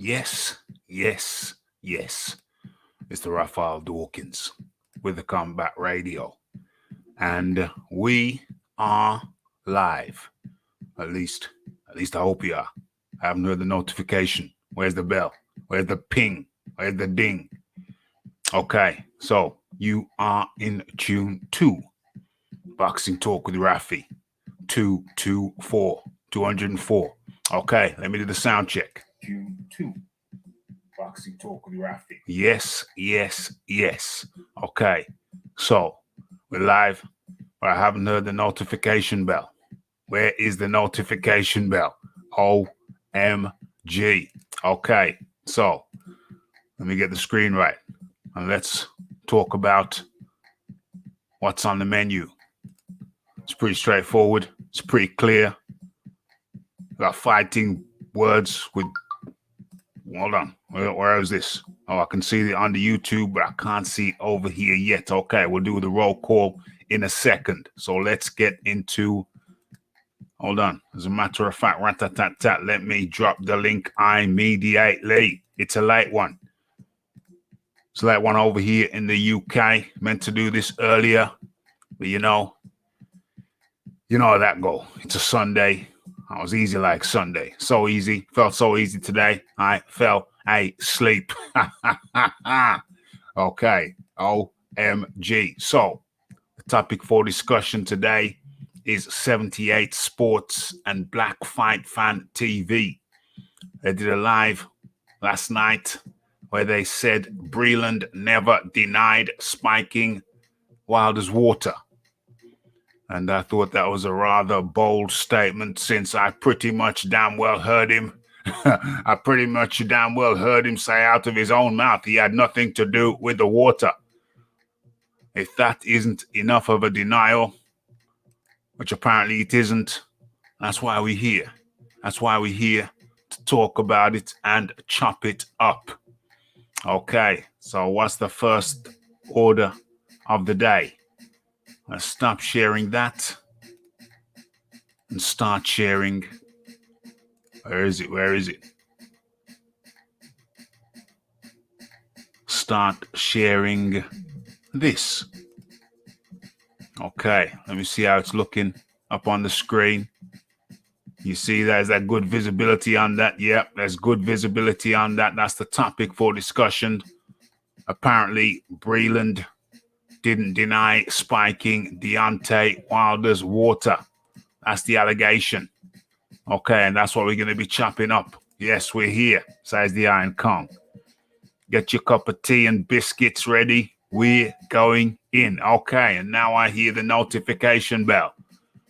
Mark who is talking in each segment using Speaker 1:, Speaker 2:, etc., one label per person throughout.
Speaker 1: Yes, yes, yes. Mr. Raphael Dawkins with the Combat Radio. And we are live. At least I hope you are. I haven't heard the notification. Where's the bell? Where's the ping? Where's the ding? Okay, so you are in tune 2. Boxing Talk with Rafi. 204. Okay, let me do the sound check. Tune 2. Boxing Talk with Rafi. Yes, yes, yes. Okay, so we're live, but I haven't heard the notification bell. Where is the notification bell? OMG. Okay, so let me get the screen right. And let's talk about what's on the menu. It's pretty straightforward. It's pretty clear. Got fighting words with... Hold on. Where is this? Oh, I can see it on the YouTube, but I can't see it over here yet. Okay, we'll do the roll call in a second. So let's get into... Hold on. As a matter of fact, rat-tat-tat-tat, let me drop the link immediately. It's a late one. It's a late one over here in the UK. Meant to do this earlier, but you know how that go. It's a Sunday. I was easy like Sunday. So easy. Felt so easy today. I fell asleep. Okay. OMG. So the topic for discussion today is 78 Sports and Black Fight Fan TV. They did a live last night where they said Breland never denied spiking Wilder's water. And I thought that was a rather bold statement since I pretty much damn well heard him. I pretty much damn well heard him say out of his own mouth he had nothing to do with the water. If that isn't enough of a denial, which apparently it isn't, that's why we're here. That's why we're here to talk about it and chop it up. Okay, so what's the first order of the day? Let's stop sharing that and start sharing. Where is it? Where is it? Start sharing this. Okay, let me see how it's looking up on the screen. You see there's that good visibility on that. Yep, there's good visibility on that. That's the topic for discussion. Apparently, Breland didn't deny spiking Deontay Wilder's water. That's the allegation. Okay, and that's what we're going to be chopping up. Yes, we're here, says the Iron Kong. Get your cup of tea and biscuits ready. We're going in. Okay, and now I hear the notification bell.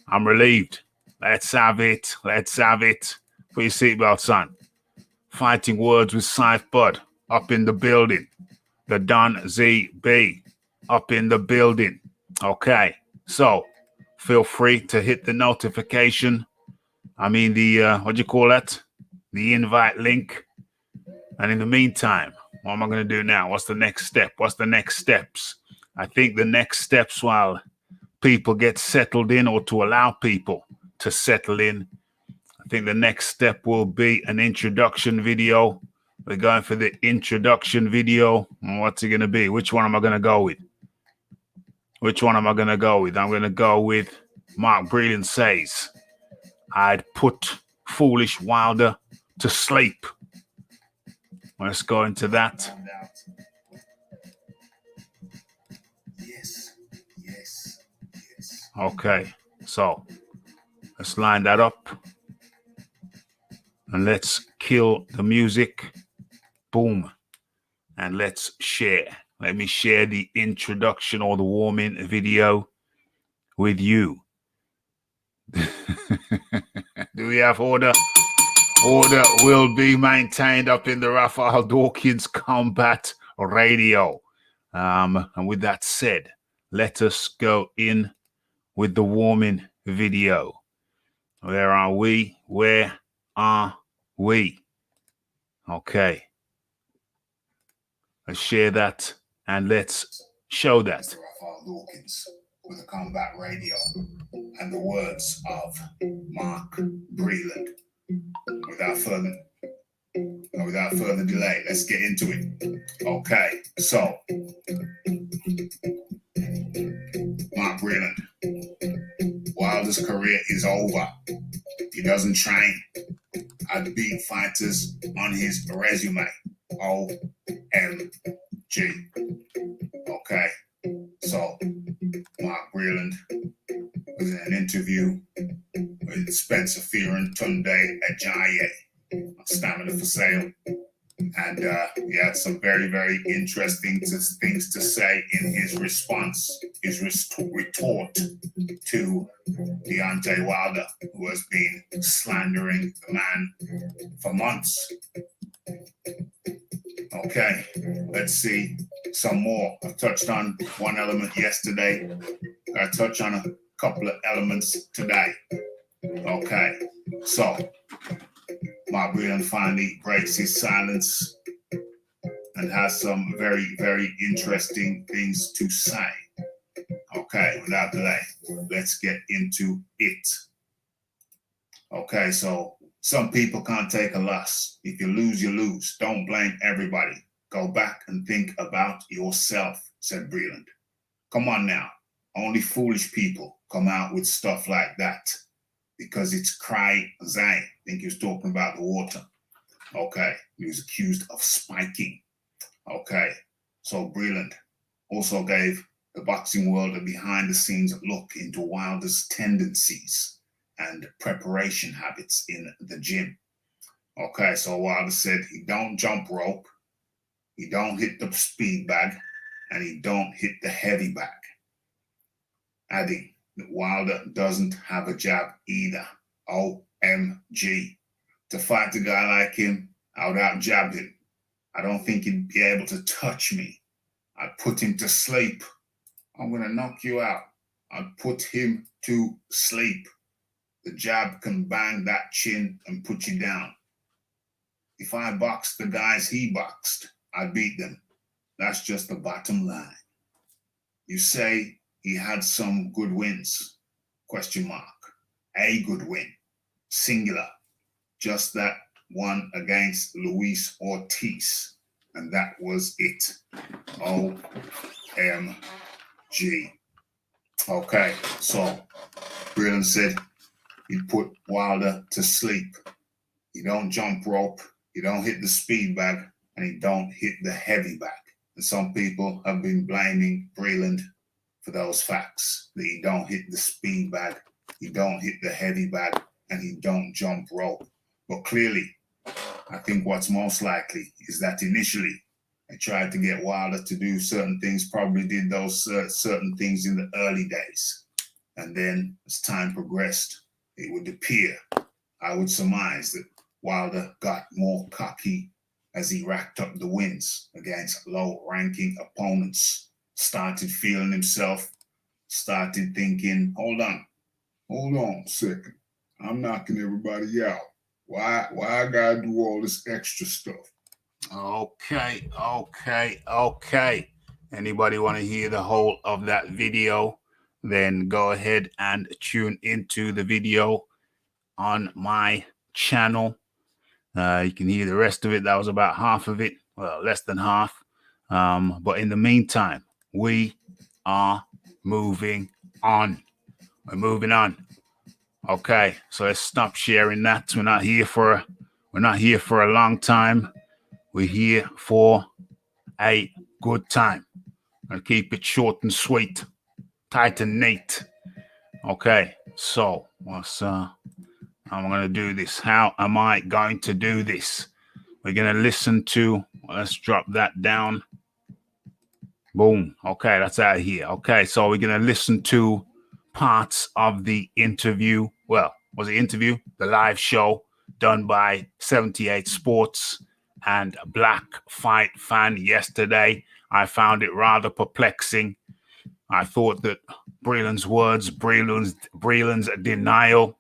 Speaker 1: I'm relieved. Let's have it. Let's have it. Put your seatbelts on. Fighting Words with Scythe Bud up in the building. The Don ZB up in the building. Okay, so feel free to hit the notification. I mean the, what do you call that? The invite link. And in the meantime, what am I going to do now? What's the next step? What's the next steps? I think the next steps while people get settled in, or to allow people to settle in, I think the next step will be an introduction video. We're going for the introduction video. What's it going to be? Which one am I going to go with? Which one am I going to go with? I'm going to go with Mark Breland says, I'd put foolish Wilder to sleep. Let's go into that. Yes. Okay, so let's line that up. And let's kill the music. Boom. And let's share. Let me share the introduction or the warm-in video with you. Do we have order? Order will be maintained up in the Raphael Dawkins Combat Radio. And with that said, let us go in with the warming video. Where are we? Where are we? Okay. Let's share that and let's show that. Raphael Dawkins with the Combat Radio and the words of Mark Breland. Without without further delay, let's get into it. Okay, so Mark Breland, Wilder's career is over. He doesn't train. I'd beat fighters on his resume. OMG. Okay, so Mark Breland was in an interview with Spencer Fear and Tunde Ajayi on Stamina for Sale. And he had some very, very interesting things to say in his response, his retort to Deontay Wilder, who has been slandering the man for months. Okay, let's see some more. I touched on one element yesterday. I touched on a couple of elements today. Okay, so Mark Breland finally breaks his silence and has some very, very interesting things to say. Okay, without delay, let's get into it. Okay, so some people can't take a loss. If you lose, you lose. Don't blame everybody. Go back and think about yourself, said Breland. Come on now. Only foolish people come out with stuff like that because it's cry zay. I think he was talking about the water. Okay, he was accused of spiking. Okay, so Breland also gave the boxing world a behind-the-scenes look into Wilder's tendencies and preparation habits in the gym. Okay, so Wilder said he don't jump rope, he don't hit the speed bag, and he don't hit the heavy bag. Adding that Wilder doesn't have a jab either. OMG. To fight a guy like him, I would out-jab him. I don't think he'd be able to touch me. I'd put him to sleep. I'm going to knock you out. I'd put him to sleep. The jab can bang that chin and put you down. If I boxed the guys he boxed, I'd beat them. That's just the bottom line. You say he had some good wins? Question mark. A good win. Singular. Just that one against Luis Ortiz. And that was it. OMG. Okay, so Breland said he'd put Wilder to sleep. He don't jump rope, he don't hit the speed bag, and he don't hit the heavy bag. And some people have been blaming Breland for those facts, that he don't hit the speed bag, he don't hit the heavy bag, and he don't jump rope. But clearly, I think what's most likely is that initially they tried to get Wilder to do certain things, probably did those certain things in the early days. And then as time progressed, it would appear, I would surmise, that Wilder got more cocky as he racked up the wins against low-ranking opponents, started feeling himself, started thinking, hold on a second. I'm knocking everybody out. Why I gotta do all this extra stuff? Okay. Anybody want to hear the whole of that video? Then go ahead and tune into the video on my channel. You can hear the rest of it. That was about half of it. Well, less than half. But in the meantime, we are moving on. We're moving on. Okay, so let's stop sharing that. We're not here for a long time. We're here for a good time. I'll keep it short and sweet, tight and neat. Okay, so how am I going to do this? How am I going to do this? We're going to listen to, let's drop that down. Boom. Okay, that's out of here. Okay, so we're going to listen to parts of the interview. Well, was the interview? The live show done by 78Sports and Black Fight Fan yesterday. I found it rather perplexing. I thought that Breland's words, Breland's denial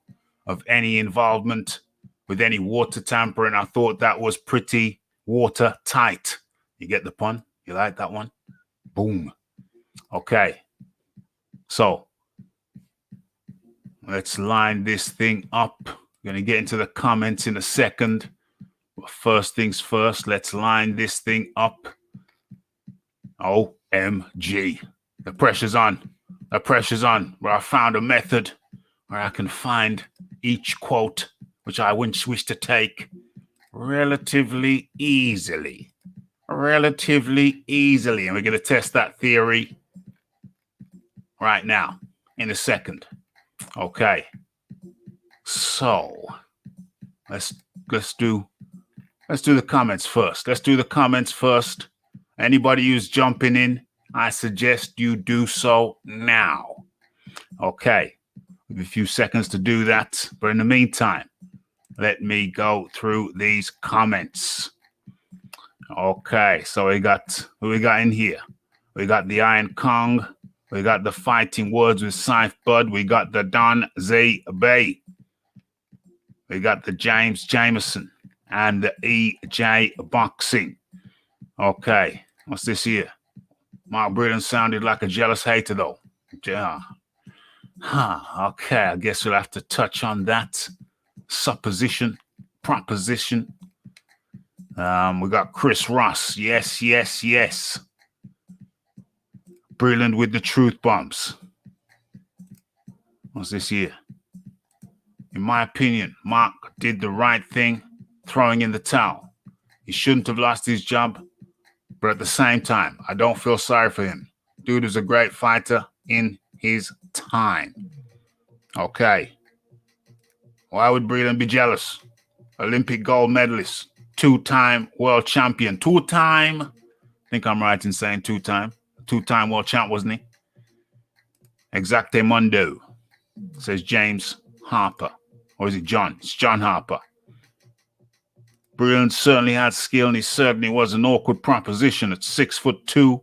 Speaker 1: of any involvement with any water tampering, I thought that was pretty watertight. You get the pun? You like that one? Boom. Okay. So let's line this thing up. We're going to get into the comments in a second. But first things first, let's line this thing up. OMG. The pressure's on. The pressure's on. Where I found a method where I can find each quote, which I wish to take relatively easily. Relatively easily. And we're going to test that theory right now in a second. Okay. So let's do the comments first. Let's do the comments first. Anybody who's jumping in, I suggest you do so now. Okay. Give a few seconds to do that. But in the meantime, let me go through these comments. Okay. So who we got in here? We got the Iron Kong. We got the Fighting Words with Scythe Bud. We got the Don Z Bay. We got the James Jameson and the EJ Boxing. Okay. What's this here? Mark Breland sounded like a jealous hater, though. Yeah. Okay. I guess we'll have to touch on that proposition. We got Chris Ross. Yes. Breland with the truth bombs. What's this here? In my opinion, Mark did the right thing throwing in the towel. He shouldn't have lost his job, but at the same time, I don't feel sorry for him. Dude is a great fighter in his time. Okay. Why would Breland be jealous? Olympic gold medalist, two-time world champion. I think I'm right in saying two-time world champ, wasn't he? Exacte mundo, says James Harper. Or is it John? It's John Harper. Breland certainly had skill, and he certainly was an awkward proposition at 6'2"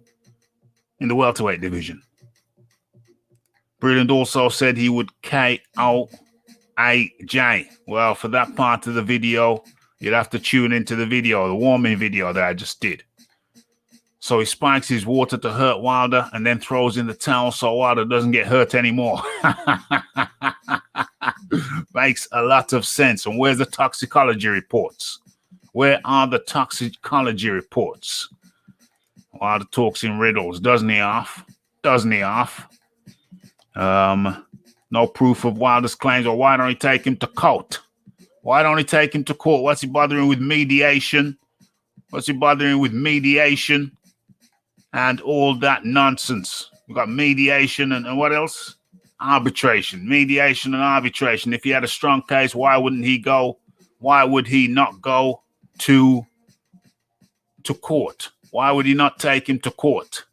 Speaker 1: in the welterweight division. Breland also said he would KO AJ. Well, for that part of the video, you'd have to tune into the warming video that I just did. So he spikes his water to hurt Wilder and then throws in the towel so Wilder doesn't get hurt anymore. Makes a lot of sense. And where's the toxicology reports? Where are the toxicology reports? Wilder talks in riddles. Doesn't he off? No proof of Wilder's claims. Or why don't he take him to court? What's he bothering with mediation? And all that nonsense. We've got mediation and what else? Arbitration. Mediation and arbitration. If he had a strong case, why would he not go to court? Why would he not take him to court?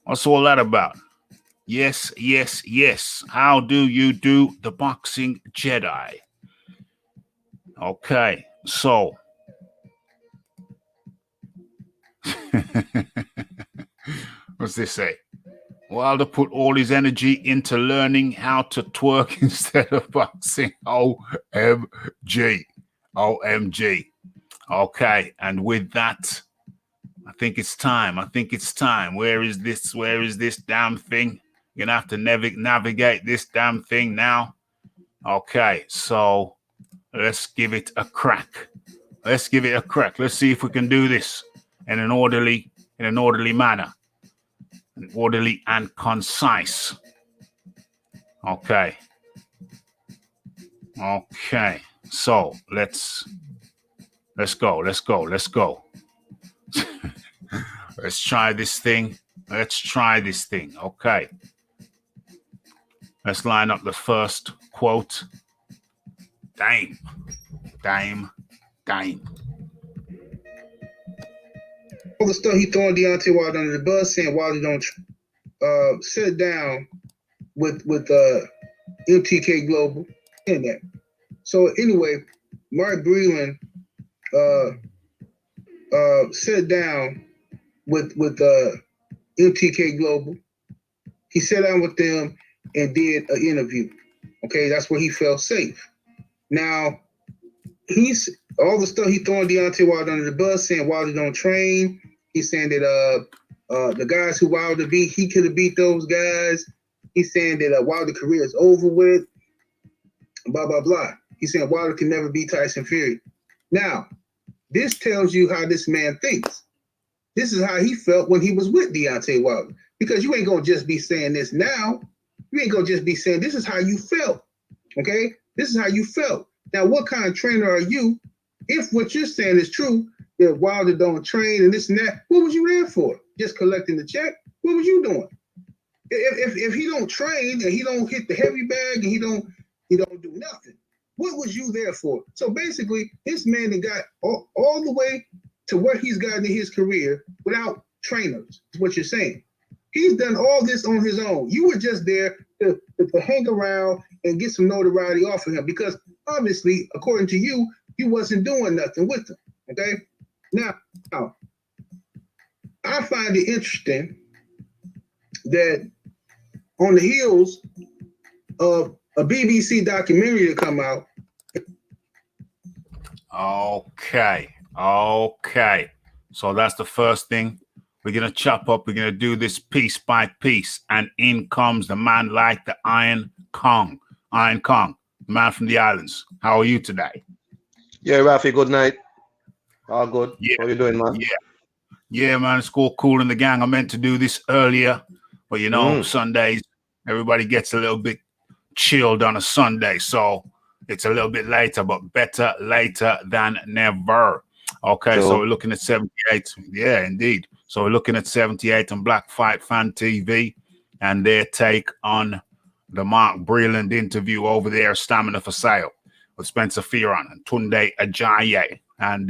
Speaker 1: What's all that about? Yes. How do you do the boxing Jedi? Okay, so what's this say? Wilder put all his energy into learning how to twerk instead of boxing. OMG. Okay, and with that, I think it's time. Where is this damn thing? You're going to have to navigate this damn thing now. Okay, so let's give it a crack. Let's see if we can do this in an orderly manner. Orderly and concise. Okay. So let's go. Let's try this thing. Okay. Let's line up the first quote. Dame.
Speaker 2: All the stuff he throwing Deontay Wilder under the bus, saying Wilder don't sit down with MTK Global and that. So anyway, Mark Breland sat down with MTK Global. He sat down with them and did an interview. Okay, that's where he felt safe. Now, he's all the stuff he throwing Deontay Wilder under the bus, saying Wilder don't train. He's saying that the guys who Wilder beat, he could have beat those guys. He's saying that Wilder's career is over with. Blah blah blah. He's saying Wilder can never beat Tyson Fury. Now, this tells you how this man thinks. This is how he felt when he was with Deontay Wilder. Because you ain't gonna just be saying this now. You ain't gonna just be saying this is how you felt. Okay? This is how you felt. Now, what kind of trainer are you? If what you're saying is true, that Wilder don't train and this and that, what was you there for? Just collecting the check? What was you doing? If he don't train and he don't hit the heavy bag and he don't do nothing, what was you there for? So basically, this man that got all the way to where he's gotten in his career without trainers, is what you're saying. He's done all this on his own. You were just there to hang around and get some notoriety off of him because obviously, according to you, you wasn't doing nothing with him. Okay? Now, I find it interesting that on the heels of a BBC documentary to come out.
Speaker 1: Okay. So that's the first thing. We're going to chop up. We're going to do this piece by piece. And in comes the man like the Iron Kong. Iron Kong, the man from the islands. How are you today?
Speaker 3: Yeah, Rafi, good night. All good.
Speaker 1: Yeah.
Speaker 3: How you doing, man?
Speaker 1: Yeah, man. It's cool in the gang. I meant to do this earlier. But, you know, Sundays, everybody gets a little bit chilled on a Sunday. So it's a little bit later, but better later than never. Okay, so we're looking at 78. Yeah, indeed. So we're looking at 78 on Black Fight Fan TV and their take on the Mark Breland interview over there, Stamina for Sale, with Spencer Fearon and Tunde Ajayi. And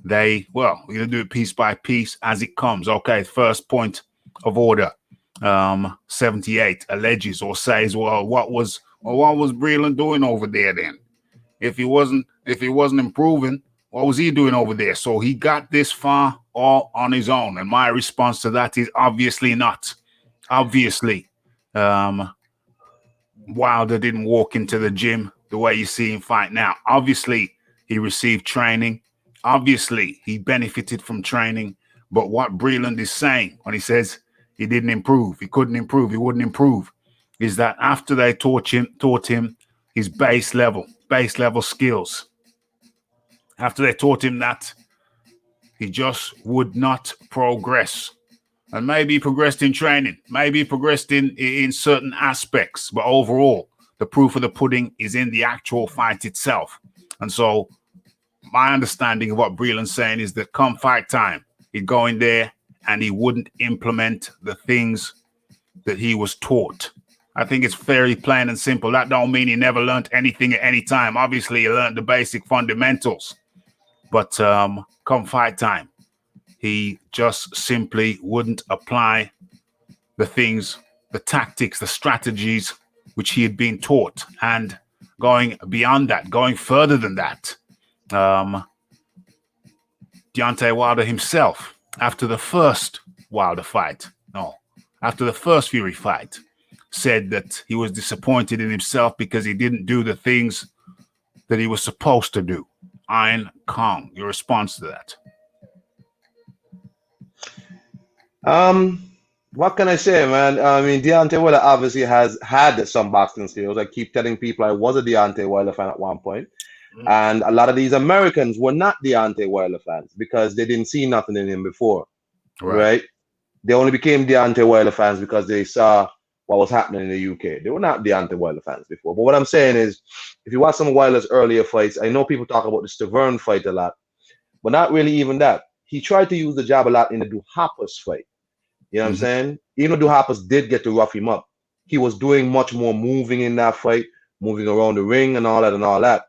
Speaker 1: we're going to do it piece by piece as it comes. Okay, first point of order. 78 alleges or says, well, what was Breland doing over there then? If he wasn't improving, what was he doing over there? So he got this far all on his own. And my response to that is obviously not. Obviously, Wilder didn't walk into the gym the way you see him fight now. Obviously, he received training. Obviously, he benefited from training. But what Breland is saying when he says he didn't improve, he couldn't improve, he wouldn't improve, is that after they taught him his base level skills, after they taught him that, he just would not progress. And maybe he progressed in training, maybe he progressed in certain aspects, but overall, the proof of the pudding is in the actual fight itself. And so my understanding of what Breland's saying is that come fight time, he'd go in there and he wouldn't implement the things that he was taught. I think it's very plain and simple. That don't mean he never learned anything at any time. Obviously, he learned the basic fundamentals. But come fight time, he just simply wouldn't apply the things, the tactics, the strategies which he had been taught. And going beyond that, going further than that, Deontay Wilder himself, after the first Fury fight, said that he was disappointed in himself because he didn't do the things that he was supposed to do. Iron Kong, your response to that?
Speaker 3: What can I say, man? I mean, Deontay Wilder obviously has had some boxing skills. I keep telling people I was a Deontay Wilder fan at one point. And a lot of these Americans were not Deontay Wilder fans because they didn't see nothing in him before, right? They only became Deontay Wilder fans because they saw what was happening in the UK. They were not Deontay Wilder fans before. But what I'm saying is, if you watch some of Wilder's earlier fights, I know people talk about the Stavern fight a lot, but not really even that. He tried to use the jab a lot in the Duhaupas fight. You know what I'm saying? Even though Duhaupas did get to rough him up, he was doing much more moving in that fight, moving around the ring and all that.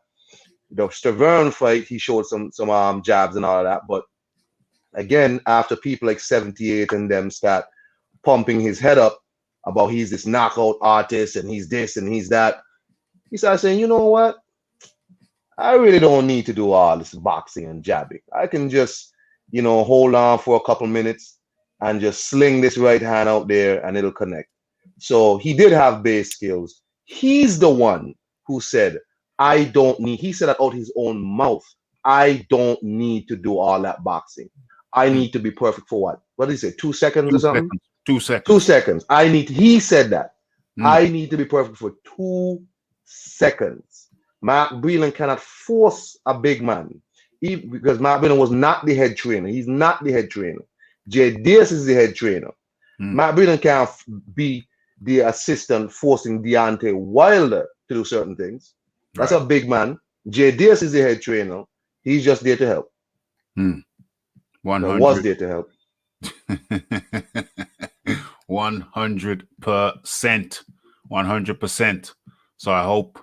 Speaker 3: The Stavern fight, he showed some jabs and all of that. But again, after people like 78 and them start pumping his head up about he's this knockout artist and he's this and he's that, he started saying, you know what? I really don't need to do all this boxing and jabbing. I can just, hold on for a couple minutes and just sling this right hand out there and it'll connect. So he did have base skills. He's the one who said, he said that out his own mouth. I don't need to do all that boxing. I need to be perfect for what? What did he say? 2 seconds or something?
Speaker 1: 2 seconds.
Speaker 3: 2 seconds. He said that. I need to be perfect for 2 seconds. Mark Breland cannot force a big man because Mark Breland was not the head trainer. He's not the head trainer. Jay Diaz is the head trainer. Mark Breland can't be the assistant forcing Deontay Wilder to do certain things. That's a big man. Jay Diaz is the head trainer. He's just there to help.
Speaker 1: 100
Speaker 3: was there to help.
Speaker 1: 100%. 100%. So I hope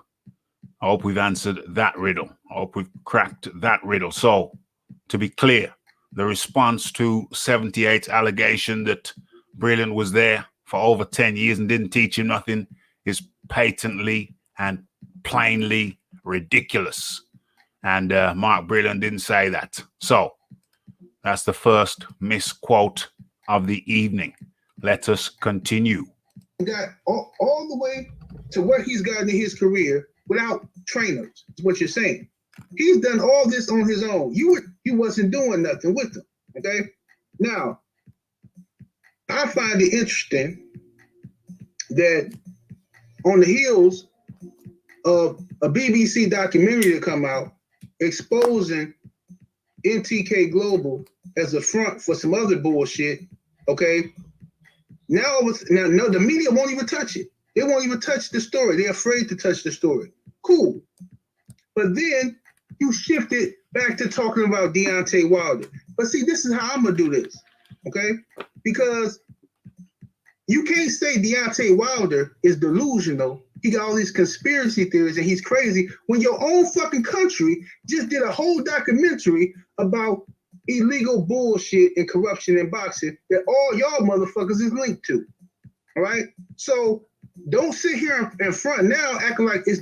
Speaker 1: we've answered that riddle. I hope we've cracked that riddle. So to be clear, the response to 78's allegation that Breland was there for over 10 years and didn't teach him nothing is patently and plainly ridiculous. And Mark Breland didn't say that. So that's the first misquote of the evening. Let us continue.
Speaker 2: Got all the way to where he's gotten in his career without trainers, is what you're saying. He's done all this on his own. He wasn't doing nothing with them. Okay? Now, I find it interesting that on the heels of a BBC documentary to come out exposing NTK Global as a front for some other bullshit, okay? Now the media won't even touch it. They won't even touch the story. They're afraid to touch the story. Cool. But then you shift it back to talking about Deontay Wilder. But see, this is how I'm going to do this, okay? Because you can't say Deontay Wilder is delusional. He got all these conspiracy theories and he's crazy when your own fucking country just did a whole documentary about illegal bullshit and corruption in boxing that all y'all motherfuckers is linked to. All right? So don't sit here in front now acting like he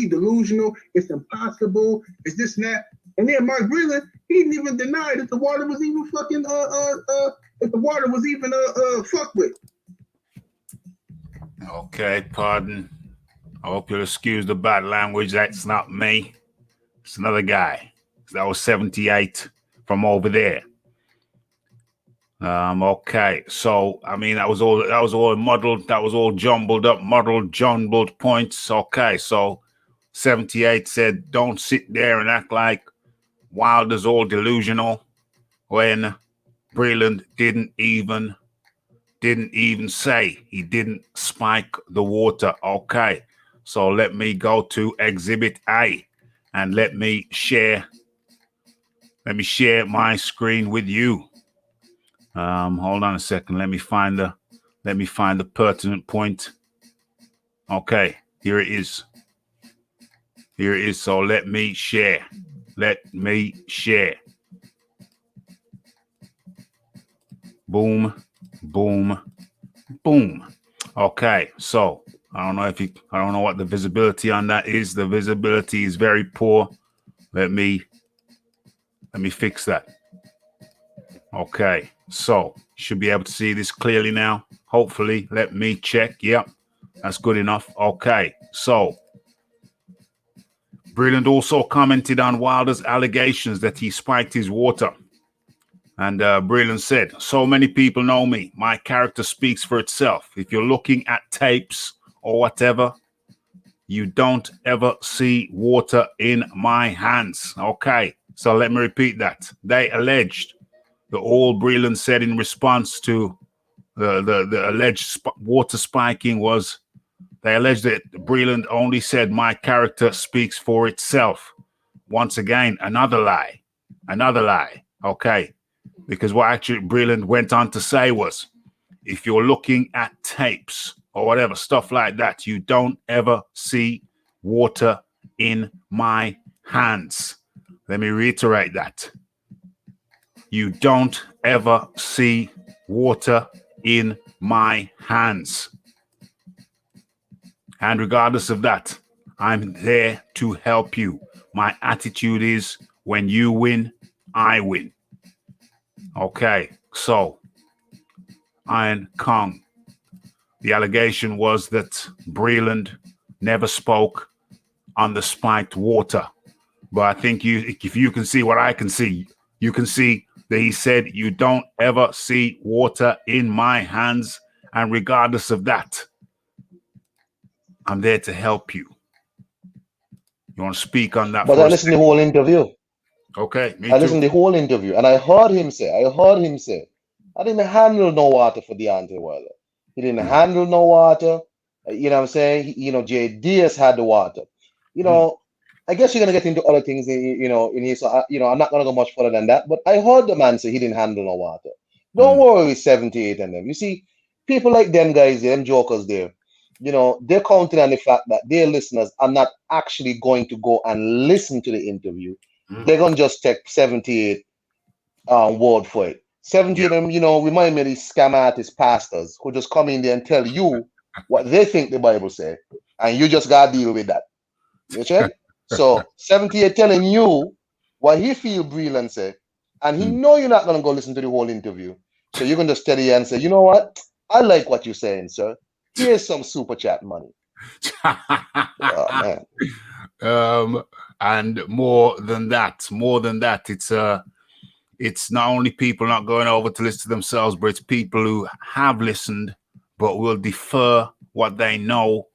Speaker 2: delusional, it's impossible, it's this and that. And then Mark Breland, he didn't even deny that the water was even fucking that the water was even fucked with.
Speaker 1: Okay, pardon. I hope you'll excuse the bad language. That's not me. It's another guy. That was 78 from over there. Okay. So I mean that was all muddled, that was all jumbled up, jumbled points. Okay, so 78 said, don't sit there and act like Wilder's all delusional when Breland didn't even say, he didn't spike the water. Okay. So let me go to Exhibit A and let me share my screen with you. Hold on a second. Let me find the pertinent point. Okay, here it is. So let me share. Boom, boom, boom. Okay, so I don't know what the visibility on that is. The visibility is very poor. Let me fix that. Okay, so you should be able to see this clearly now. Hopefully, let me check. Yep, that's good enough. Okay, so Breland also commented on Wilder's allegations that he spiked his water. And Breland said, so many people know me. My character speaks for itself. If you're looking at tapes or whatever, you don't ever see water in my hands. Okay, so let me repeat that. They alleged that all Breland said in response to the alleged water spiking was, they alleged that Breland only said my character speaks for itself. Once again, another lie. Okay, because what actually Breland went on to say was, if you're looking at tapes or whatever, stuff like that, you don't ever see water in my hands. Let me reiterate that. You don't ever see water in my hands. And regardless of that, I'm there to help you. My attitude is, when you win, I win. Okay, so Iron Kong. The allegation was that Breland never spoke on the spiked water. But I think if you can see what I can see, you can see that he said, you don't ever see water in my hands. And regardless of that, I'm there to help you. You want to speak on that?
Speaker 3: But I listened to the whole interview.
Speaker 1: Okay, me
Speaker 3: I
Speaker 1: too.
Speaker 3: listened to the whole interview, and I heard him say, I didn't handle no water for Deontay Wilder. He didn't
Speaker 1: Mm,
Speaker 3: handle no water. You know what I'm saying? Jay Diaz had the water. You
Speaker 1: mm,
Speaker 3: know, I guess you're gonna get into other things, in here. So, I'm not gonna go much further than that. But I heard the man say he didn't handle no water. Don't
Speaker 1: mm.
Speaker 3: worry with 78 and them. You see, people like them guys, them jokers there. They're counting on the fact that their listeners are not actually going to go and listen to the interview.
Speaker 1: Mm.
Speaker 3: They're gonna just take 78 word for it. 70
Speaker 1: Yeah.
Speaker 3: of them, remind me of these scam artist pastors who just come in there and tell you what they think the Bible say, and you just gotta deal with that. You check? So 78 telling you what he feel Breland say, and he
Speaker 1: Mm.
Speaker 3: know you're not gonna go listen to the whole interview. So you're gonna just steady and say, you know what? I like what you're saying, sir. Here's some super chat money. Oh man.
Speaker 1: And more than that, it's not only people not going over to listen to themselves, but it's people who have listened but will defer what they know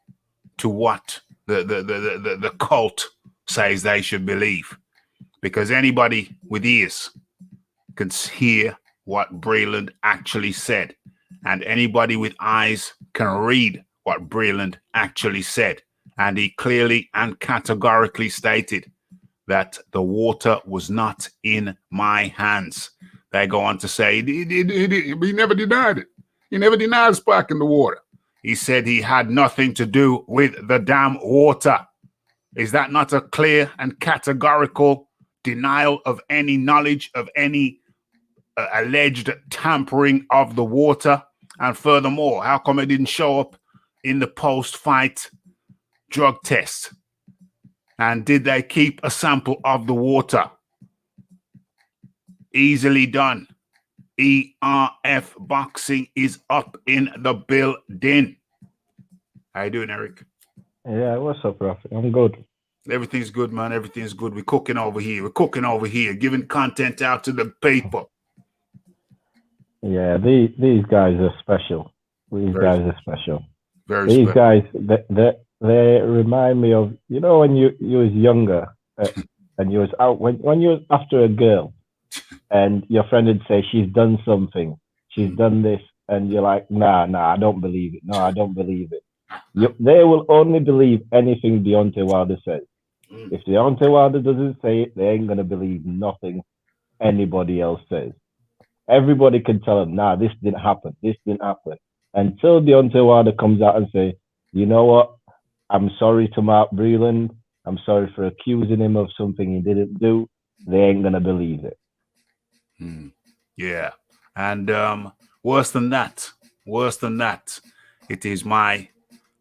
Speaker 1: to what the cult says they should believe. Because anybody with ears can hear what Breland actually said, and anybody with eyes can read what Breland actually said. And he clearly and categorically stated that the water was not in my hands. They go on to say he never denied it. He never denied sparking the water. He said he had nothing to do with the damn water. Is that not a clear and categorical denial of any knowledge of any alleged tampering of the water? And furthermore, how come it didn't show up in the post-fight drug test? And did they keep a sample of the water? Easily done. ERF Boxing is up in the building. How you doing, Eric?
Speaker 4: Yeah, what's up, Rafi? I'm good.
Speaker 1: Everything's good, man. Everything's good. We're cooking over here. Giving content out to the people.
Speaker 4: Yeah, these guys are special. These
Speaker 1: Very,
Speaker 4: guys are special.
Speaker 1: very
Speaker 4: These
Speaker 1: special.
Speaker 4: guys, they remind me of, when you was younger and you was out when you was after a girl and your friend would say she's done something, she's done this, and you're like, nah, I don't believe it. No, I don't believe it. They will only believe anything Deontay Wilder says. If Deontay Wilder doesn't say it, they ain't gonna believe nothing anybody else says. Everybody can tell them, nah, this didn't happen. This didn't happen. Until Deontay Wilder comes out and say, you know what? I'm sorry to Mark Breland. I'm sorry for accusing him of something he didn't do. They ain't gonna believe it.
Speaker 1: Yeah. And worse than that, it is my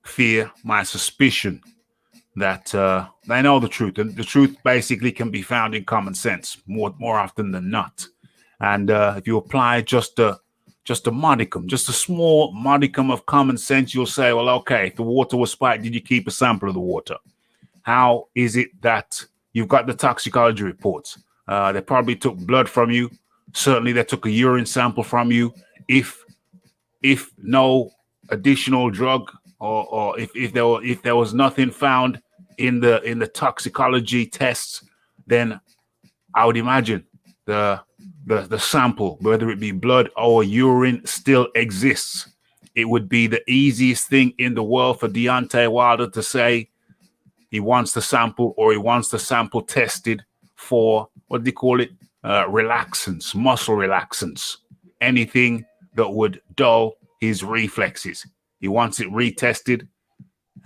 Speaker 1: fear, my suspicion that they know the truth. And the truth basically can be found in common sense more often than not. And if you apply just a modicum, just a small modicum of common sense, you'll say, well, okay, if the water was spiked, did you keep a sample of the water? How is it that you've got the toxicology reports? They probably took blood from you. Certainly, they took a urine sample from you. If no additional drug or if there was nothing found in the toxicology tests, then I would imagine the sample, whether it be blood or urine, still exists. It would be the easiest thing in the world for Deontay Wilder to say he wants the sample, or he wants the sample tested for, what do they call it? Relaxants, muscle relaxants, anything that would dull his reflexes. He wants it retested,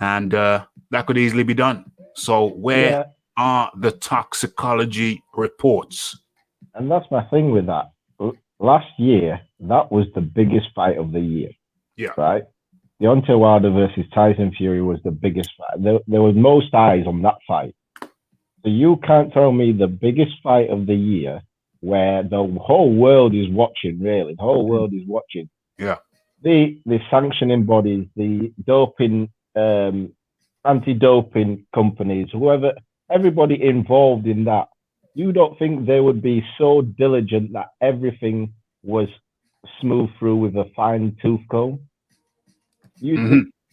Speaker 1: and that could easily be done. So where are the toxicology reports?
Speaker 4: And that's my thing with that. Last year, that was the biggest fight of the year.
Speaker 1: Yeah.
Speaker 4: Right? Deontay Wilder versus Tyson Fury was the biggest fight. There was most eyes on that fight. So you can't tell me the biggest fight of the year, where the whole world is watching, really. The whole world is watching.
Speaker 1: Yeah.
Speaker 4: The sanctioning bodies, the doping, anti-doping companies, whoever, everybody involved in that, you don't think they would be so diligent that everything was smooth through with a fine tooth comb?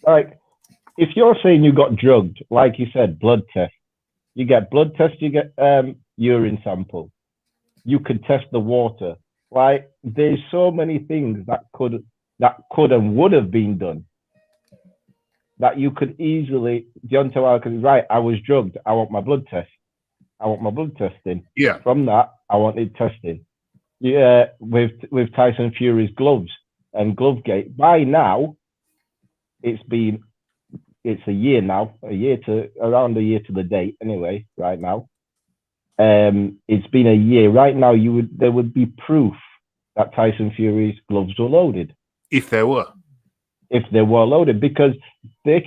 Speaker 4: Like, if you're saying you got drugged, like you said, blood test, you get blood test, you get urine sample. You could test the water. Like, there's so many things that could and would have been done that you could easily, Deontay Wilder could, right, I was drugged. I want my blood test. I want my blood testing.
Speaker 1: Yeah.
Speaker 4: From that, I wanted testing. Yeah, with Tyson Fury's gloves and Glovegate. By now, it's a year now, around a year to the date anyway, right now. It's been a year. Right now, there would be proof that Tyson Fury's gloves were loaded.
Speaker 1: If they were
Speaker 4: loaded, because they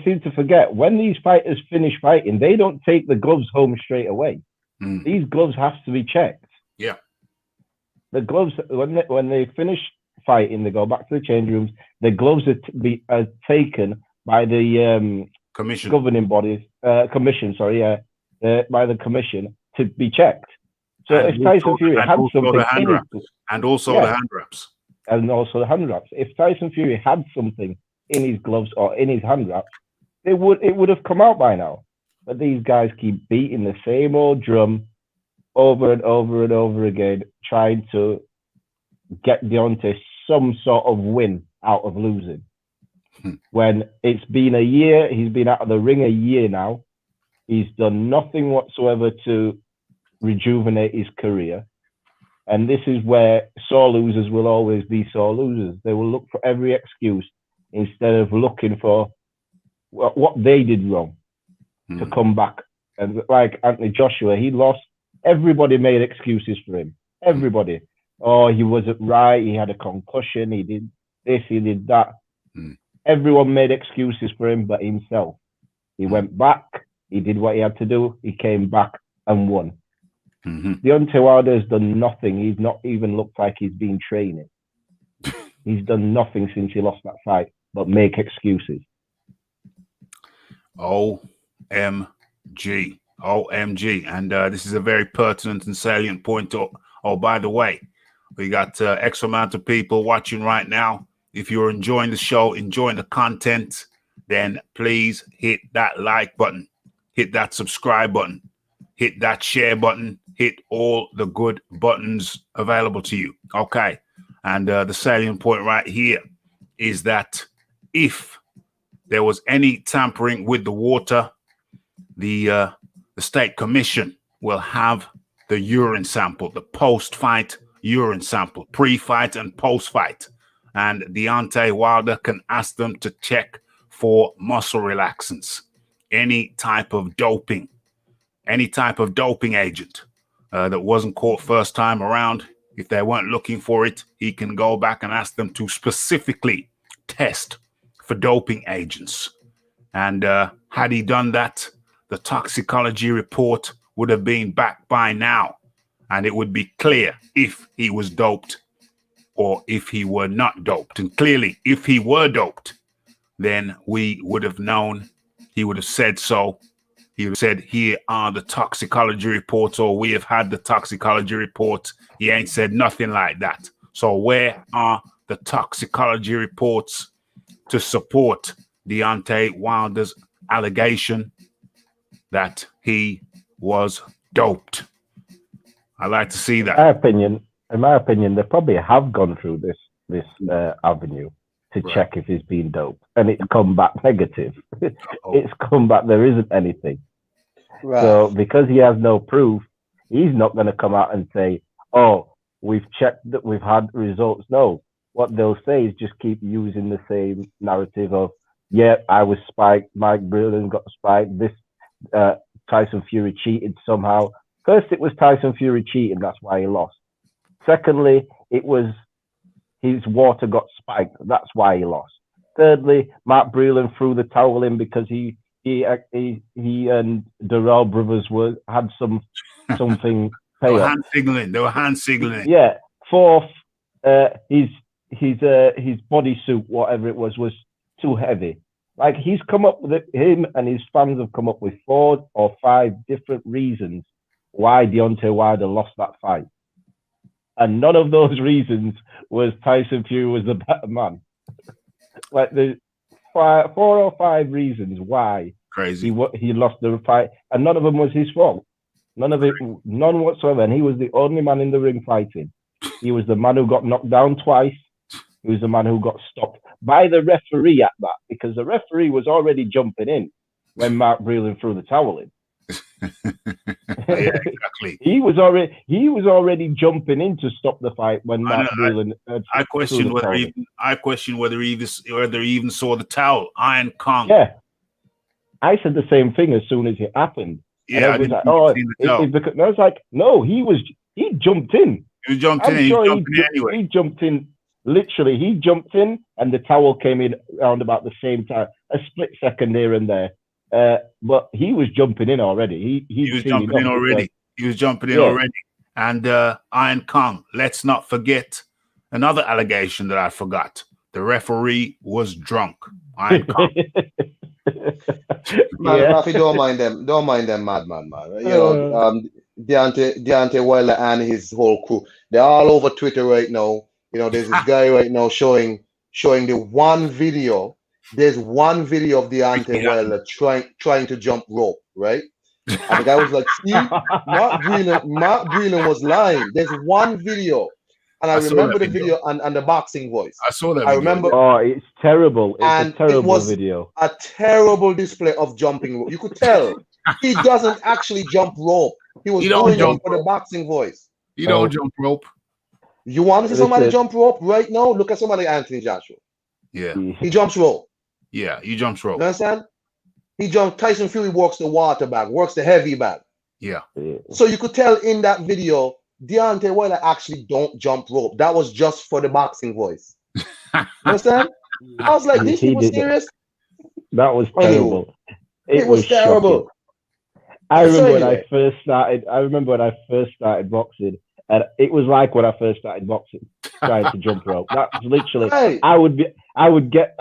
Speaker 4: seem to forget when these fighters finish fighting, they don't take the gloves home straight away. These gloves have to be checked.
Speaker 1: Yeah.
Speaker 4: The gloves, when they finish fighting, they go back to the change rooms. The gloves are taken by the
Speaker 1: commission
Speaker 4: governing bodies, commission, by the commission to be checked. So
Speaker 1: and
Speaker 4: if Tyson Fury had something
Speaker 1: the hand wraps.
Speaker 4: And also the hand wraps. If Tyson Fury had something in his gloves or in his hand wraps, it would have come out by now. But these guys keep beating the same old drum over and over and over again, trying to get Deontay some sort of win out of losing. When it's been a year, he's been out of the ring a year now. He's done nothing whatsoever to rejuvenate his career. And this is where sore losers will always be sore losers. They will look for every excuse instead of looking for what they did wrong to come back. And like Anthony Joshua, he lost. Everybody made excuses for him. Everybody. Oh, he wasn't right. He had a concussion. He did this. He did that. Everyone made excuses for him but himself. He went back. He did what he had to do. He came back and won. Deontay Wilder has done nothing. He's not even looked like he's been training. He's done nothing since he lost that fight but make excuses.
Speaker 1: OMG. And this is a very pertinent and salient point. Oh, by the way, we got X amount of people watching right now. If you're enjoying the show, enjoying the content, then please hit that like button, hit that subscribe button, hit that share button, hit all the good buttons available to you. Okay. And the salient point right here is that if there was any tampering with the water, the state commission will have the urine sample, the post-fight urine sample, pre-fight and post-fight. And Deontay Wilder can ask them to check for muscle relaxants, any type of doping agent that wasn't caught first time around. If they weren't looking for it, he can go back and ask them to specifically test for doping agents. And had he done that, the toxicology report would have been back by now, and it would be clear if he was doped or if he were not doped. And clearly, if he were doped, then we would have known. He would have said so. He would have said, here are the toxicology reports, or we have had the toxicology reports. He ain't said nothing like that. So where are the toxicology reports to support Deontay Wilder's allegation that he was doped? I like to see that.
Speaker 4: In my opinion, they probably have gone through this avenue to check if he's been doped, and it's come back negative. It's come back there isn't anything. Right. So because he has no proof, he's not going to come out and say, "Oh, we've checked that we've had results." No, what they'll say is just keep using the same narrative of, "Yeah, I was spiked. Mike Breland got spiked. This Tyson Fury cheated somehow." First, it was Tyson Fury cheating. That's why he lost. Secondly, it was his water got spiked. That's why he lost. Thirdly, Matt Breland threw the towel in because he and Durrell brothers had something.
Speaker 1: They were hand signaling.
Speaker 4: Yeah. Fourth, his bodysuit, whatever it was too heavy. Like he's come up with it. Him and his fans have come up with 4 or 5 different reasons why Deontay Wilder lost that fight. And none of those reasons was Tyson Fury was the better man. Like the 4 or 5 reasons why
Speaker 1: crazy
Speaker 4: he lost the fight, and none of them was his fault. None of it, none whatsoever. And he was the only man in the ring fighting. He was the man who got knocked down twice. He was the man who got stopped by the referee at that, because the referee was already jumping in when Mark Breland threw the towel in.
Speaker 1: Yeah, exactly.
Speaker 4: He was already jumping in to stop the fight when Mark Breland.
Speaker 1: I question whether he even saw the towel. Iron Kong.
Speaker 4: Yeah, I said the same thing as soon as it happened.
Speaker 1: Yeah,
Speaker 4: and I was like, no, he jumped in.
Speaker 1: He jumped in.
Speaker 4: He jumped in. Literally, he jumped in, and the towel came in around about the same time, a split second here and there. But he was jumping in already. He was jumping in already.
Speaker 1: He was jumping in already. And Iron Kong. Let's not forget another allegation that I forgot. The referee was drunk. Iron Kong.
Speaker 3: Man, Rafi, don't mind them madman, man. You know, Deontay Wilder and his whole crew. They're all over Twitter right now. You know, there's this guy right now showing the one video. There's one video of Deontay Wilder trying to jump rope, right? And the guy was like, see, Mark Breland was lying. There's one video. And I remember the video and the boxing voice.
Speaker 1: I saw that.
Speaker 3: I remember.
Speaker 4: Oh, it's terrible. It's a terrible video.
Speaker 3: A terrible display of jumping rope. You could tell he doesn't actually jump rope. He was doing it for the boxing voice.
Speaker 1: You don't jump rope.
Speaker 3: You want to see somebody jump rope right now? Look at somebody like Anthony Joshua.
Speaker 1: Yeah.
Speaker 3: He jumps rope.
Speaker 1: Yeah, he jumps rope.
Speaker 3: You understand? He jumps. Tyson Fury works the water bag, works the heavy bag.
Speaker 1: Yeah.
Speaker 3: So you could tell in that video, Deontay Wilder actually don't jump rope. That was just for the boxing voice. You understand? I was like, these people serious?
Speaker 4: That was terrible.
Speaker 3: It was terrible.
Speaker 4: I remember when I first started boxing, and it was like when I first started boxing, trying to jump rope. That was literally. Hey. I would get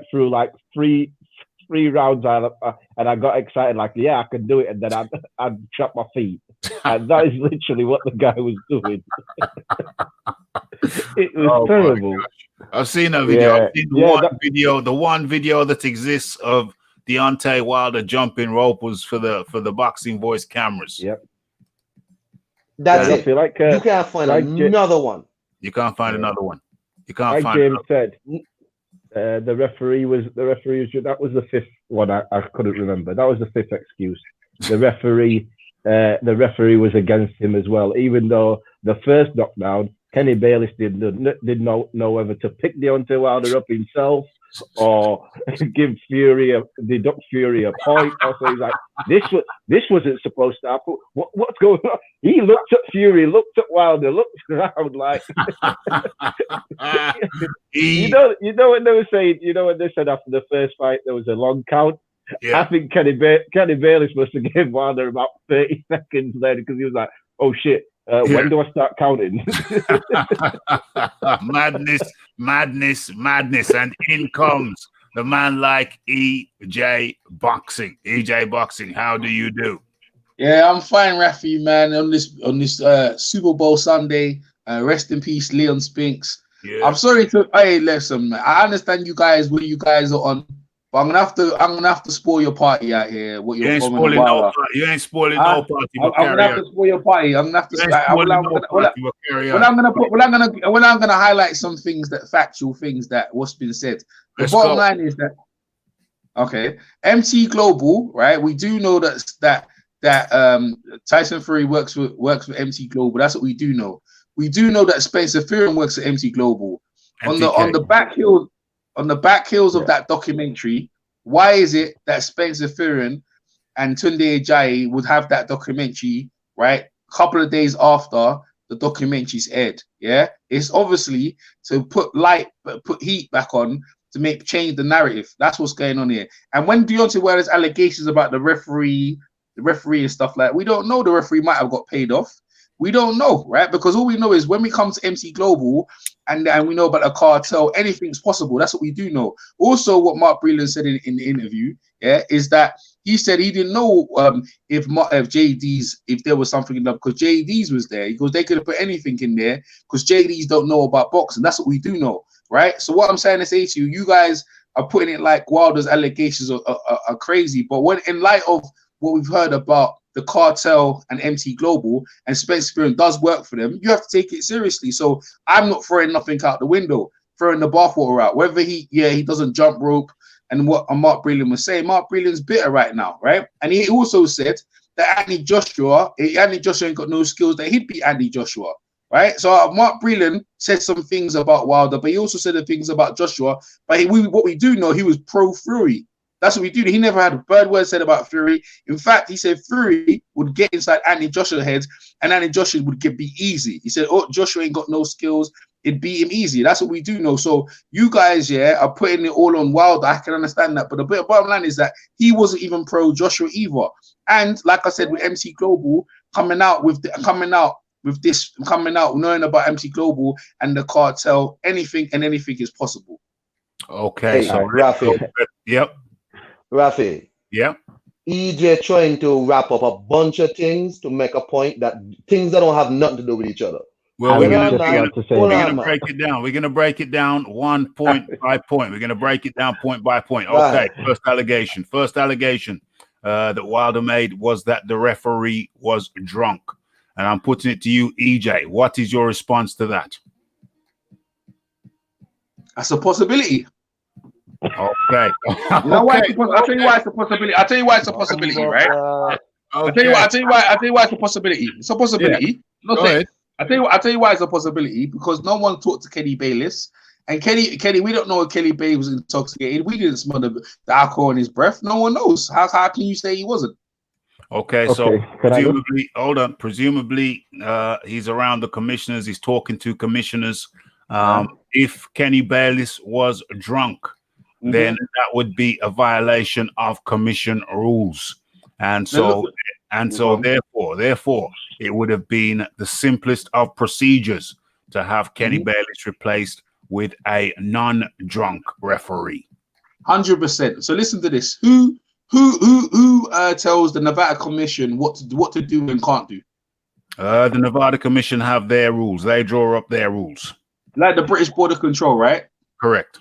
Speaker 4: through like three rounds, and I got excited, like, yeah, I could do it, and then I'd chop my feet, and that is literally what the guy was doing. It was terrible.
Speaker 1: I've seen that video. Yeah. I've seen the one video that exists of Deontay Wilder jumping rope was for the boxing voice cameras.
Speaker 4: Yep.
Speaker 3: That's it. Like, you can't find another one.
Speaker 1: You can't find another one. You can't find.
Speaker 4: James said, the referee was. That was the fifth one. I couldn't remember. That was the fifth excuse. The referee was against him as well. Even though the first knockdown, Kenny Bayless did know whether to pick Deontay Wilder up himself or give deduct Fury a point. Also, he's like, this wasn't supposed to happen. What's going on? He looked at Fury, looked at Wilder, looked around like. You know what they were saying. You know what they said after the first fight, there was a long count. Yeah. I think Kenny Bayless must have given Wilder about 30 seconds there, because he was like, "Oh shit." When do I start counting? Madness, and in comes the man like EJ Boxing. EJ Boxing, how do you do?
Speaker 5: Yeah, I'm fine, Rafi, man. On this Super Bowl Sunday, rest in peace, Leon Spinks. Yeah. I'm sorry to. Hey, listen, man. I understand you guys when you guys are on. But I'm gonna have to spoil your party out here. What
Speaker 1: you ain't spoiling no party. You ain't spoiling no party.
Speaker 5: I'm gonna have to spoil your party. I'm gonna have to. I'm gonna highlight some things factual things that what's been said. The bottom line is that. Okay, MT Global, right? We do know that Tyson Fury works for MT Global. That's what we do know. We do know that Spencer Fearon works at MT Global. On the back heels of that documentary, why is it that Spencer Fearon and Tunde Ajayi would have that documentary, right, a couple of days after the documentary's aired? Yeah, it's obviously to put heat back on to change the narrative. That's what's going on here. And when Deontay Wilder's allegations about the referee and stuff like that, we don't know. The referee might have got paid off. We don't know, right? Because all we know is when we come to MC Global and we know about a cartel, anything's possible. That's what we do know. Also, what Mark Breland said in the interview, is that he said he didn't know if there was something in there, because JD's was there. He goes, they could have put anything in there because JD's don't know about boxing. That's what we do know, right? So what I'm saying to say to you guys are putting it like Wilder's allegations are crazy, but when in light of what we've heard about the cartel and MT Global, and Spencer Fearon does work for them, you have to take it seriously. So I'm not throwing nothing out the window, throwing the bathwater out. Whether he doesn't jump rope, and what Mark Breland was saying, Mark Breland's bitter right now, right? And he also said that Andy Joshua ain't got no skills, that he'd beat Andy Joshua, right? So Mark Breland said some things about Wilder, but he also said the things about Joshua. But what we do know, he was pro Fury. That's what we do. He never had a bad word said about Fury. In fact, he said Fury would get inside Andy Joshua's head, and Andy Joshua would be easy. He said, oh, Joshua ain't got no skills. It'd beat him easy. That's what we do know. So you guys, are putting it all on Wilder. I can understand that. But the bottom line is that he wasn't even pro Joshua either. And like I said, with MC Global coming out knowing about MC Global and the cartel, anything is possible.
Speaker 1: Okay,
Speaker 3: Hey,
Speaker 1: so
Speaker 3: Rafi.
Speaker 1: Yep.
Speaker 3: Rafi.
Speaker 1: Yep.
Speaker 3: EJ trying to wrap up a bunch of things to make a point that things that don't have nothing to do with each other.
Speaker 1: Well, we're going to
Speaker 3: man.
Speaker 1: break it down. We're going to break it down one point by point. We're going to break it down point by point. Okay,
Speaker 3: Right.
Speaker 1: First allegation that Wilder made was that the referee was drunk. And I'm putting it to you, EJ. What is your response to that?
Speaker 5: That's a possibility.
Speaker 1: Okay.
Speaker 5: You know why? I'll tell you why it's a possibility. I'll tell you why it's a possibility, right?
Speaker 1: Okay.
Speaker 5: I'll tell you why it's a possibility. It's a possibility.
Speaker 1: Yeah. Go ahead.
Speaker 5: I'll tell you why it's a possibility, because no one talked to Kenny Bayless. And Kenny, we don't know if Kenny Bayless was intoxicated. We didn't smell the alcohol in his breath. No one knows. How can you say he wasn't?
Speaker 1: Okay, so presumably he's around the commissioners. He's talking to commissioners. If Kenny Bayless was drunk, then that would be a violation of commission rules. And so therefore, it would have been the simplest of procedures to have Kenny Bayless replaced with a non-drunk referee.
Speaker 5: 100%. So listen to this. Who tells the Nevada Commission what to do and can't do?
Speaker 1: The Nevada Commission have their rules. They draw up their rules.
Speaker 5: Like the British Border Control, right?
Speaker 1: Correct.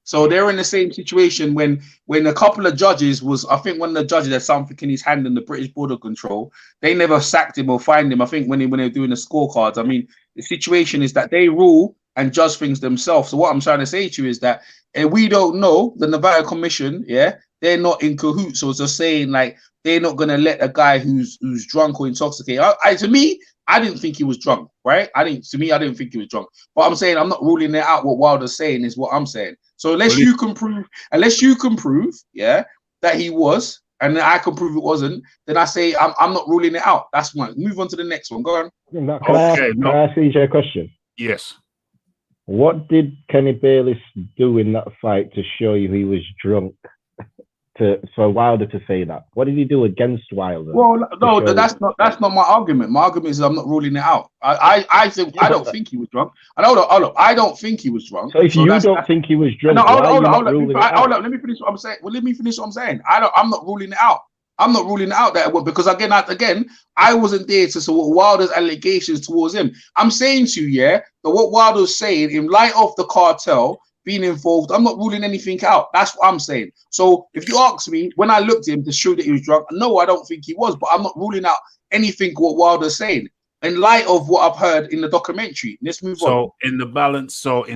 Speaker 5: So they're in the same situation when a couple of judges I think one of the judges had something in his hand in the British Border Control. They never sacked him or fined him. I think when they were doing the scorecards, I mean, the situation is that they rule and judge things themselves. So what I'm trying to say to you is that we don't know, the Nevada Commission, they're not in cahoots. So it's just saying like they're not gonna let a guy who's drunk or intoxicated. To me, I didn't think he was drunk, right? I didn't think he was drunk. But I'm saying I'm not ruling it out. What Wilder's saying is what I'm saying. So unless you can prove, that he was, and I can prove it wasn't, then I say I'm not ruling it out. That's one. Move on to the next one. Go on.
Speaker 4: Can I ask EJ a question?
Speaker 1: Yes.
Speaker 4: What did Kenny Bayless do in that fight to show you he was drunk? For Wilder to say that, what did he do against Wilder?
Speaker 5: Well, no, that's not my argument. My argument is I'm not ruling it out. I don't think he was drunk. And hold up, I don't think he was drunk.
Speaker 4: So if you don't think he was drunk,
Speaker 5: hold up. Let me finish what I'm saying. Well, let me finish what I'm saying. I'm not ruling it out. I'm not ruling it out that because again, I wasn't there to support Wilder's allegations towards him. I'm saying to you, that what Wilder's saying in light of the cartel being involved, I'm not ruling anything out. That's what I'm saying. So if you ask me, when I looked at him to show that he was drunk, no, I don't think he was, but I'm not ruling out anything what Wilder's saying in light of what I've heard in the documentary. Let's move on.
Speaker 1: So in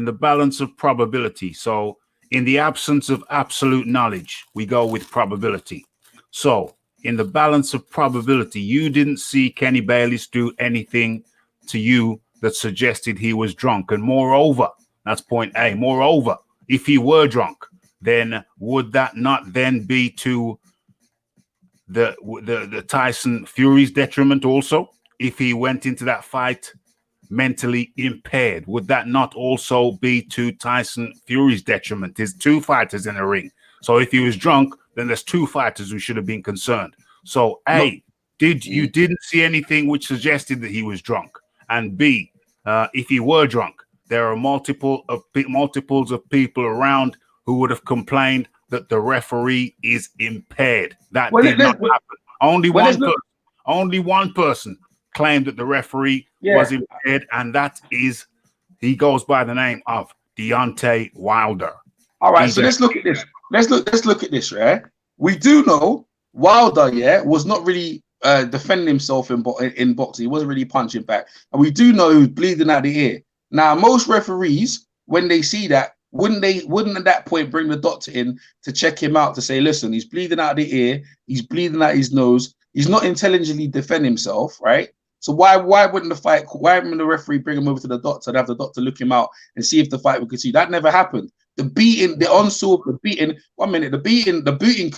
Speaker 1: the balance of probability, so in the absence of absolute knowledge, we go with probability. So in the balance of probability, you didn't see Kenny Bayless do anything to you that suggested he was drunk. And moreover, that's point A. Moreover, if he were drunk, then would that not then be to the Tyson Fury's detriment also? If he went into that fight mentally impaired, would that not also be to Tyson Fury's detriment? There's two fighters in the ring. So if he was drunk, then there's two fighters who should have been concerned. So A, you didn't see anything which suggested that he was drunk? And B, if he were drunk, there are multiples of people around who would have complained that the referee is impaired. That did not happen. Only one person claimed that the referee was impaired, and he goes by the name of Deontay Wilder.
Speaker 5: All right, so let's look at this. Let's look at this, right? We do know Wilder, was not really defending himself in boxing. He wasn't really punching back. And we do know he was bleeding out the ear. Now, most referees, when they see that, wouldn't at that point bring the doctor in to check him out to say, listen, he's bleeding out the ear, he's bleeding out his nose, he's not intelligently defending himself, right? So why wouldn't the referee bring him over to the doctor and have the doctor look him out and see if the fight would continue? That never happened. The beating, the onslaught, the beating. 1 minute, the beating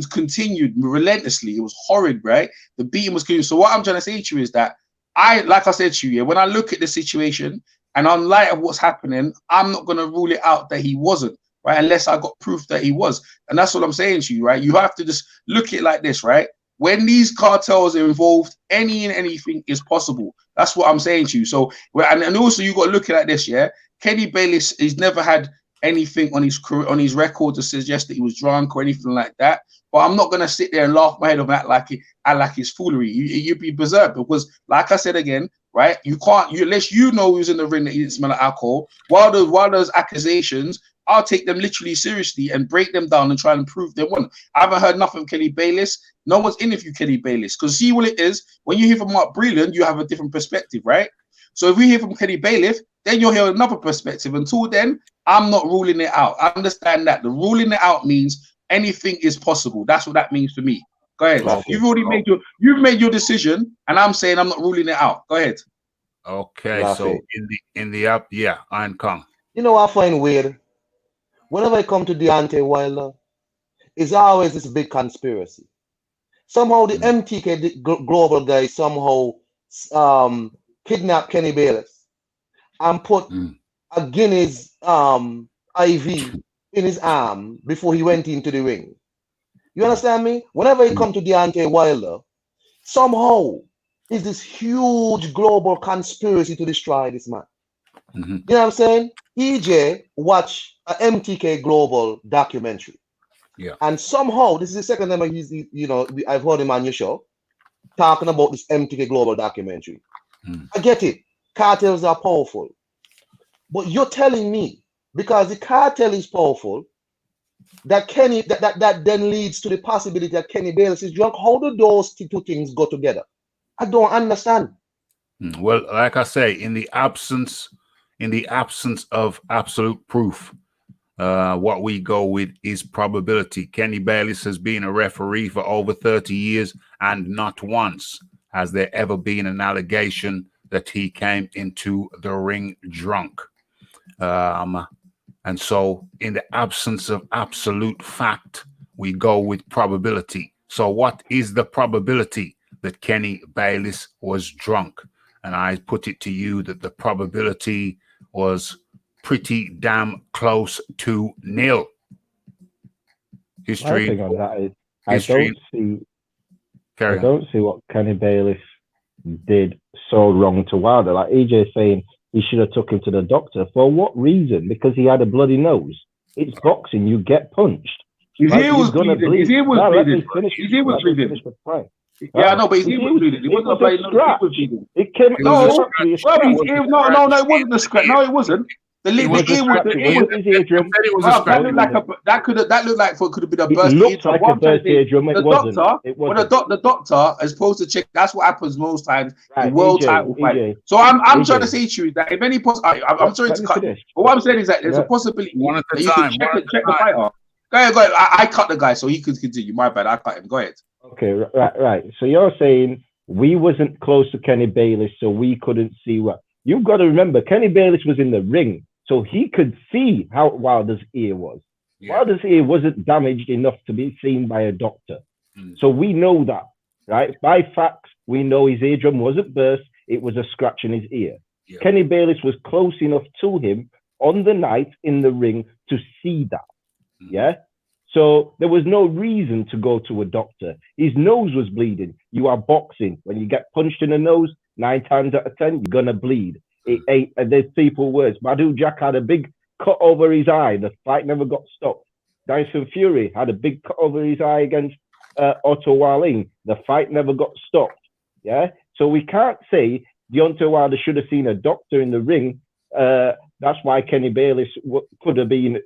Speaker 5: continued relentlessly. It was horrid, right? The beating was continued. So what I'm trying to say to you is that like I said to you, when I look at the situation and on light of what's happening, I'm not going to rule it out that he wasn't, right? Unless I got proof that he was. And that's what I'm saying to you, right? You have to just look at it like this, right? When these cartels are involved, any and anything is possible. That's what I'm saying to you. So, and also you got to look at it like this, yeah? Kenny Bayless, he's never had anything on his record to suggest that he was drunk or anything like that. But I'm not going to sit there and laugh my head off that like it's foolery. You'd be berserk because, like I said again, right? You can't, unless you know who's in the ring that he didn't smell of alcohol. While those accusations, I'll take them literally seriously and break them down and try and prove they won. I haven't heard nothing from Kenny Bayless. No one's interviewed Kenny Bayless because see what it is. When you hear from Mark Breland, you have a different perspective, right? So if we hear from Kenny Bayless, then you'll hear another perspective. Until then, I'm not ruling it out. I understand that. The ruling it out means anything is possible. That's what that means for me. Go ahead. Okay. You've made your decision, and I'm saying I'm not ruling it out. Go ahead.
Speaker 1: Okay. So in the app, yeah, Iron Kong.
Speaker 3: You know what I find weird? Whenever I come to Deontay Wilder, it's always this big conspiracy. Somehow the MTK Global guy somehow kidnapped Kenny Bayless and put a Guinness IV in his arm before he went into the ring. You understand me? Whenever he come to Deontay Wilder, somehow is this huge global conspiracy to destroy this man. You know what I'm saying? EJ watched a MTK Global documentary.
Speaker 1: Yeah.
Speaker 3: And somehow, this is the second time I've heard him on your show talking about this MTK Global documentary. I get it. Cartels are powerful. But you're telling me, because the cartel is powerful, that that then leads to the possibility that Kenny Bayless is drunk. How do those two things go together? I don't understand.
Speaker 1: Well, like I say, in the absence of absolute proof, what we go with is probability. Kenny Bayless has been a referee for over 30 years, and not once has there ever been an allegation that he came into the ring drunk. And so in the absence of absolute fact, we go with probability. So what is the probability that Kenny Bayless was drunk? And I put it to you that the probability was pretty damn close to nil. History.
Speaker 4: My thing on that is I don't see what Kenny Bayless did so wrong to Wilder. Like EJ saying he should have took him to the doctor. For what reason? Because he had a bloody nose. It's boxing. You get punched.
Speaker 5: His ear was bleeding. His ear was bleeding. His ear was bleeding. Yeah, I know, but his ear was bleeding. It wasn't a bloody nose.
Speaker 4: It came.
Speaker 5: No, it wasn't a scratch. No, it wasn't. That looked like it could have been a burst eardrum. The doctor is supposed to check. That's what happens most times in world title fight. So I'm trying to say to you that if any I'm sorry to cut. But what I'm saying is that there's a possibility that you can check the fighter. Go ahead. I cut the guy so he could continue. My bad. I cut him. Go ahead.
Speaker 4: Okay, right. So you're saying we wasn't close to Kenny Bayless, so we couldn't see what. You've got to remember, Kenny Bayless was in the ring, so he could see how Wilder's ear was. Yeah. Wilder's ear wasn't damaged enough to be seen by a doctor. So we know that, right? By facts, we know his eardrum wasn't burst. It was a scratch in his ear. Yeah. Kenny Bayless was close enough to him on the night in the ring to see that. Yeah? So there was no reason to go to a doctor. His nose was bleeding. You are boxing. When you get punched in the nose, 9 times out of 10, you're going to bleed. It ain't, and there's people worse. Madu Jack had a big cut over his eye. The fight never got stopped. Dyson Fury had a big cut over his eye against Otto Warling. The fight never got stopped. Yeah? So we can't say Deontay Wilder should have seen a doctor in the ring. That's why Kenny Bayless could have been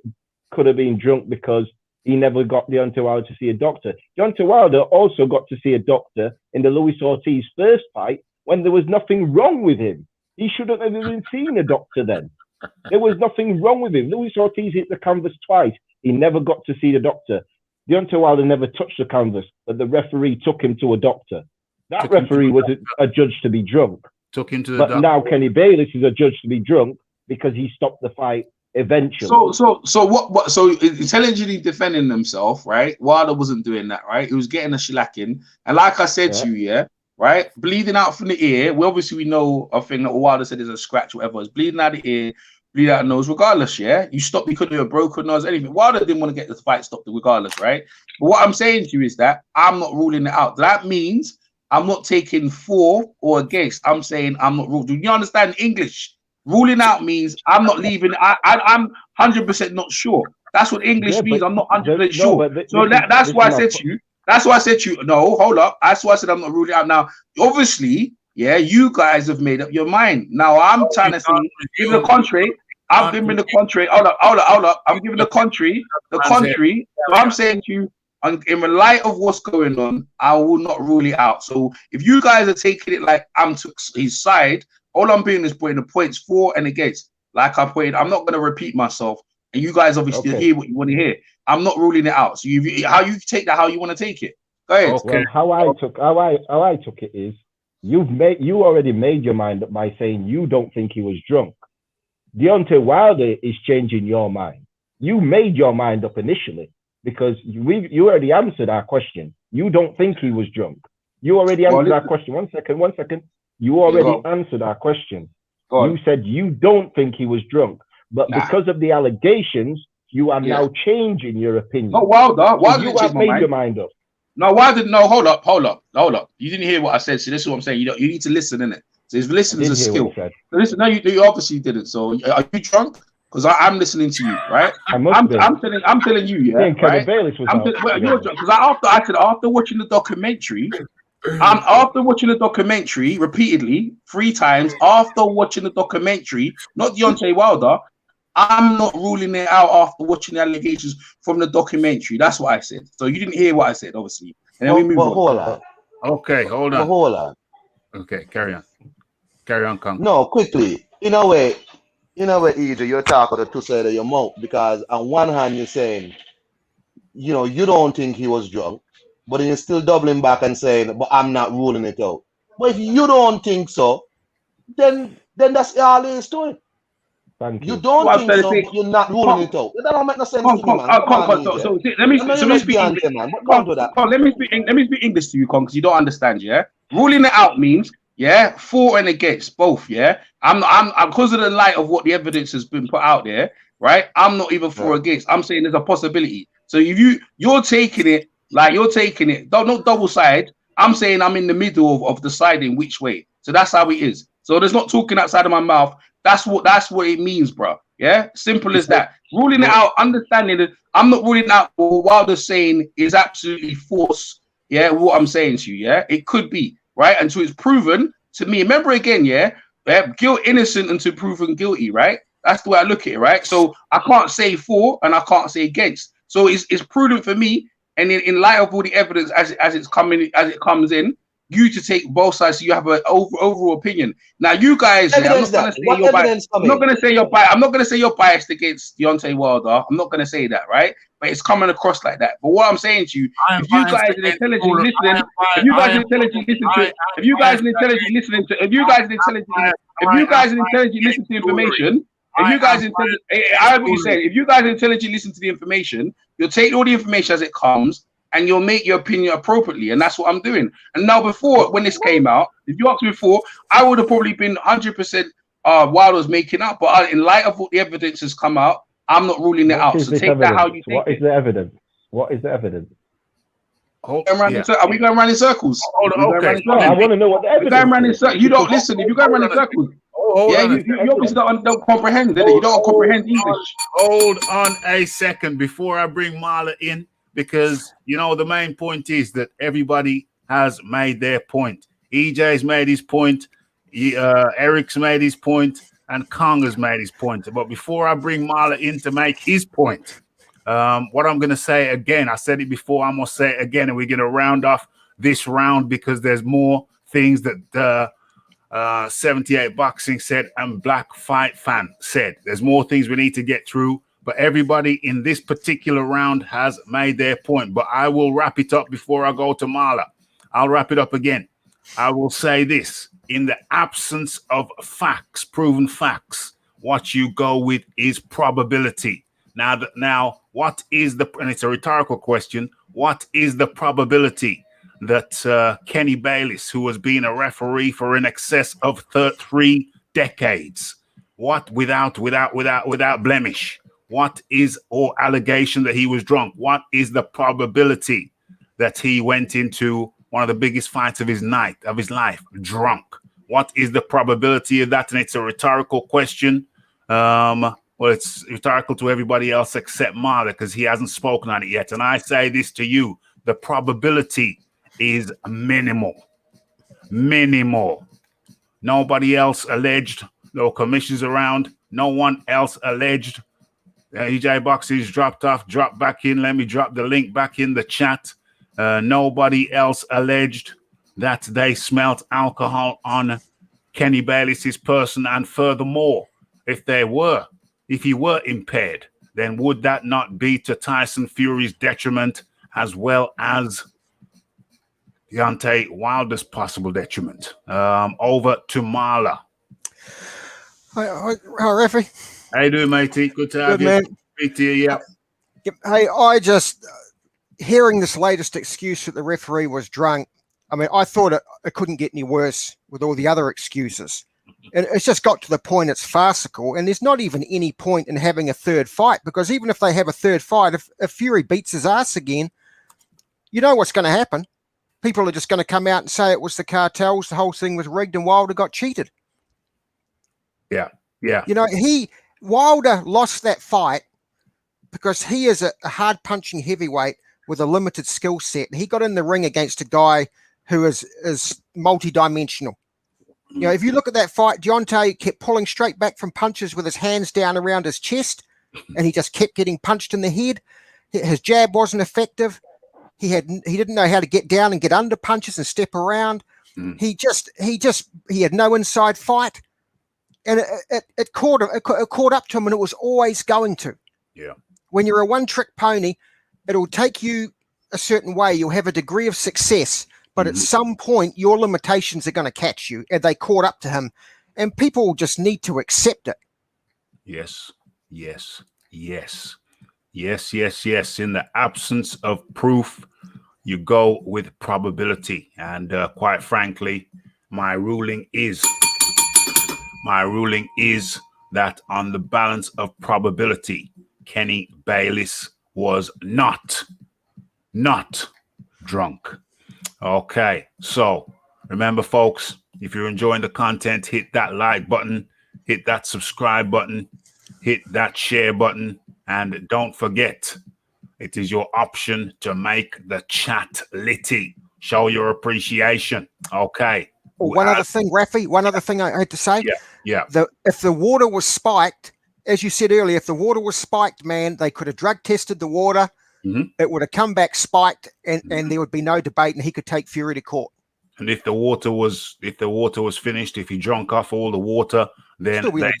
Speaker 4: drunk, because he never got Deontay Wilder to see a doctor. Deontay Wilder also got to see a doctor in the Luis Ortiz first fight when there was nothing wrong with him. He shouldn't have even seen a doctor then. There was nothing wrong with him. Luis Ortiz hit the canvas twice. He never got to see the doctor. Deontay Wilder never touched the canvas, but the referee took him to a doctor. That referee was a judge to be drunk.
Speaker 1: Took him to the
Speaker 4: But
Speaker 1: doctor.
Speaker 4: now Kenny Bayless is a judge to be drunk because he stopped the fight eventually.
Speaker 5: So what? So intelligently defending himself, right? Wilder wasn't doing that, right? He was getting a shellacking, and like I said to you, right, bleeding out from the ear. We know a thing that Wilder said is a scratch, whatever. It's bleeding out the ear, bleeding out the nose. Regardless, you stopped. You couldn't do a broken nose, anything. Wilder didn't want to get the fight stopped, regardless, right? But what I'm saying to you is that I'm not ruling it out. That means I'm not taking for or against. I'm saying I'm not ruling. Do you understand English? Ruling out means I'm not leaving. I'm 100% not sure. That's what English means. I'm not 100% sure. So that's why I said to you. That's why I said to you. No, hold up. That's why I said I'm not ruling out. Now, obviously, you guys have made up your mind. Now I'm trying to say, give the contrary. I'm giving the contrary. Hold up. I'm giving the contrary. So I'm saying to you, in the light of what's going on, I will not rule it out. So if you guys are taking it like I'm to his side, all I'm doing is putting the points for and against. Like I pointed, I'm not going to repeat myself. And you guys obviously hear what you want to hear. I'm not ruling it out. So how you take that, how you want to take it. Go ahead.
Speaker 4: Okay. Well, how I took it is you already made your mind up by saying you don't think he was drunk. Deontay Wilder is changing your mind. You made your mind up initially because you already answered our question. You don't think he was drunk. You already answered our question. One second. You already answered our question. You said you don't think he was drunk, but because of the allegations, you are now changing your opinion.
Speaker 5: Oh, Wilder,
Speaker 4: you have made your mind up.
Speaker 5: No, hold up. You didn't hear what I said. So this is what I'm saying. You need to listen, innit? So listening is a skill. So listen, no, you obviously didn't. So are you drunk? Because I'm listening to you, right? I'm telling you, right? You're drunk because after watching the documentary. After watching the documentary repeatedly 3 times, after watching the documentary, not Deontay Wilder, I'm not ruling it out after watching the allegations from the documentary. That's what I said. So you didn't hear what I said, obviously. And then we move on.
Speaker 3: Hold on.
Speaker 1: Okay, hold on.
Speaker 3: Hold on.
Speaker 1: Okay, carry on, Kong.
Speaker 3: No, quickly. In a way, EJ, you're talking to two sides of your mouth because on one hand you're saying, you don't think he was drunk. But then you're still doubling back and saying, but I'm not ruling it out. But if you don't think so, then that's all there is to it.
Speaker 4: Thank you.
Speaker 3: You don't think so, but you're not ruling it out. That don't make no sense to me, man.
Speaker 5: So let me speak English. Let me speak English to you, Con, because you don't understand, Ruling it out means, for and against, both, I'm because of the light of what the evidence has been put out there, right? I'm not even for or against. I'm saying there's a possibility. So if you're taking it, don't double side. I'm saying I'm in the middle of deciding which way. So that's how it is. So there's not talking outside of my mouth. That's what it means, bro. Yeah, simple as that. Ruling it out, understanding that I'm not ruling out what Wilder's saying is absolutely false. Yeah, what I'm saying to you. Yeah, it could be right until it's proven to me. Remember again, guilt innocent until proven guilty. Right. That's the way I look at it. Right. So I can't say for and I can't say against. So it's prudent for me. And in light of all the evidence as it comes in, you to take both sides so you have an overall opinion. Now, you guys, I'm not going to say you're biased. I'm not going to say you're biased against Deontay Wilder. I'm not going to say that, right? But it's coming across like that. But what I'm saying to you, if you guys are intelligently listening, if you guys are intelligently listening to information. If you guys intelligently listen to the information, you'll take all the information as it comes and you'll make your opinion appropriately. And that's what I'm doing. And now before, when this came out, if you asked me before, I would have probably been 100% while I was making up. But in light of what the evidence has come out, I'm not ruling it out. So take that how you take it.
Speaker 4: What is the evidence? What is the evidence?
Speaker 5: Are we going around in circles?
Speaker 4: Okay. I want to know what the evidence is.
Speaker 5: You don't listen. If you go around in circles. You obviously don't comprehend it. You don't comprehend English.
Speaker 1: Hold on a second before I bring Marla in, because the main point is that everybody has made their point. EJ's made his point, Eric's made his point, and Kong has made his point. But before I bring Marla in to make his point, What I'm going to say again, I said it before, I'm going to say it again, and we're going to round off this round because there's more things that 78 Boxing said and Black Fight Fan said. There's more things we need to get through, but everybody in this particular round has made their point. But I will wrap it up before I go to Marla. I'll wrap it up again. I will say this. In the absence of facts, proven facts, what you go with is probability. Now, what is and it's a rhetorical question, what is the probability that Kenny Bayless, who has been a referee for in excess of 3 decades, without blemish, what is, or allegation that he was drunk, what is the probability that he went into one of the biggest fights of his life, drunk? What is the probability of that? And it's a rhetorical question. Well, it's rhetorical to everybody else except Marla because he hasn't spoken on it yet. And I say this to you, the probability is minimal. Minimal. Nobody else alleged. No commissions around. No one else alleged. EJ Boxes dropped off, dropped back in. Let me drop the link back in the chat. Nobody else alleged that they smelt alcohol on Kenny Bayless's person. And furthermore, if he were impaired, then would that not be to Tyson Fury's detriment as well as Deontay Wilder's possible detriment? Over to Marla.
Speaker 6: Hi, Referee.
Speaker 1: How you doing, matey? Good to have you.
Speaker 6: Man.
Speaker 1: Speak to you, yeah.
Speaker 6: Hey, I just, hearing this latest excuse that the referee was drunk, I mean, I thought it couldn't get any worse with all the other excuses. And it's just got to the point it's farcical, and there's not even any point in having a third fight, because even if they have a third fight, if Fury beats his ass again, you know what's going to happen. People are just going to come out and say it was the cartels, the whole thing was rigged, and Wilder got cheated.
Speaker 1: Yeah, yeah.
Speaker 6: You know, Wilder lost that fight because he is a hard-punching heavyweight with a limited skill set. He got in the ring against a guy who is multi-dimensional. You know, if you look at that fight, Deontay kept pulling straight back from punches with his hands down around his chest, and he just kept getting punched in the head. His jab wasn't effective. He didn't know how to get down and get under punches and step around. He had no inside fight, and it caught up to him, and it was always going to.
Speaker 1: Yeah. When
Speaker 6: you're a one-trick pony, it'll take you a certain way. You'll have a degree of success. But at some point, your limitations are going to catch you, and they caught up to him, and people just need to accept it.
Speaker 1: Yes, yes, yes, yes, yes, yes. In the absence of proof, you go with probability. And quite frankly, my ruling is that on the balance of probability, Kenny Bayless was not drunk. Okay, so remember, folks, if you're enjoying the content, hit that like button, hit that subscribe button, hit that share button, and don't forget, it is your option to make the chat litty. Show your appreciation. Okay.
Speaker 6: One other thing, Rafi, one other thing I had to say.
Speaker 1: Yeah.
Speaker 6: If the water was spiked, as you said earlier, if the water was spiked, man, they could have drug tested the water. It would have come back spiked, and there would be no debate, and he could take Fury to court.
Speaker 1: And if the water was finished, if he drank off all the water, then they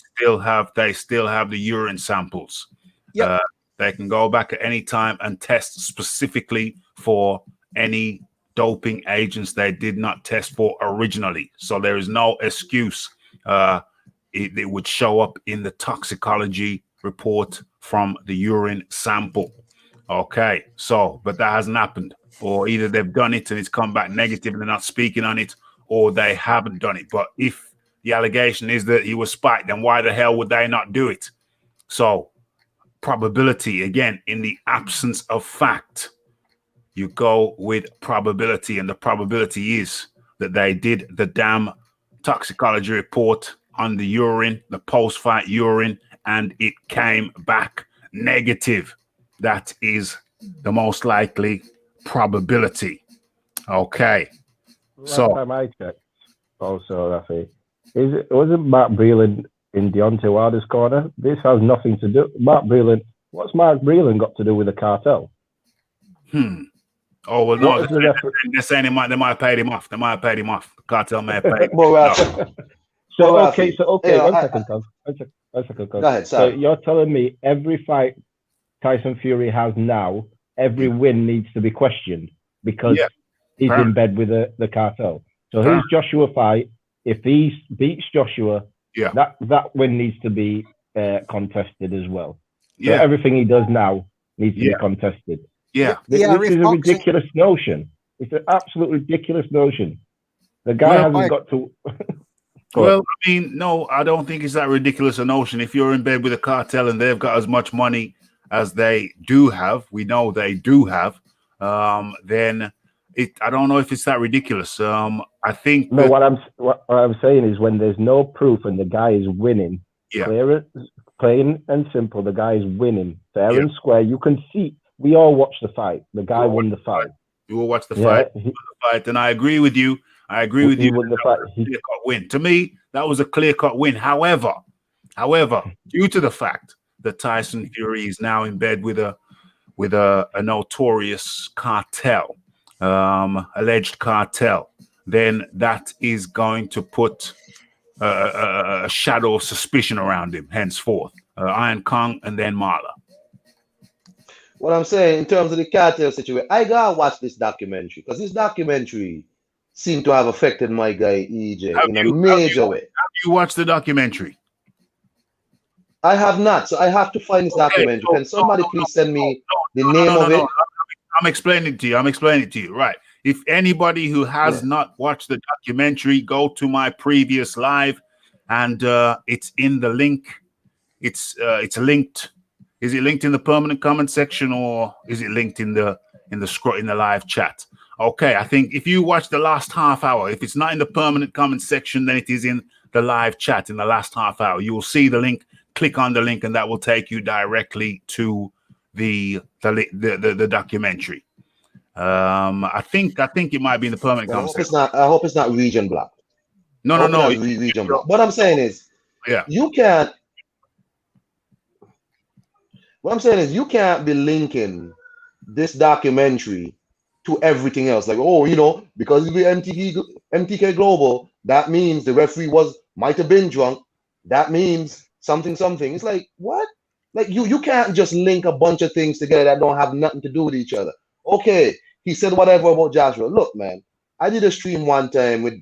Speaker 1: still have the urine samples.
Speaker 6: Yep.
Speaker 1: They can go back at any time and test specifically for any doping agents they did not test for originally. So there is no excuse. It would show up in the toxicology report from the urine sample. Okay, so, but that hasn't happened. Or either they've done it and it's come back negative and they're not speaking on it, or they haven't done it. But if the allegation is that he was spiked, then why the hell would they not do it? So, probability, again, in the absence of fact, you go with probability. And the probability is that they did the damn toxicology report on the urine, the post-fight urine, and it came back negative. That is the most likely probability. Okay.
Speaker 4: Last time I checked, also, Rafi, wasn't Matt Breland in Deontay Wilder's corner? This has nothing to do. Matt Breland What's Mark Breland got to do with the cartel?
Speaker 1: Oh well, no.
Speaker 4: What is the reference?
Speaker 1: They're saying they might have paid him off. They might have paid him off. The cartel may have paid him
Speaker 3: Well,
Speaker 1: off.
Speaker 3: Well,
Speaker 4: okay.
Speaker 3: yeah,
Speaker 4: One second, Cos.
Speaker 3: Go ahead,
Speaker 4: So
Speaker 3: sorry.
Speaker 4: you're telling me every fight Tyson Fury has now, every win needs to be questioned because he's in bed with the cartel. So his Joshua fight, if he beats Joshua, that win needs to be contested as well. So everything he does now needs to be contested. This is a ridiculous notion. It's an absolute ridiculous notion. The guy hasn't got to.
Speaker 1: Well, I mean, no, I don't think it's that ridiculous a notion. If you're in bed with a cartel and they've got as much money as they do have, we know they do have, then I don't know if it's that ridiculous. I think
Speaker 4: what I'm saying is when there's no proof and the guy is winning, plain and simple, the guy is winning fair and square. You can see. We all watched the fight. The guy won the fight.
Speaker 1: You will watch the fight. And I agree with you. I agree with you.
Speaker 4: Won the fight.
Speaker 1: Clear-cut win. To me, that was a clear-cut win. However, due to the fact that Tyson Fury is now in bed with a notorious cartel, alleged cartel, then that is going to put a shadow of suspicion around him henceforth. Iron Kong and then Marla.
Speaker 3: What I'm saying in terms of the cartel situation, I gotta watch this documentary because this documentary seemed to have affected my guy EJ in a major way.
Speaker 1: Have you watched the documentary?
Speaker 3: I have not, so I have to find this documentary. Can somebody please send me the name of it?
Speaker 1: I'm explaining it to you. Right. If anybody who has not watched the documentary, go to my previous live, and it's in the link. It's linked. Is it linked in the permanent comment section or is it linked in the live chat? Okay, I think if you watch the last half hour, if it's not in the permanent comment section, then it is in the live chat in the last half hour. You will see the link. Click on the link, and that will take you directly to the documentary. I think it might be in the permanent comment section.
Speaker 3: I hope it's not region blocked.
Speaker 1: No.
Speaker 3: Region blocked. What I'm saying is, you can't. What I'm saying is you can't be linking this documentary to everything else. Like, because it's MTK Global, that means the referee might have been drunk. That means something. It's like, what? Like you can't just link a bunch of things together that don't have nothing to do with each other. Okay, he said whatever about Joshua. Look, man, I did a stream one time with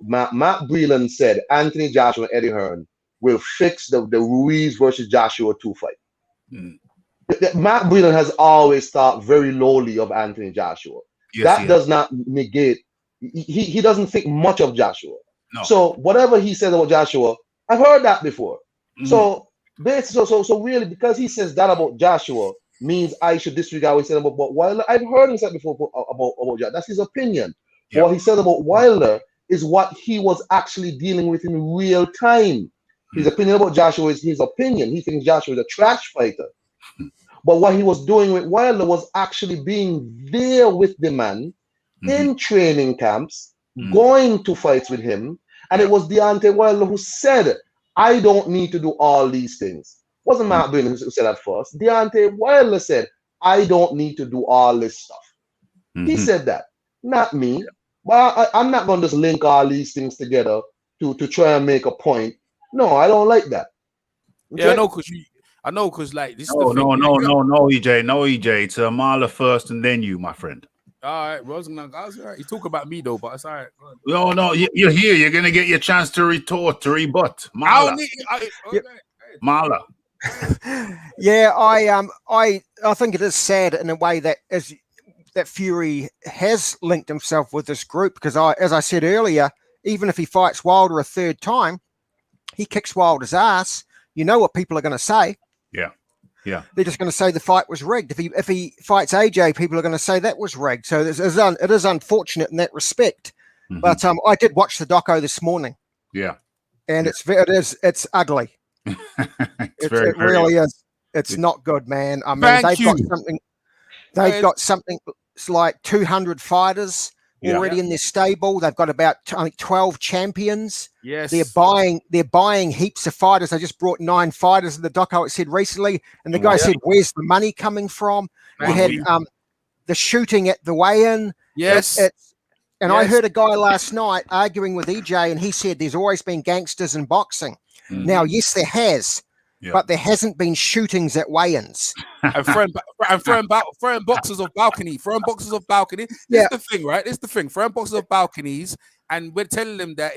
Speaker 3: Matt Breland said Anthony Joshua and Eddie Hearn will fix the Ruiz versus Joshua 2 fight. Matt Breland has always thought very lowly of Anthony Joshua. That does not negate. He doesn't think much of Joshua. No. So whatever he said about Joshua, I've heard that before. So really, because he says that about Joshua means I should disregard what he said about Wilder. I've heard him say before about Joshua. That's his opinion. What he said about Wilder is what he was actually dealing with in real time. His opinion about Joshua is his opinion. He thinks Joshua is a trash fighter. But what he was doing with Wilder was actually being there with the man in training camps, going to fights with him. And it was Deontay Wilder who said, I don't need to do all these things. It wasn't Matt Breland who said that first. Deontay Wilder said, I don't need to do all this stuff. He said that, not me. But I'm not going to just link all these things together to try and make a point. No, I don't like that.
Speaker 7: Okay? Yeah, I know, because like this.
Speaker 1: No, EJ. It's Marla first and then you, my friend.
Speaker 7: All right, well, all right. You talk about me though, but it's all right.
Speaker 1: No, you're here. You're gonna get your chance to retort, to rebut. Marla. Marla.
Speaker 6: Yeah, I think it is sad in a way that that Fury has linked himself with this group because as I said earlier, even if he fights Wilder a third time, he kicks Wilder's ass. You know what people are going to say. Yeah. They're just going to say the fight was rigged. If he fights AJ, people are going to say that was rigged. So it is unfortunate in that respect. But I did watch the doco this morning.
Speaker 1: Yeah.
Speaker 6: And it's ugly. It really is. It's not good, man. I mean, they've got something. They've got something like 200 fighters. already in their stable. They've got about, I think, 12 champions.
Speaker 7: Yes.
Speaker 6: They're buying heaps of fighters. They just brought 9 fighters in the doco, it said recently. And the guy said, where's the money coming from? You had the shooting at the weigh-in.
Speaker 7: Yes.
Speaker 6: I heard a guy last night arguing with EJ, and he said there's always been gangsters in boxing. Now, yes, there has, but there hasn't been shootings at weigh-ins.
Speaker 7: And throwing boxes of balcony. Throwing boxes of balcony. This is the thing, right? This is the thing. Throwing boxes of balconies, and we're telling them that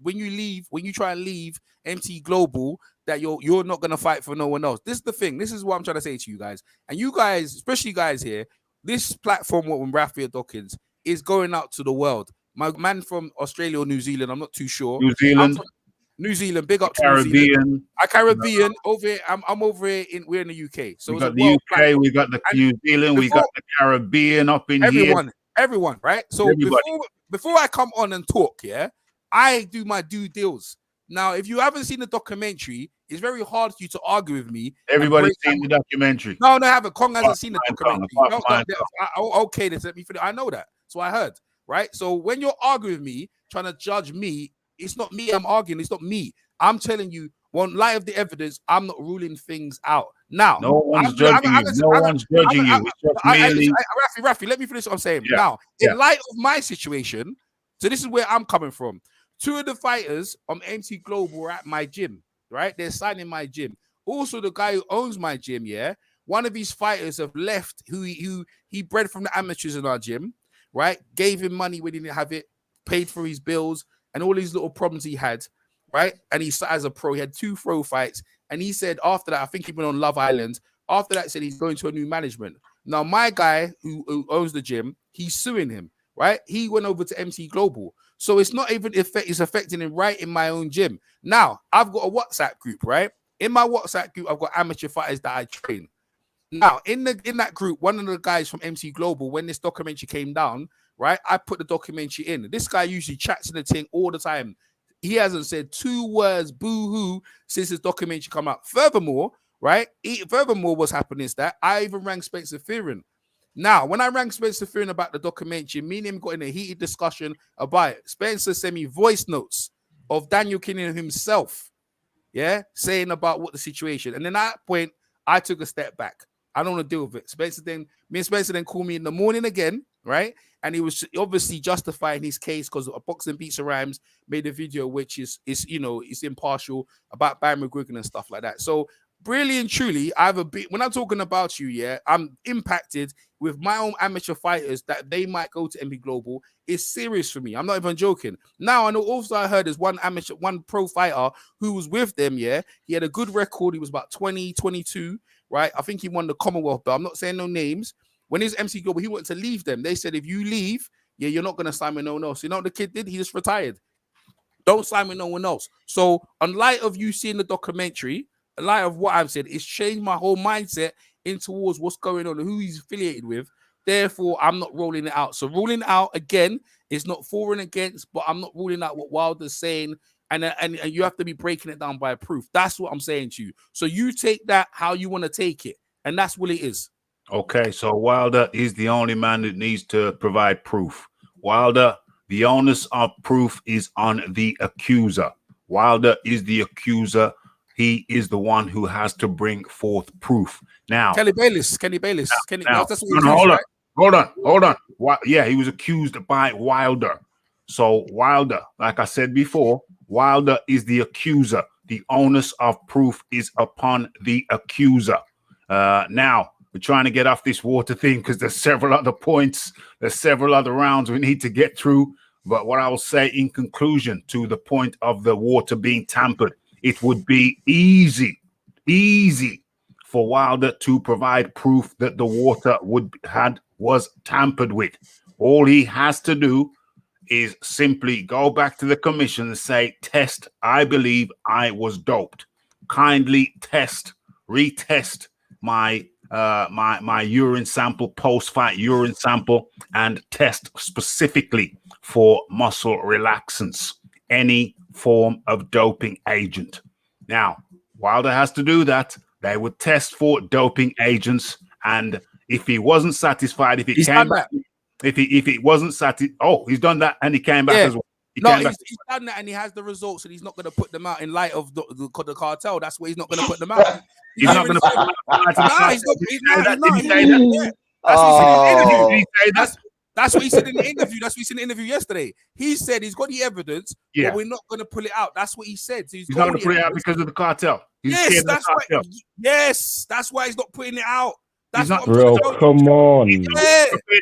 Speaker 7: when you try and leave MT Global, that you're not gonna fight for no one else. This is the thing. This is what I'm trying to say to you guys, and you guys, especially you guys here. This platform with Rafael Dawkins is going out to the world. My man from Australia or New Zealand, I'm not too sure. New Zealand, big up to New Zealand. Caribbean over here. I'm over here. We're in the UK. So
Speaker 1: we got the UK, we got the New Zealand, we got the Caribbean up in here.
Speaker 7: Everyone, right? So before I come on and talk, I do my due deals. Now, if you haven't seen the documentary, it's very hard for you to argue with me.
Speaker 1: Everybody's seen the documentary.
Speaker 7: No, I haven't. Kong hasn't seen the documentary. Okay, let me finish. I know that. So I heard, right? So when you're arguing with me, trying to judge me, it's not me I'm arguing. It's not me. I'm telling you, in light of the evidence, I'm not ruling things out. Now,
Speaker 1: no one's judging you. No one's judging you. It's just merely...
Speaker 7: Rafi, let me finish what I'm saying. Now, in light of my situation, so this is where I'm coming from. 2 of the fighters on MT Global were at my gym, right? They're signing my gym. Also, the guy who owns my gym, one of his fighters have left who he bred from the amateurs in our gym, right? Gave him money when he didn't have it, paid for his bills and all these little problems he had, right? And he started as a pro. He had 2 pro fights. And he said after that, I think he went on Love Island. After that, said he's going to a new management. Now, my guy who owns the gym, he's suing him, right? He went over to MT Global. So it's not even it's affecting him right in my own gym. Now, I've got a WhatsApp group, right? In my WhatsApp group, I've got amateur fighters that I train. Now, in that group, one of the guys from MT Global, when this documentary came down, right, I put the documentary in. This guy usually chats in the thing all the time. He hasn't said 2 words boo-hoo since his documentary come out. Furthermore, what's happening is that I even rang Spencer Fearon. Now, when I rang Spencer Fearon about the documentary, me and him got in a heated discussion about it. Spencer sent me voice notes of Daniel Kinnan himself, saying about what the situation. And then at that point, I took a step back. I don't want to deal with it. Me and Spencer then called me in the morning again, right? And he was obviously justifying his case because Boxing Beats and Rhymes made a video which is impartial about Barry McGuigan and stuff like that. So really and truly, when I'm talking about you, I'm impacted with my own amateur fighters that they might go to MB Global. It's serious for me. I'm not even joking. Now, I know also I heard there's one pro fighter who was with them, He had a good record. He was about 20, 22, right? I think he won the Commonwealth belt. I'm not saying no names. When he was MC Global, he wanted to leave them. They said, if you leave, you're not going to sign with no one else. You know what the kid did? He just retired. Don't sign with no one else. So, in light of you seeing the documentary, in light of what I've said, it's changed my whole mindset in towards what's going on and who he's affiliated with. Therefore, I'm not rolling it out. So, ruling out, again, is not for and against, but I'm not ruling out what Wilder's saying. And you have to be breaking it down by proof. That's what I'm saying to you. So, you take that how you want to take it. And that's what it is.
Speaker 1: Okay, so Wilder is the only man that needs to provide proof. Wilder, the onus of proof is on the accuser. Wilder is the accuser. He is the one who has to bring forth proof. Now,
Speaker 7: Kenny Bayless.
Speaker 1: Hold on. Yeah, he was accused by Wilder. So Wilder, like I said before, Wilder is the accuser. The onus of proof is upon the accuser. Now, we're trying to get off this water thing because there's several other points. There's several other rounds we need to get through. But what I will say in conclusion to the point of the water being tampered, it would be easy for Wilder to provide proof that the water was tampered with. All he has to do is simply go back to the commission and say, test, I believe I was doped. Kindly retest my my urine sample, post-fight urine sample, and test specifically for muscle relaxants, any form of doping agent. Now, Wilder has to do that. They would test for doping agents, and if he wasn't satisfied, if it came back, If it wasn't satisfied, he's done that and he came back as well.
Speaker 7: He's done that and he has the results, and he's not going to put them out in light of the cartel. That's why he's not going to put them out.
Speaker 1: He's not going to put them out.
Speaker 7: That's what he said in the interview. That's what he said in the interview yesterday. He said he's got the evidence, but we're not going to pull it out. That's what he said. So he's
Speaker 1: not going to put it out because of the cartel.
Speaker 7: Yes, that's why he's not putting it out. That's
Speaker 4: not, bro. Come on.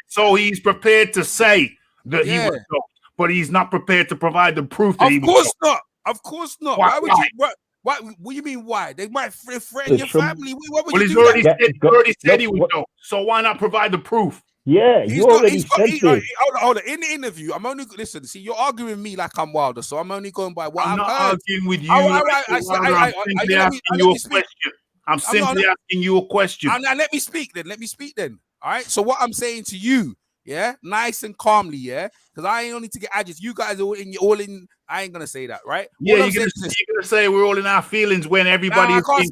Speaker 1: So he's prepared to say that he was dope, but he's not prepared to provide the proof that he was dope.
Speaker 7: Of course not. Why would you? What do you mean? Why they might threaten your family? What would
Speaker 1: he's already said he was dope. So why not provide the proof?
Speaker 4: Yeah, you already said this.
Speaker 7: Hold on. In the interview, I'm only listen. See, you're arguing with me like I'm Wilder, so I'm only going by what
Speaker 1: I'm not
Speaker 7: heard.
Speaker 1: arguing with you. I'm simply asking you a question. I'm simply asking you a question.
Speaker 7: Now let me speak then. All right. So what I'm saying to you, nice and calmly, because I ain't only to get agitated. You guys are all in. I ain't gonna say that, right?
Speaker 1: Yeah, you're gonna say we're all in our feelings when everybody.
Speaker 7: I can't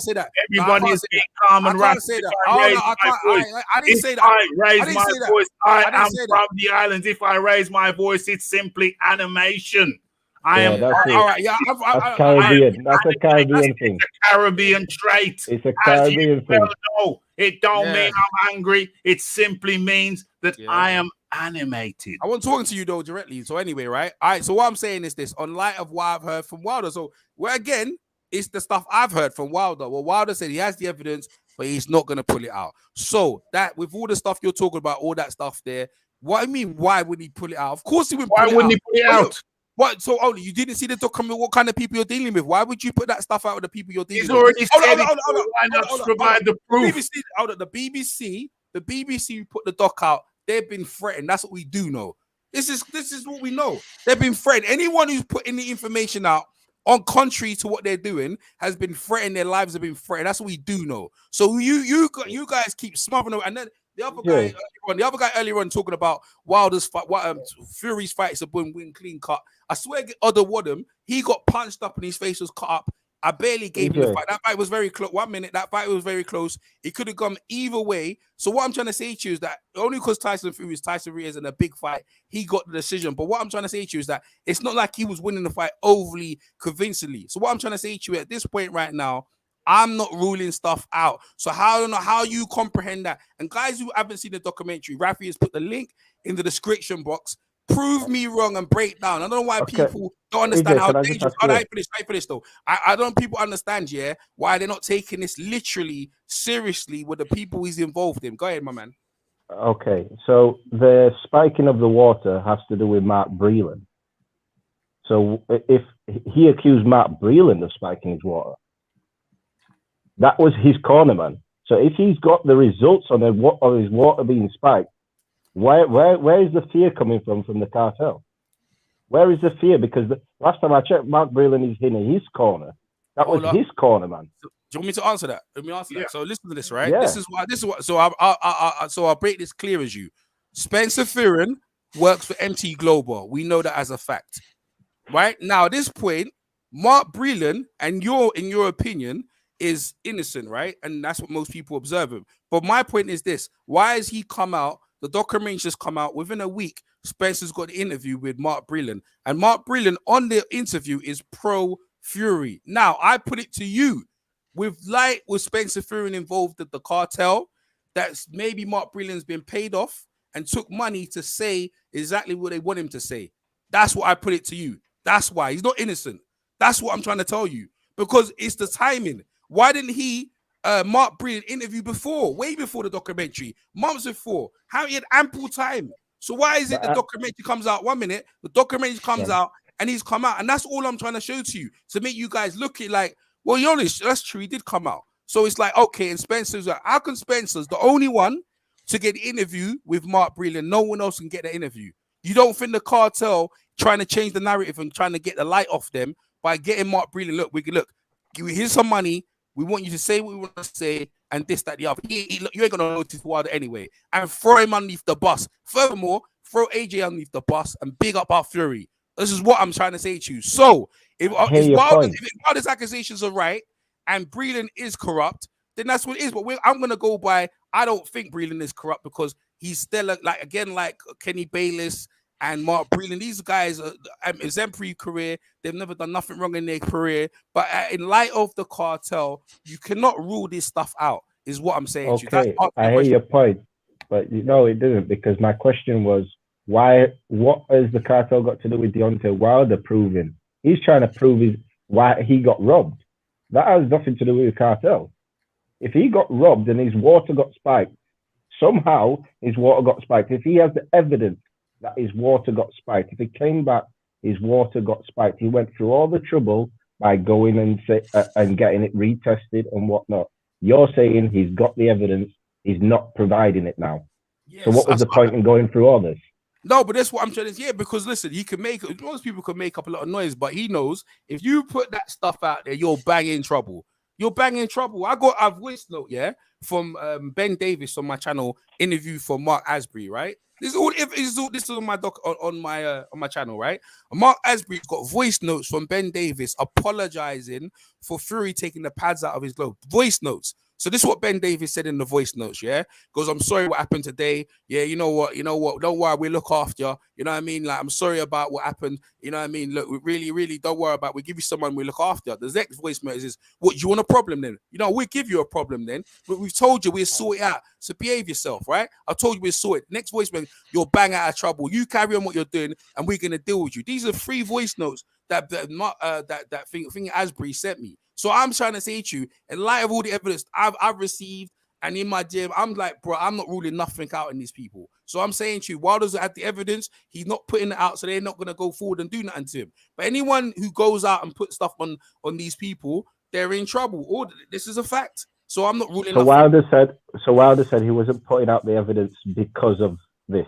Speaker 7: say that.
Speaker 1: Everybody is being calm and right.
Speaker 7: I didn't say that.
Speaker 1: I raise my voice. I am from the islands. If I raise my voice, it's simply animation. I am
Speaker 4: all right. Yeah, that's Caribbean. That's a Caribbean thing.
Speaker 1: It's a Caribbean trait.
Speaker 4: It's a Caribbean thing.
Speaker 1: No, it don't mean I'm angry. It simply means that I am animated.
Speaker 7: I wasn't talking to you though directly. So anyway, right? All right. So what I'm saying is this: on light of what I've heard from Wilder. So where again, it's the stuff I've heard from Wilder. Well, Wilder said he has the evidence, but he's not going to pull it out. So that with all the stuff you're talking about, all that stuff there. What I mean, why would he pull it out? Of course he wouldn't.
Speaker 1: Why wouldn't he pull it out?
Speaker 7: What? So only you didn't see the document? What kind of people you're dealing with? Why would you put that stuff out with the people you're dealing with?
Speaker 1: He's already said it. Why not provide the proof? The BBC put the doc out. They've been threatened. That's what we do know. This is what we know. They've been threatened. Anyone who's putting the information out on contrary to what they're doing has been threatened. Their lives have been threatened. That's what we do know. So you guys keep smothering and then. The other guy earlier on talking about Wilder's fight, Fury's fights have been win clean cut. I swear, Other Wadham, he got punched up and his face was cut up. I barely gave him the fight. That fight was very close. 1 minute, that fight was very close. It could have gone either way. So what I'm trying to say to you is that only because Tyson Fury is in a big fight, he got the decision. But what I'm trying to say to you is that it's not like he was winning the fight overly convincingly. So what I'm trying to say to you at this point right now, I'm not ruling stuff out. So I don't know how you comprehend that. And guys who haven't seen the documentary, Rafi has put the link in the description box. Prove me wrong and break down. I don't know why people don't understand how dangerous. I finish though. I don't people understand, why they're not taking this literally seriously with the people he's involved in. Go ahead, my man.
Speaker 4: Okay, so the spiking of the water has to do with Mark Breland. So if he accused Mark Breland of spiking his water, that was his cornerman. So if he's got the results on his water being spiked, where is the fear coming from the cartel? Where is the fear? Because the last time I checked, Mark Breland is in his corner. That was his cornerman.
Speaker 7: Do you want me to answer that? Let me answer that. So listen to this, right? Yeah. This is what. So I'll break this clear as you. Spencer Fearon works for MT Global. We know that as a fact, right? Now at this point, Mark Breland, and in your opinion, is innocent, right? And that's what most people observe him. But my point is this: why has he come out? The documentary just come out within a week. Spencer's got an interview with Mark Breland, and Mark Breland on the interview is pro Fury. Now I put it to you, with Spencer Fearon involved at the cartel, that's maybe Mark Breland's been paid off and took money to say exactly what they want him to say. That's what I put it to you. That's why he's not innocent. That's what I'm trying to tell you, because it's the timing. Why didn't he Mark Breland interview before, way before the documentary, months before? How he had ample time. So why is it the documentary comes out 1 minute, the documentary comes out and he's come out? And that's all I'm trying to show to you, to make you guys look at like, well, you're honest, that's true, he did come out. So it's like, okay, and Spencer's like, how can Spencer's the only one to get the interview with Mark Breland? No one else can get the interview. You don't think the cartel trying to change the narrative and trying to get the light off them by getting Mark Breland, look, here's some money. We want you to say what we want to say, and this, that, the other. You ain't going to notice Wilder anyway. And throw him underneath the bus. Furthermore, throw AJ underneath the bus and big up our Fury. This is what I'm trying to say to you. So, if Wilder's accusations are right, and Breland is corrupt, then that's what it is. But I'm going to go by, I don't think Breland is corrupt because he's still like Kenny Bayless and Mark Breland. These guys are exemplary career. They've never done nothing wrong in their career. But in light of the cartel, you cannot rule this stuff out, is what I'm saying.
Speaker 4: Okay, I hear your point. But no, it didn't, because my question was, what has the cartel got to do with Deontay Wilder proving? He's trying to prove why he got robbed. That has nothing to do with the cartel. If he got robbed and his water got spiked, somehow his water got spiked. If he has the evidence that his water got spiked, if he came back, his water got spiked, he went through all the trouble by going and getting it retested and whatnot. You're saying he's got the evidence, he's not providing it now. Yes, so what was the point in going through all this?
Speaker 7: No, but that's what I'm trying to say. Yeah, because listen, most people can make up a lot of noise, but he knows if you put that stuff out there, you're banging trouble. You're banging trouble. I got a voice note, from Ben Davis on my channel, interview for Mark Asbury, right? This is on my on my channel, right? Mark Asbury's got voice notes from Ben Davis apologizing for Fury taking the pads out of his glove. Voice notes. So this is what Ben Davis said in the voice notes, goes, I'm sorry what happened today. Yeah, you know what? Don't worry, we look after you. You know what I mean? Like, I'm sorry about what happened. You know what I mean? Look, we really don't worry about it. We give you someone, we look after you. The next voice note is, what, you want a problem then? We'll give you a problem then. But we've told you we'll sort it out. So behave yourself, right? I told you we'll sort it. Next voice note, you're bang out of trouble. You carry on what you're doing and we're going to deal with you. These are 3 voice notes that thing Asbury sent me. So I'm trying to say to you, in light of all the evidence I've received and in my gym, I'm like, bro, I'm not ruling nothing out in these people. So I'm saying to you, Wilder's had the evidence, he's not putting it out, so they're not going to go forward and do nothing to him. But anyone who goes out and puts stuff on these people, they're in trouble. This is a fact. So I'm not ruling.
Speaker 4: So Wilder said he wasn't putting out the evidence because of this.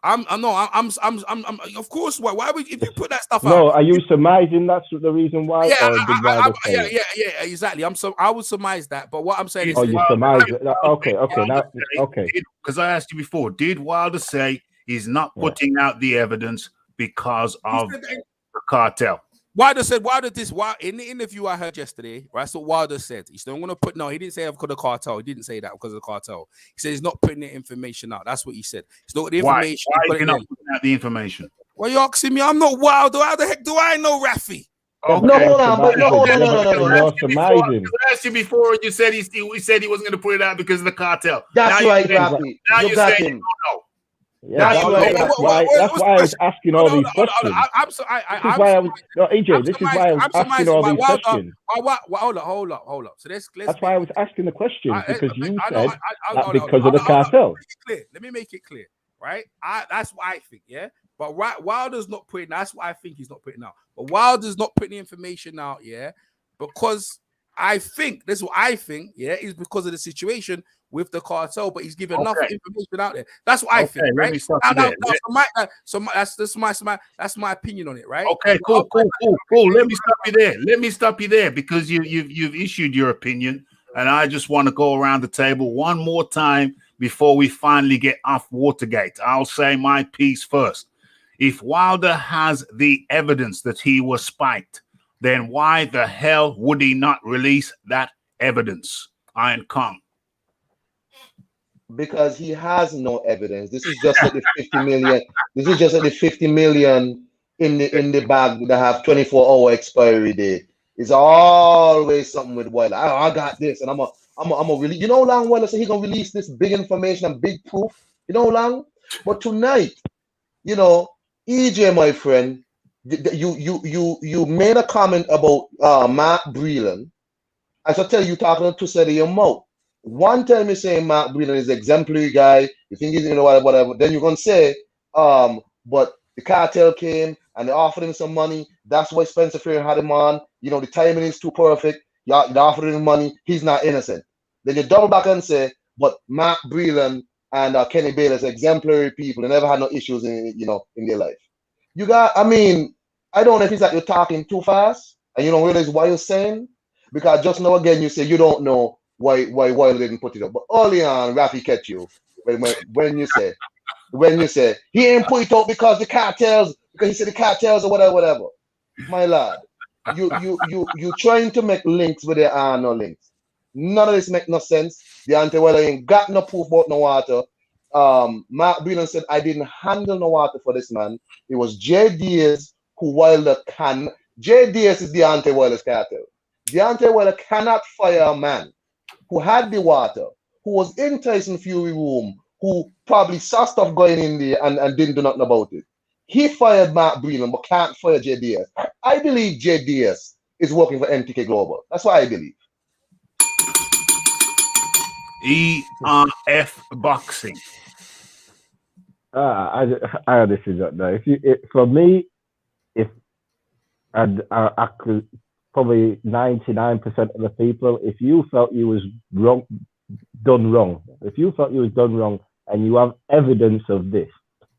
Speaker 7: I'm of course. Why would, if you put that stuff out?
Speaker 4: No, are you surmising that's the reason why?
Speaker 7: Yeah, exactly. I would surmise that, but what I'm saying is,
Speaker 4: you surmise it. Okay.
Speaker 1: Because I asked you before, did Wilder say he's not putting out the evidence because of the cartel?
Speaker 7: Wilder said, in the interview I heard yesterday, right? That's what Wilder said. He's not going to put, he didn't say because of the cartel. He didn't say that because of the cartel. He said he's not putting the information out. That's what he said. It's not the information.
Speaker 1: Why are you not putting out the information?
Speaker 7: Well, you're asking me. I'm not Wilder. How the heck do I know Rafi?
Speaker 1: Okay.
Speaker 3: No.
Speaker 1: I asked you before, and you said he said he wasn't going to put it out because of the cartel.
Speaker 3: That's right, Rafi.
Speaker 1: Now you
Speaker 3: got
Speaker 1: say
Speaker 3: him.
Speaker 1: no.
Speaker 4: Yeah, that's why I was asking all these questions. This is why I was asking all these questions.
Speaker 7: Hold up. So
Speaker 4: that's why I was asking the questions, because you said that because of the cartel.
Speaker 7: Let me make it clear, right? That's what I think, yeah. But Wilder's not putting. That's what I think he's not putting out. But Wilder's not putting the information out, yeah, because I think this is what I think, yeah, is because of the situation with the cartel, but he's giving enough information out there. That's what I think, right? That's my opinion on it, right?
Speaker 1: Okay, cool. Let me stop you there because you've issued your opinion, and I just want to go around the table one more time before we finally get off Watergate. I'll say my piece first. If Wilder has the evidence that he was spiked, then why the hell would he not release that evidence? Iron Kong.
Speaker 3: Because he has no evidence. This is just like the 50 million. This is just like the 50 million in the bag that have 24-hour expiry date. It's always something with Wilder. I got this, and I'm a release. You know, long Wilder said he gonna release this big information and big proof. You know, long. But tonight, EJ, my friend, you made a comment about Mark Breland. I should tell you, talking to say your mouth. One time you say Mark Breland is an exemplary guy, you think he's whatever, then you're gonna say, but the cartel came and they offered him some money. That's why Spencer Fury had him on. The timing is too perfect. You offered him money, he's not innocent. Then you double back and say, but Mark Breland and Kenny Bayless are exemplary people. They never had no issues in their life. I don't know if it's that you're talking too fast and you don't realize what you're saying, because just now again you say you don't know why Wilder didn't put it up. But early on, Rafi catch you when you say he ain't put it up because he said the cartels or whatever. My lad, you trying to make links where there are no links. None of this make no sense. The Wilder ain't got no proof about no water. Mark Breland said, I didn't handle no water for this man. It was Jay Diaz who Wilder can. Jay Diaz is Deontay Wilder's cartel. Deontay Wilder cannot fire a man who had the water, who was in Tyson Fury room, who probably saw stuff going in there and didn't do nothing about it. He fired Mark Breland, but can't fire Jay Diaz. I believe Jay Diaz is working for MTK Global. That's what I believe.
Speaker 1: ERF Boxing.
Speaker 4: I honestly don't know. For me, if I could probably 99% of the people, if you felt you was done wrong, and you have evidence of this,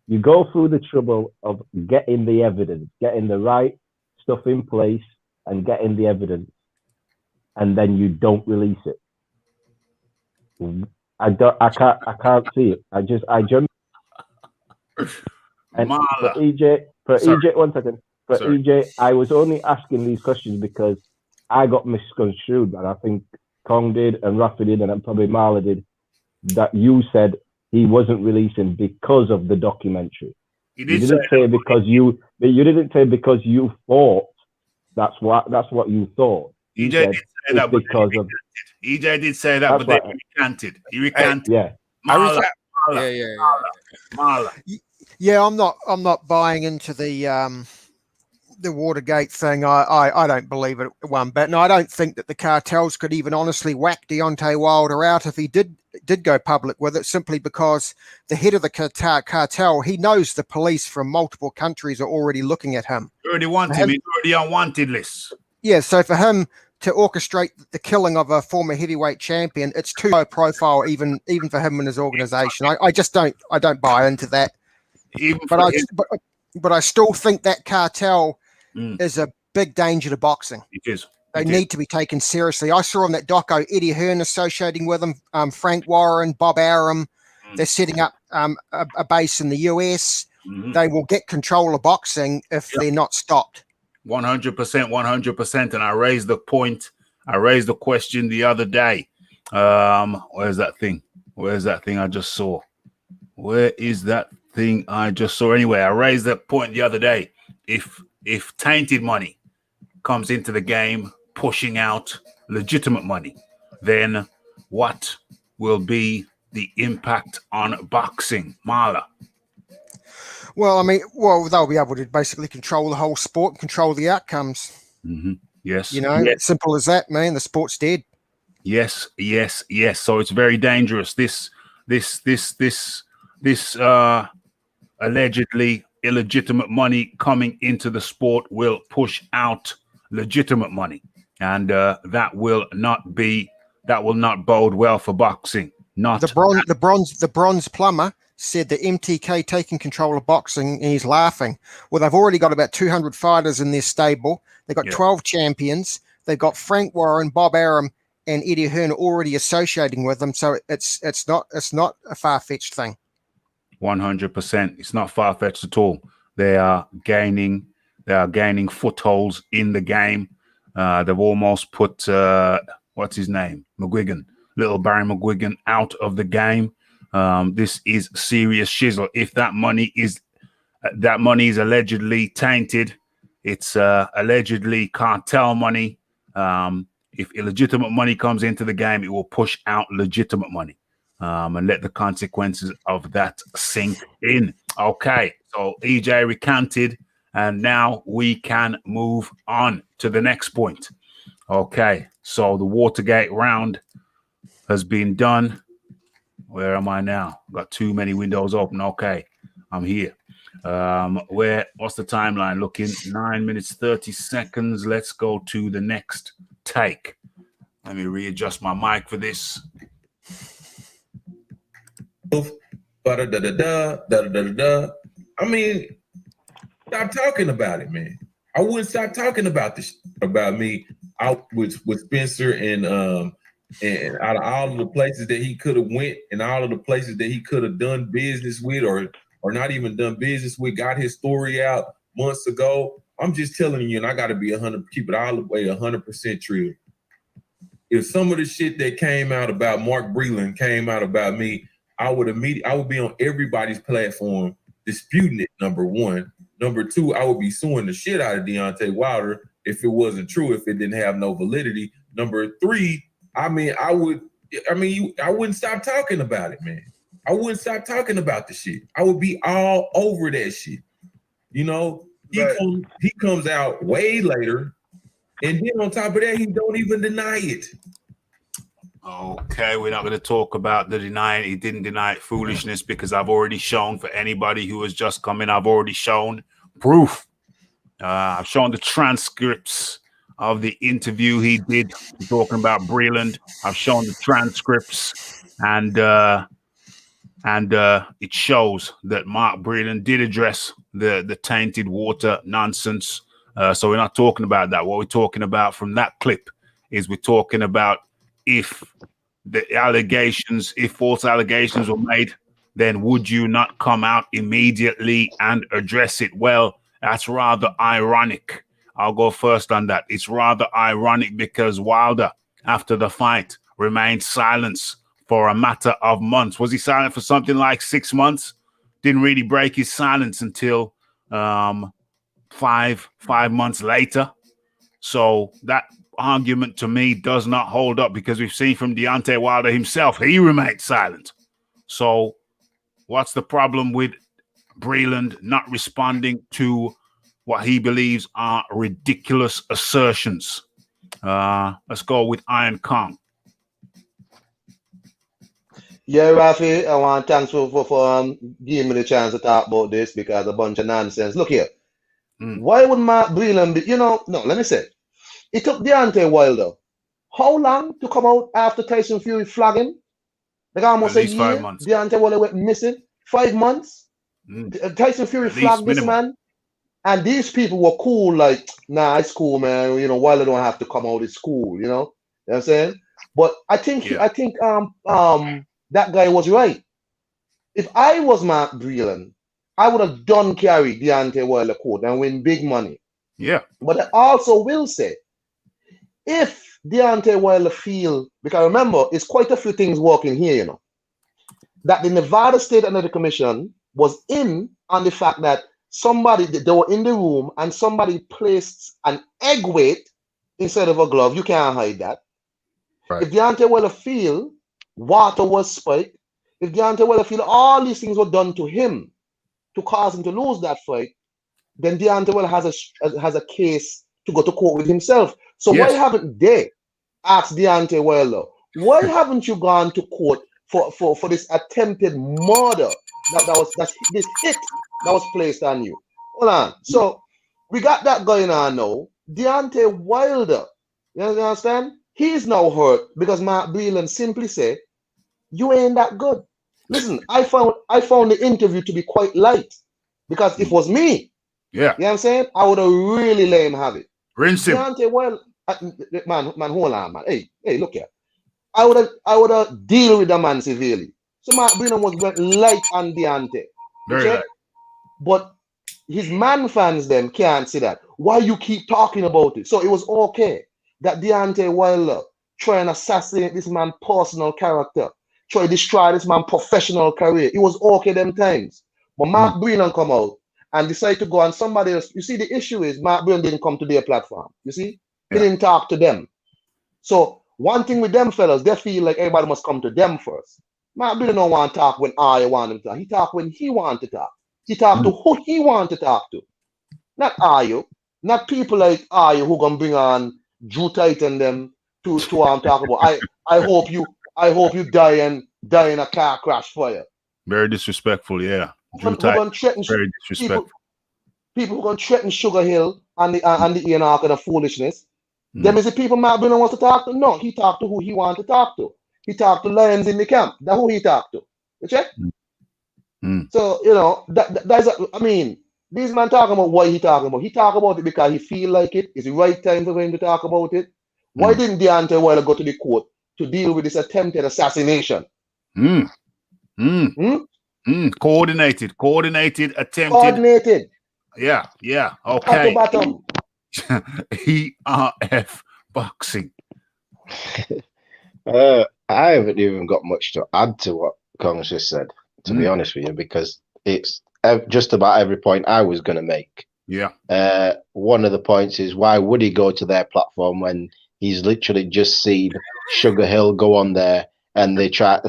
Speaker 4: you go through the trouble of getting the evidence, getting the right stuff in place, and getting the evidence, and then you don't release it. I can't see it. I just. And for EJ, 1 second. EJ, I was only asking these questions because I got misconstrued, and I think Kong did, and Rafa did, and probably Marla did. That you said he wasn't releasing because of the documentary. You didn't say because you thought that's what you thought.
Speaker 1: EJ did say that,
Speaker 4: because of
Speaker 1: EJ did say that, but then he recanted. He recanted.
Speaker 4: Yeah.
Speaker 1: Marla.
Speaker 6: Yeah, I'm not buying into the Watergate thing. I don't believe it one bit. No, I don't think that the cartels could even honestly whack Deontay Wilder out if he did go public with it, simply because the head of the cartel, he knows the police from multiple countries are already looking at him.
Speaker 1: You already want him. He's already on wanted list.
Speaker 6: Yeah, so for him to orchestrate the killing of a former heavyweight champion, it's too low profile even for him and his organization. I just don't buy into that. But I still think that cartel is a big danger to boxing.
Speaker 1: It is.
Speaker 6: They need to be taken seriously. I saw on that doco Eddie Hearn associating with them, Frank Warren, Bob Arum. They're setting up a base in the US. They will get control of boxing if they're not stopped.
Speaker 1: 100%. And I raised the question the other day. Where's that thing I just saw? Where is that thing I just saw? Anyway, I raised that point the other day. If tainted money comes into the game, pushing out legitimate money, then what will be the impact on boxing, Marla?
Speaker 6: Well, they'll be able to basically control the whole sport and control the outcomes.
Speaker 1: Yes.
Speaker 6: Simple as that, man. The sport's dead.
Speaker 1: Yes. So it's very dangerous. This allegedly illegitimate money coming into the sport will push out legitimate money, and that will not bode well for boxing. Not
Speaker 6: the bronze plumber said that MTK taking control of boxing, and he's laughing. Well, they've already got about 200 fighters in their stable. They've got 12 champions. They've got Frank Warren, Bob Arum, and Eddie Hearn already associating with them. So it's not a far-fetched thing.
Speaker 1: 100%. It's not far-fetched at all. They are gaining footholds in the game. They've almost put what's his name? Little Barry McGuigan out of the game. This is serious shizzle. If that money is allegedly tainted, it's allegedly cartel money. If illegitimate money comes into the game, it will push out legitimate money. And let the consequences of that sink in. Okay, so EJ recanted, and now we can move on to the next point. Okay, so the Watergate round has been done. Where am I now? Got too many windows open. Okay, I'm here. What's the timeline looking? 9 minutes, 30 seconds. Let's go to the next take. Let me readjust my mic for this.
Speaker 8: I mean, stop talking about it, man. I wouldn't stop talking about this about me out with Spencer and out of all of the places that he could have went and all of the places that he could have done business with or not even done business with, got his story out months ago. I'm just telling you, and I got to be 100, keep it all the way 100% true. If some of the shit that came out about Mark Breland came out about me, I would be on everybody's platform disputing it, number one. Number two, I would be suing the shit out of Deontay Wilder if it wasn't true, if it didn't have no validity. Number three, I wouldn't stop talking about it, man. I wouldn't stop talking about the shit. I would be all over that shit. You know, he comes out way later, and then on top of that, he don't even deny it.
Speaker 1: Okay, we're not going to talk about the denying. He didn't deny it, foolishness, because I've already shown, for anybody who has just come in, I've already shown proof. I've shown the transcripts of the interview he did talking about Breland. I've shown the transcripts, and it shows that Mark Breland did address the tainted water nonsense. So we're not talking about that. What we're talking about from that clip is we're talking about if false allegations were made, then would you not come out immediately and address it? Well, that's rather ironic. I'll go first on that. It's rather ironic because Wilder, after the fight, remained silent for a matter of months. Was he silent for something like 6 months? Didn't really break his silence until 5 months later. So that argument to me does not hold up, because we've seen from Deontay Wilder himself, he remained silent. So what's the problem with Breland not responding to what he believes are ridiculous assertions? Let's go with Iron Kong.
Speaker 3: Yeah, Rafi, I want thanks for giving me the chance to talk about this, because a bunch of nonsense. Look here. Why would Mark Breland be, no, let me say. It took Deontay Wilder how long to come out after Tyson Fury flagging? Like almost a year.
Speaker 1: 5 months.
Speaker 3: Deontay Wilder went missing. 5 months. Tyson Fury flagged this man. And these people were cool, like, nah, it's cool, man. You know, Wilder don't have to come out, it's cool, you know? You know what I'm saying? But I think that guy was right. If I was Mark Breland, I would have done carry Deontay Wilder court and win big money.
Speaker 1: Yeah.
Speaker 3: But I also will say, if Deontay Wilder feel, because remember, it's quite a few things working here, you know, that the Nevada State Anti Commission was in on the fact that they were in the room and somebody placed an egg weight instead of a glove. You can't hide that. Right. If Deontay Wilder feel water was spiked, if Deontay Wilder feel all these things were done to him to cause him to lose that fight, then Deontay Wilder has a case to go to court with himself. So why haven't they asked Deontay Wilder, why haven't you gone to court for this attempted murder that's this hit that was placed on you? Hold on. So we got that going on now. Deontay Wilder, you understand? He's now hurt because Mark Breland simply said, you ain't that good. Listen, I found the interview to be quite light, because if it was me, you know what I'm saying, I would have really let him have it.
Speaker 1: Rinse him.
Speaker 3: Deontay Wilder, man, hold on, man. Hey, look here. I would have deal with the man severely. So Mark Breland went light on Deontay.
Speaker 1: Very light.
Speaker 3: But his man fans them can't see that. Why you keep talking about it? So it was okay that Deontay Wilder try and assassinate this man's personal character, try to destroy this man's professional career. It was okay them times. But Mark Breland come out and decide to go on somebody else. You see, the issue is Mark Breland didn't come to their platform. You see? He didn't talk to them. So one thing with them fellas, they feel like everybody must come to them first. Mark Breland don't want to talk when I want him to talk. He talk when he want to talk. He talk to who he want to talk to. Not Ayo. Not people like Ayo who gonna bring on Drew Titan them to talk about. I hope you die in a car crash fire.
Speaker 1: Very disrespectful, yeah. Drew Titan. Very disrespectful.
Speaker 3: People who gonna threaten Sugar Hill and the Ian Ark and the foolishness. Them is the people Mark Breland wants to talk to. No, he talked to who he wants to talk to. He talked to lions in the camp. That's who he talked to. You check? So, you know, these men talking about what he talking about. He talk about it because he feel like it. It's the right time for him to talk about it. Why didn't Deontay Wilder go to the court to deal with this attempted assassination?
Speaker 1: Coordinated, attempted.
Speaker 3: Coordinated.
Speaker 1: Yeah. Okay.
Speaker 3: Top to bottom.
Speaker 1: ERF boxing.
Speaker 9: I haven't even got much to add to what Kong's just said, to be honest with you, because it's just about every point I was going to make.
Speaker 1: Yeah.
Speaker 9: One of the points is, why would he go to their platform when he's literally just seen Sugar Hill go on there, and they try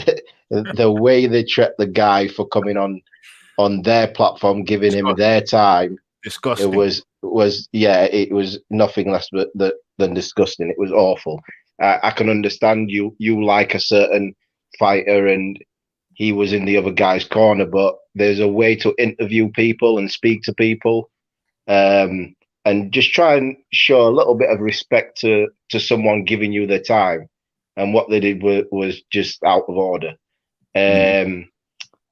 Speaker 9: the way they treat the guy for coming on their platform, giving him their time.
Speaker 1: Disgusting.
Speaker 9: It was nothing less than disgusting. It was awful. I can understand you like a certain fighter and he was in the other guy's corner, but there's a way to interview people and speak to people, and just try and show a little bit of respect to someone giving you their time. And what they did was just out of order.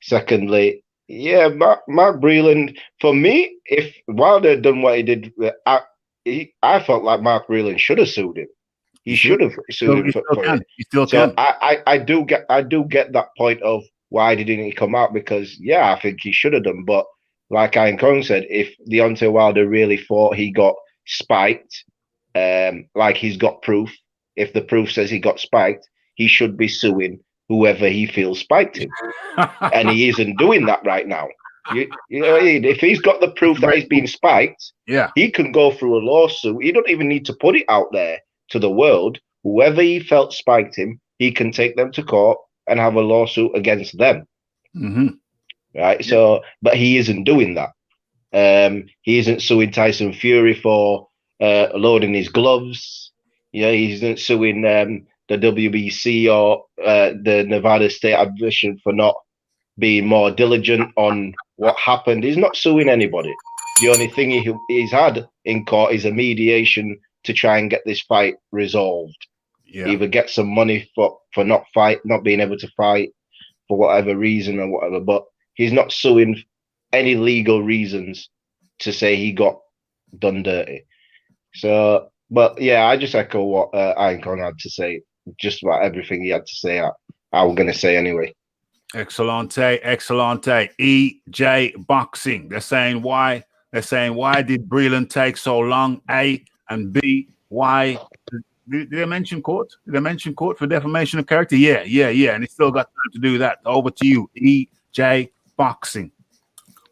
Speaker 9: Secondly, Mark Breland, for me, if Wilder had done what he did, I felt like Mark Breland should have sued him. He should have sued him for it.
Speaker 1: He still can.
Speaker 9: I do get that point of why didn't he come out, because I think he should have done. But like Ian Kong said, if Deontay Wilder really thought he got spiked, like he's got proof, if the proof says he got spiked, he should be suing whoever he feels spiked him. And he isn't doing that right now. You know what I mean? If he's got the proof that he's been spiked, he can go through a lawsuit. He don't even need to put it out there to the world. Whoever he felt spiked him, he can take them to court and have a lawsuit against them. Right? So, but he isn't doing that. He isn't suing Tyson Fury for loading his gloves. He isn't suing the WBC or the Nevada State Administration for not being more diligent on what happened. He's not suing anybody. The only thing he's had in court is a mediation to try and get this fight resolved. Either get some money for not being able to fight for whatever reason or whatever, but he's not suing any legal reasons to say he got done dirty. So, but I just echo what Ian Kong had to say. Just about everything he had to say, I was going to say anyway.
Speaker 1: Excellente. EJ Boxing. They're saying why did Breland take so long? A, and B, why did they mention court? Did they mention court for defamation of character? Yeah. And he still got time to do that. Over to you, EJ Boxing.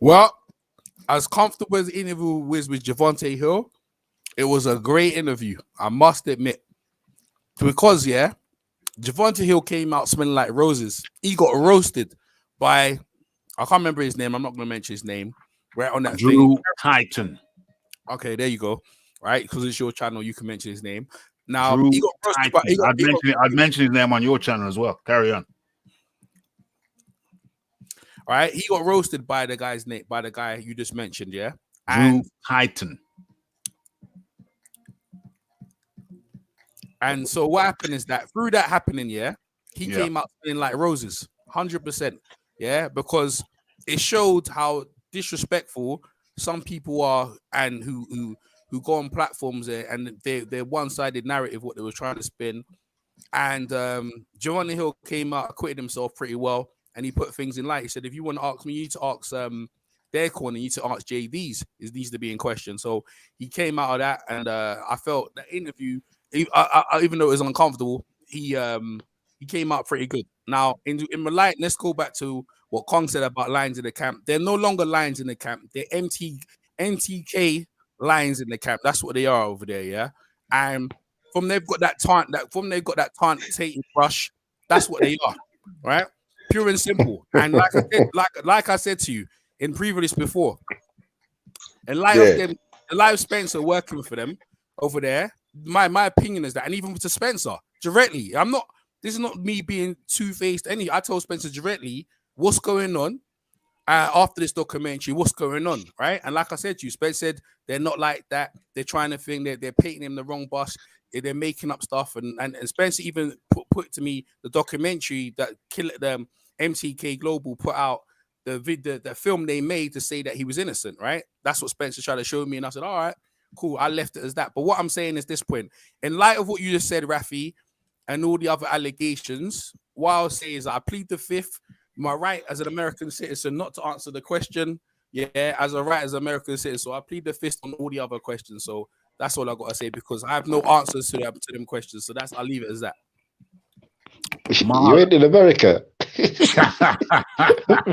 Speaker 7: Well, as comfortable as the interview was with Javante Hill, it was a great interview, I must admit. Because, Javante Hill came out smelling like roses. He got roasted by, I can't remember his name. I'm not going to mention his name. Right on that
Speaker 1: Drew Titan.
Speaker 7: Okay, there you go. Right, because it's your channel, you can mention his name. Now,
Speaker 1: Drew
Speaker 7: he got roasted
Speaker 1: I'd mention his name on your channel as well. Carry on.
Speaker 7: All right, he got roasted by the guy's name, by the guy you just mentioned,
Speaker 1: Drew Titan.
Speaker 7: And so what happened is that through that happening, he came out smelling like roses, 100%, because it showed how disrespectful some people are, and who go on platforms and their one-sided narrative, what they were trying to spin. And Javante Hill came out, acquitted himself pretty well, and he put things in light. He said, if you want to ask me, you need to ask their corner, you need to ask JD's. It needs to be in question. So he came out of that, and I felt that interview, even though it was uncomfortable, he came out pretty good. Now, in the light, let's go back to what Kong said about lions in the camp. They're no longer lions in the camp. They're NTK lions in the camp. That's what they are over there, And from they've got that taunting brush, that's what they are, right? Pure and simple. And like I said to you in previous before, in light of them, in light of Spencer working for them over there, my opinion is that, and even to Spencer directly, this is not me being two-faced. I told Spencer directly what's going on after this documentary, what's going on, right? And like I said to you, Spencer said they're not like that. They're trying to think that they're painting him the wrong bus. They're making up stuff, and Spencer even put to me the documentary that MTK Global put out, the film they made to say that he was innocent, right? That's what Spencer tried to show me, and I said, all right, cool, I left it as that. But what I'm saying is this point, in light of what you just said, Rafi, and all the other allegations, what I'll say is I plead the fifth. My right as an American citizen not to answer the question, as a right as an American citizen. So I plead the fifth on all the other questions. So that's all I got to say, because I have no answers to them questions. So I'll leave it as that.
Speaker 9: You ain't in America.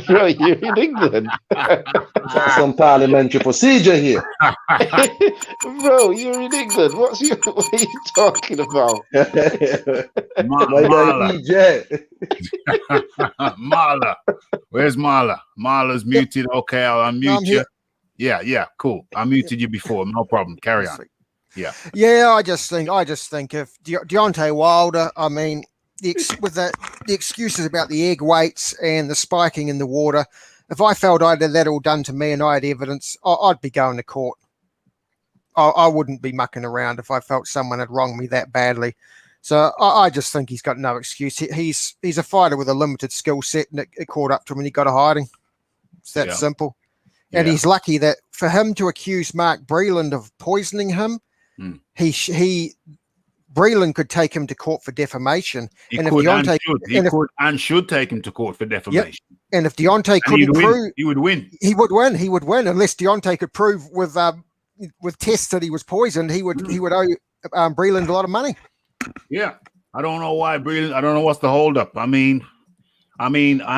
Speaker 9: Bro, you're in England.
Speaker 3: Some parliamentary procedure here.
Speaker 9: Bro, you're in England. What are you talking about?
Speaker 3: My guy EJ.
Speaker 1: Marla. Where's Marla? Marla's muted. Okay, I'll unmute
Speaker 6: I'm
Speaker 1: you.
Speaker 6: here.
Speaker 1: Yeah, cool. I muted you before. No problem. Carry on.
Speaker 6: Yeah, I just think if Deontay Wilder, I mean, the excuses about the egg weights and the spiking in the water, if I felt I had that all done to me and I had evidence, I'd be going to court. I wouldn't be mucking around if I felt someone had wronged me that badly. So I just think he's got no excuse. He's a fighter with a limited skill set, and it caught up to him and he got a hiding. It's that simple. And he's lucky that for him to accuse Mark Breland of poisoning him, Breland could take him to court for defamation.
Speaker 1: He could and should take him to court for defamation.
Speaker 6: Yep. And if Deontay couldn't prove,
Speaker 1: he would win.
Speaker 6: He would win unless Deontay could prove with tests that he was poisoned. He would owe Breland a lot of money.
Speaker 1: Yeah, I don't know why Breland. I don't know what's the holdup. I mean, I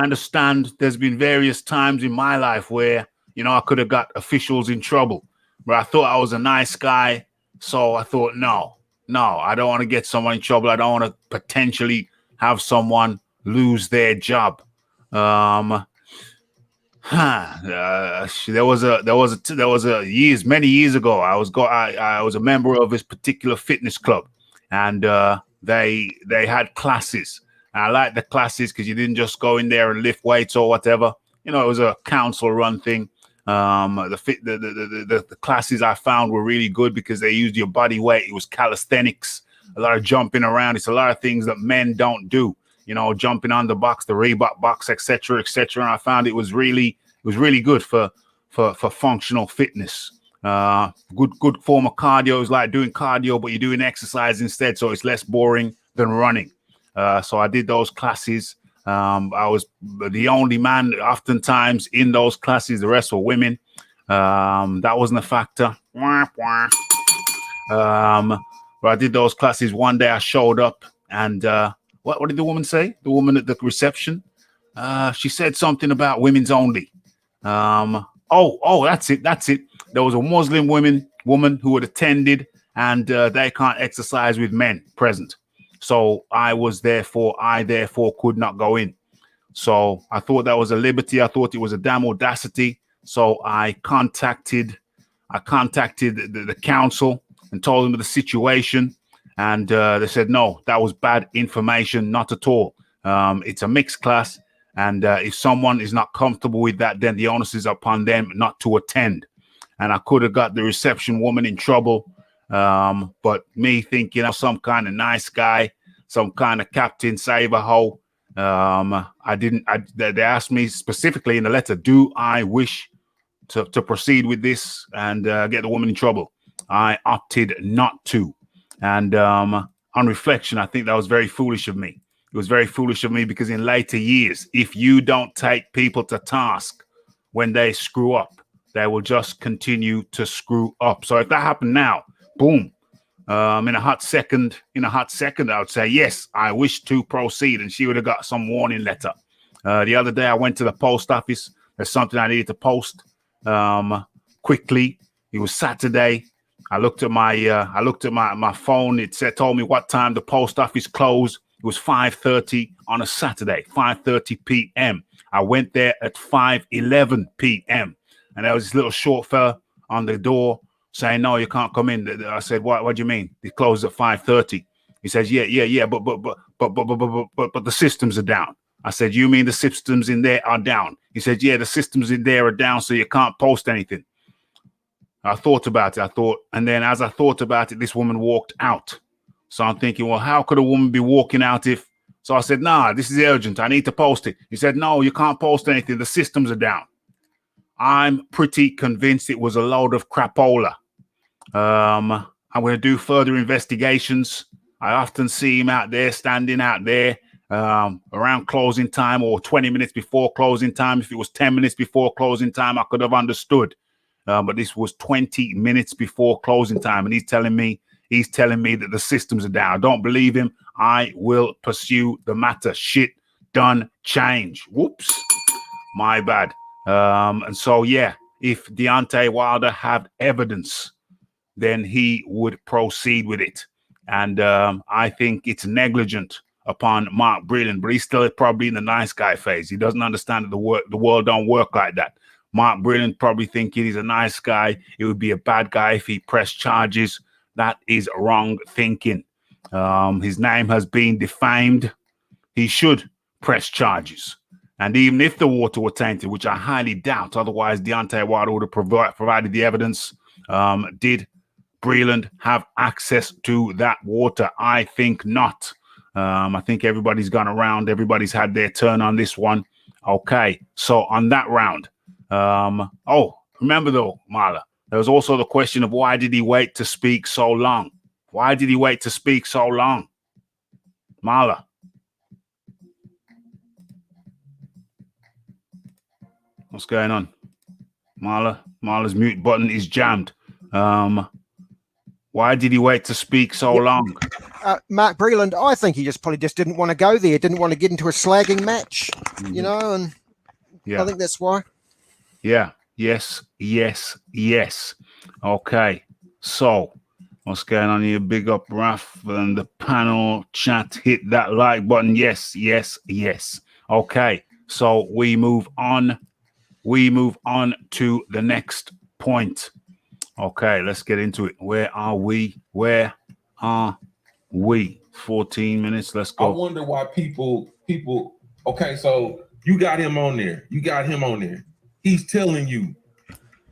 Speaker 1: understand. There's been various times in my life where I could have got officials in trouble, but I thought I was a nice guy, so I thought no, I don't want to get someone in trouble. I don't want to potentially have someone lose their job. There was many years ago. I was a member of this particular fitness club, and they had classes. And I liked the classes because you didn't just go in there and lift weights or whatever. It was a council run thing. The classes I found were really good because they used your body weight. It was calisthenics, a lot of jumping around. It's a lot of things that men don't do. Jumping on the box, the Reebok box, etc., etc. And I found it was really good for functional fitness. Good form of cardio. It's like doing cardio, but you're doing exercise instead, so it's less boring than running. So I did those classes. I was the only man oftentimes in those classes. The rest were women. That wasn't a factor. But I did those classes. One day I showed up and what did the woman say? The woman at the reception? She said something about women's only. That's it. There was a Muslim woman who had attended, and they can't exercise with men present. So I therefore could not go in. So I thought that was a liberty. I thought it was a damn audacity. So I contacted the council and told them the situation. And they said, no, that was bad information. Not at all. It's a mixed class. And if someone is not comfortable with that, then the onus is upon them not to attend. And I could have got the reception woman in trouble. But me thinking of some kind of nice guy, some kind of captain, saver ho. They asked me specifically in the letter, do I wish to proceed with this and get the woman in trouble? I opted not to. And on reflection, I think that was very foolish of me. It was very foolish of me because in later years, if you don't take people to task when they screw up, they will just continue to screw up. So if that happened now, boom, in a hot second, I would say, yes, I wish to proceed. And she would have got some warning letter. The other day I went to the post office. There's something I needed to post quickly. It was Saturday. I looked at my phone. It told me what time the post office closed. It was 5:30 on a Saturday, 5:30 p.m. I went there at 5:11 p.m. and there was this little short fella on the door saying, "No, you can't come in." I said, "What do you mean? It closes at 5:30." He says, "Yeah, but the systems are down." I said, "You mean the systems in there are down?" He said, "Yeah, the systems in there are down, so you can't post anything." I thought about it. And then as I thought about it, this woman walked out. So I'm thinking, well, how could a woman be walking out if? So I said, "Nah, this is urgent. I need to post it." He said, "No, you can't post anything. The systems are down." I'm pretty convinced it was a load of crapola. I'm going to do further investigations. I often see him out there, standing out there around closing time or 20 minutes before closing time. If it was 10 minutes before closing time, I could have understood. But this was 20 minutes before closing time, and he's telling me that the systems are down. I don't believe him. I will pursue the matter. Shit done change. Whoops, my bad. And so, yeah, if Deontay Wilder had evidence, then he would proceed with it. And I think it's negligent upon Mark Breland, but he's still probably in the nice guy phase. He doesn't understand that the world don't work like that. Mark Breland probably thinking he's a nice guy. It would be a bad guy if he pressed charges. That is wrong thinking. His name has been defamed. He should press charges. And even if the water were tainted, which I highly doubt, otherwise Deontay Wilder would have provided the evidence. Did Breland have access to that water? I think not. I think everybody's gone around. Everybody's had their turn on this one. Okay, so on that round, remember though, Marla, there was also the question of why did he wait to speak so long? Why did he wait to speak so long? Marla. What's going on? Marla's mute button is jammed. Why did he wait to speak so long?
Speaker 6: Mark Breland, I think he probably didn't want to go there, didn't want to get into a slagging match, you know, and yeah. I think that's why.
Speaker 1: Yeah. Yes. Okay. So, what's going on here? Big up Raf and the panel chat. Hit that like button. Yes. Okay. So we move on. We move on to the next point. Okay, let's get into it. Where are we? 14 minutes. Let's go.
Speaker 8: I wonder why people. Okay, so you got him on there. He's telling you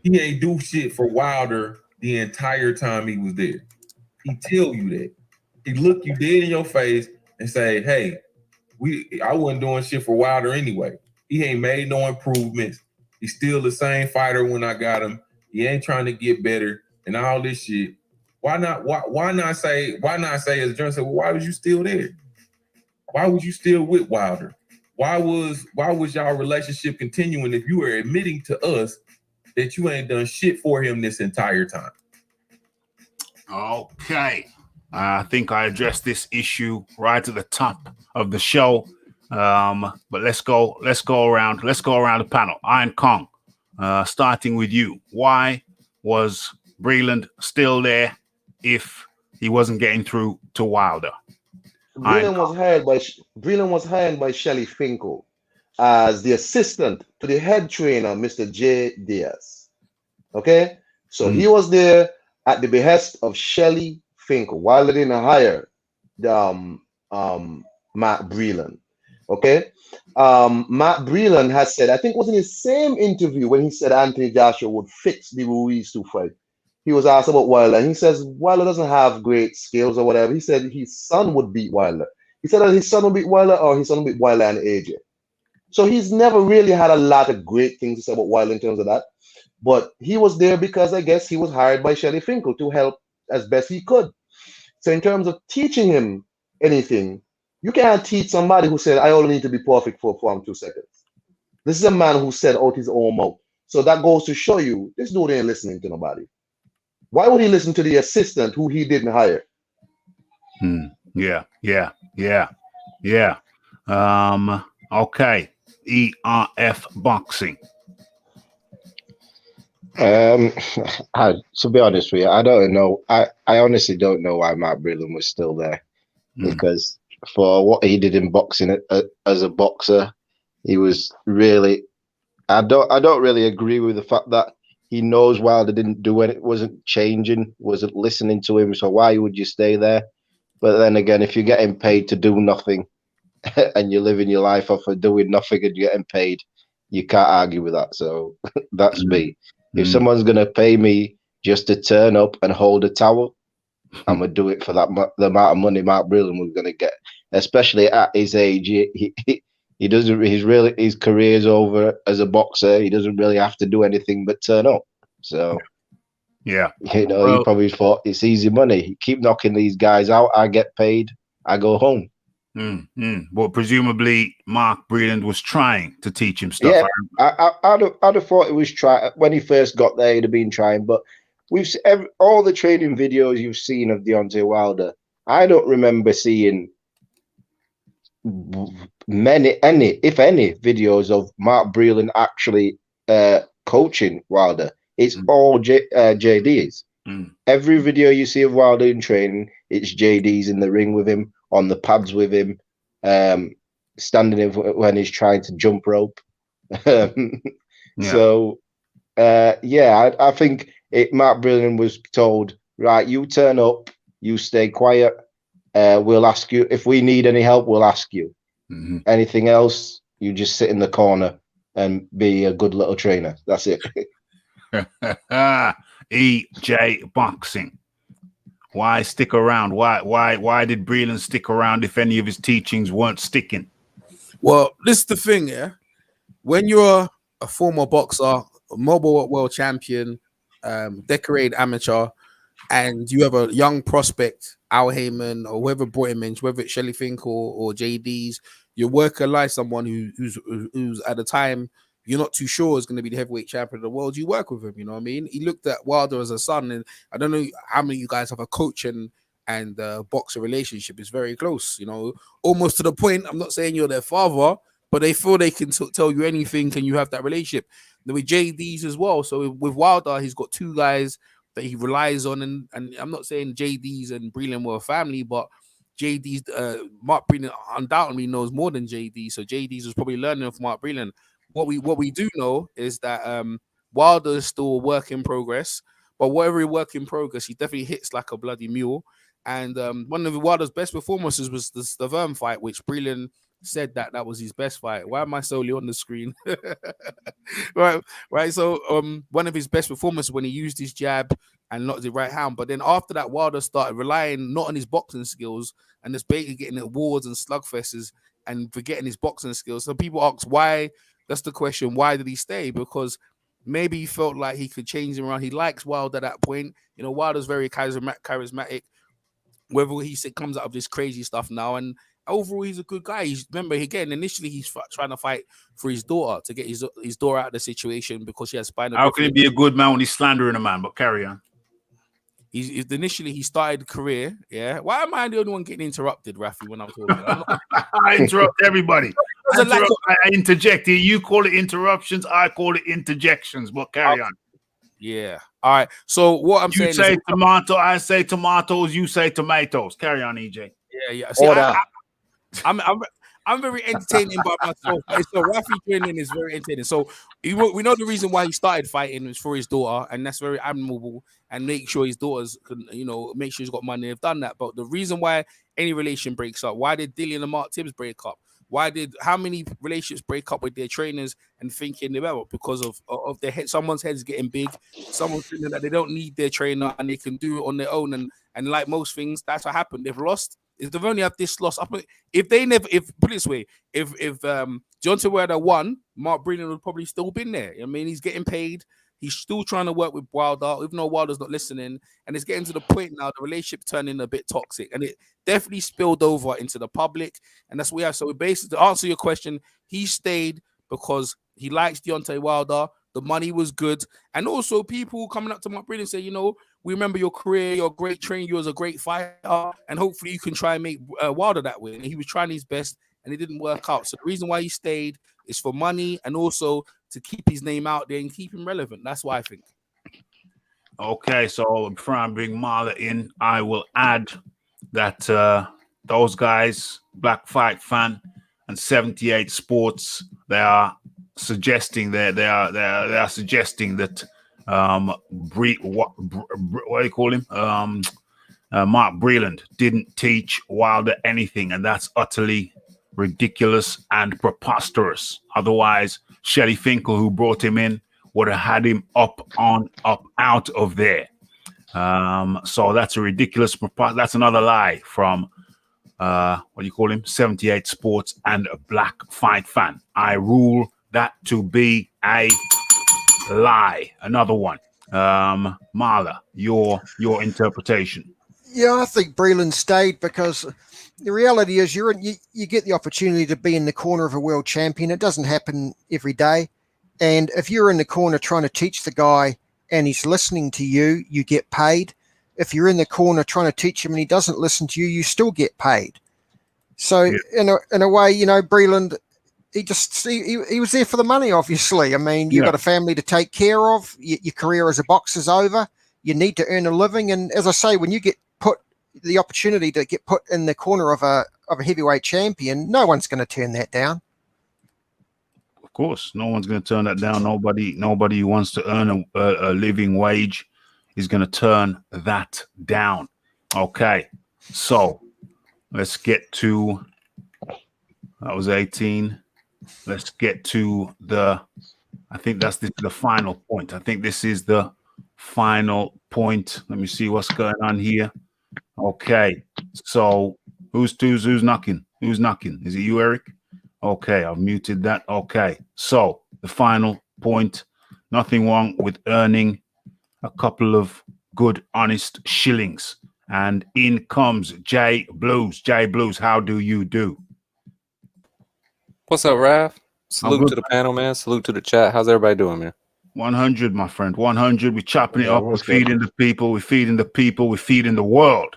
Speaker 8: he ain't do shit for Wilder the entire time he was there. He tell you that. He look you dead in your face and say, "Hey, I wasn't doing shit for Wilder anyway. He ain't made no improvements. He's still the same fighter when I got him. He ain't trying to get better and all this shit." Why not say as John said, well, why was you still there? Why was you still with Wilder? Why was y'all relationship continuing if you were admitting to us that you ain't done shit for him this entire time?
Speaker 1: Okay. I think I addressed this issue right at the top of the show. But let's go around the panel. Iron Kong, starting with you. Why was Breland still there if he wasn't getting through to Wilder?
Speaker 3: Breland was hired by Shelly Finkel as the assistant to the head trainer, Mr. J. Diaz. Okay? So he was there at the behest of Shelly Finkel. Wilder didn't hire Matt Breland. Okay? Matt Breland has said, I think it was in his same interview when he said Anthony Joshua would fix the Ruiz 2 fight. He was asked about Wilder, and he says Wilder doesn't have great skills or whatever. He said his son would beat Wilder. He said that his son would beat Wilder or his son would beat Wilder and AJ. So he's never really had a lot of great things to say about Wilder in terms of that. But he was there because I guess he was hired by Shelly Finkel to help as best he could. So in terms of teaching him anything, you can't teach somebody who said, I only need to be perfect for 2 seconds. This is a man who said out his own mouth. So that goes to show you, this dude ain't listening to nobody. Why would he listen to the assistant who he didn't hire?
Speaker 1: Yeah. Okay. ERF Boxing.
Speaker 9: To be honest with you, I don't know. I honestly don't know why Matt Breland was still there, because for what he did in boxing as a boxer, he was really. I don't really agree with the fact that he knows Wilder didn't do it, wasn't changing, wasn't listening to him. So why would you stay there? But then again, if you're getting paid to do nothing and you're living your life off of doing nothing and you're getting paid, you can't argue with that. So that's me. If someone's going to pay me just to turn up and hold a towel, I'm going to do it for the amount of money Mark Breland was going to get, especially at his age. He doesn't. His career's over as a boxer. He doesn't really have to do anything but turn up. So,
Speaker 1: yeah,
Speaker 9: he probably thought it's easy money. Keep knocking these guys out. I get paid. I go home.
Speaker 1: Well, presumably Mark Breland was trying to teach him stuff.
Speaker 9: Yeah, I'd have thought it was trying when he first got there. He'd have been trying, but we've all the training videos you've seen of Deontay Wilder. I don't remember seeing if any videos of Mark Breland actually coaching Wilder. It's all JD's. Every video you see of Wilder in training, it's JD's in the ring with him, on the pads with him, standing when he's trying to jump rope. So, I think Mark Breland was told, right, you turn up, you stay quiet. We'll ask you if we need any help. We'll ask you. Anything else, you just sit in the corner and be a good little trainer. That's it.
Speaker 1: EJ Boxing. Why stick around? Why did Breland stick around if any of his teachings weren't sticking?
Speaker 7: Well, this is the thing, yeah. When you're a former boxer, a mobile world champion, decorated amateur, and you have a young prospect, Al Heyman, or whoever brought him in, whether it's Shelly Finkel or JD's, you're working like someone who's at the time you're not too sure is going to be the heavyweight champion of the world. You work with him, you know what I mean? He looked at Wilder as a son, and I don't know how many of you guys have a coach and boxer relationship. Is very close, you know, almost to the point. I'm not saying you're their father, but they feel they can tell you anything, and you have that relationship. Then with JD's as well. So with Wilder, he's got two guys that he relies on, and I'm not saying JD's and Breland were a family, but JD's Mark Breland undoubtedly knows more than JD. So JD's was probably learning from Mark Breland. What we do know is that Wilder is still a work in progress, but whatever work in progress, he definitely hits like a bloody mule. And one of Wilder's best performances was the Stavern fight, which Breland said that was his best fight. Why am I solely on the screen? right. So one of his best performances when he used his jab and not the right hand. But then after that, Wilder started relying not on his boxing skills and just basically getting awards and slugfests and forgetting his boxing skills. So people ask why. That's the question. Why did he stay? Because maybe he felt like he could change him around. He likes Wilder at that point. You know, Wilder's very charismatic. Whether he comes out of this crazy stuff now, and overall he's a good guy. Initially he's trying to fight for his daughter to get his daughter out of the situation because she has spinal.
Speaker 1: How can he be a good man when he's slandering a man? But carry on.
Speaker 7: Initially he started a career. Yeah. Why am I the only one getting interrupted, Rafi, when I'm talking?
Speaker 1: I interrupt everybody. I interject here. You call it interruptions. I call it interjections. But carry on.
Speaker 7: Yeah. All right. So what I'm saying
Speaker 1: is, you say tomato. I say tomatoes. You say tomatoes. Carry on, EJ.
Speaker 7: Yeah. See, I'm very entertaining by myself. So Rafi training is very entertaining. So we know the reason why he started fighting was for his daughter, and that's very admirable. And make sure his daughters can, make sure he's got money. They've done that. But the reason why any relation breaks up, why did Dillian and Mark Tibbs break up? How many relationships break up with their trainers and thinking they're because of their head? Someone's head's getting big. Someone's thinking that they don't need their trainer and they can do it on their own. And like most things, that's what happened. They've lost. If they've only had this loss, put it this way, if Deontay Wilder won, Mark Breland would probably still been there. I mean, he's getting paid. He's still trying to work with Wilder, even though Wilder's not listening. And it's getting to the point now, the relationship turning a bit toxic. And it definitely spilled over into the public. And that's what we have. So basically, to answer your question, he stayed because he likes Deontay Wilder. The money was good. And also people coming up to Mark Breland and say, we remember your career, you're a great trainer, you was a great fighter. And hopefully you can try and make Wilder that way. And he was trying his best and it didn't work out. So the reason why he stayed is for money and also to keep his name out there and keep him relevant. That's what I think.
Speaker 1: Okay, so before I bring Marla in, I will add that those guys, Black Fight Fan and 78 Sports, they are suggesting that what do you call him? Mark Breland didn't teach Wilder anything, and that's utterly ridiculous and preposterous. Otherwise, Shelly Finkel, who brought him in, would have had him up out of there. So that's a ridiculous. That's another lie from what do you call him? 78 Sports and a Black Fight Fan. I rule that to be a lie. Another one. Marla, your interpretation.
Speaker 6: Yeah, I think Breland stayed because the reality is you get the opportunity to be in the corner of a world champion. It doesn't happen every day. And if you're in the corner trying to teach the guy and he's listening to you, you get paid. If you're in the corner trying to teach him and he doesn't listen to you, you still get paid. So in a way, you know, Breland, he was there for the money, obviously. I mean, you've got a family to take care of. Your career as a boxer's over. You need to earn a living. And as I say, when you get put the opportunity to get put in the corner of a heavyweight champion, no one's going to turn that down.
Speaker 1: Of course, no one's going to turn that down. Nobody who wants to earn a living wage is going to turn that down. Okay, so let's get to, that was 18. Let's get to I think that's the final point. I think this is the final point. Let me see what's going on here. Okay, so who's knocking? Who's knocking? Is it you, Eric? Okay, I've muted that. Okay, so the final point. Nothing wrong with earning a couple of good, honest shillings. And in comes Jay Blues. Jay Blues, how do you do?
Speaker 10: What's up, Raph? Salute to the panel, man. Salute to the chat. How's everybody doing, man?
Speaker 1: 100, my friend. 100. We're chopping it up. We're feeding the people. We're feeding the people. We're feeding the world.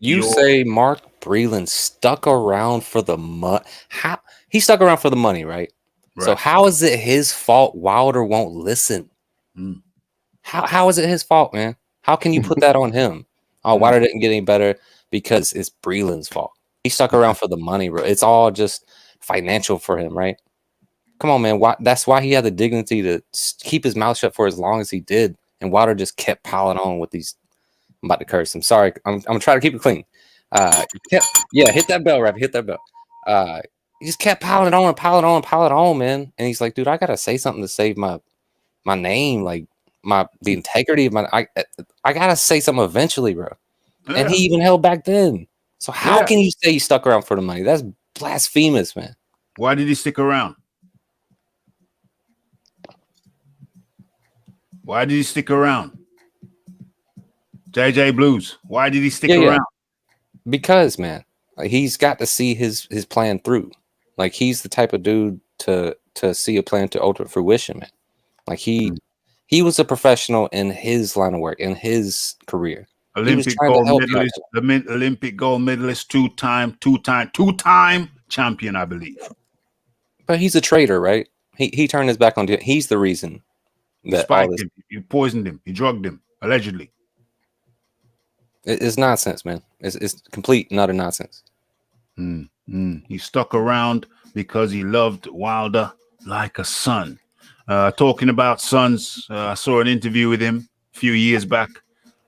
Speaker 10: You say Mark Breland stuck around for the money. How he stuck around for the money, right? So how is it his fault Wilder won't listen? How is it his fault, man? How can you put that on him? Oh, Wilder didn't get any better because it's Breland's fault. He stuck around for the money, bro. It's all just financial for him, right? Come on, man. That's why he had the dignity to keep his mouth shut for as long as he did. And Wilder just kept piling on with these. I'm about to curse. I'm sorry. I'm trying to keep it clean. Hit that bell, Raph. Hit that bell. He just kept piling on, man. And he's like, dude, I gotta say something to save my name, like the integrity of my. I gotta say something eventually, bro. Yeah. And he even held back then. So how can you say he stuck around for the money? That's blasphemous, man.
Speaker 1: Why did he stick around? Why did he stick around? JJ Blues, why did he stick around?
Speaker 10: Because, man, like, he's got to see his plan through. Like, he's the type of dude to see a plan to ultimate fruition, man. Like, he was a professional in his line of work, in his career.
Speaker 1: Olympic gold medalist, two-time champion, I believe.
Speaker 10: But he's a traitor, right? He turned his back on it. He's the reason that
Speaker 1: spiked him. You poisoned him. You drugged him, allegedly.
Speaker 10: It's nonsense, man. It's complete and utter nonsense.
Speaker 1: He stuck around because he loved Wilder like a son. Talking about sons, I saw an interview with him a few years back.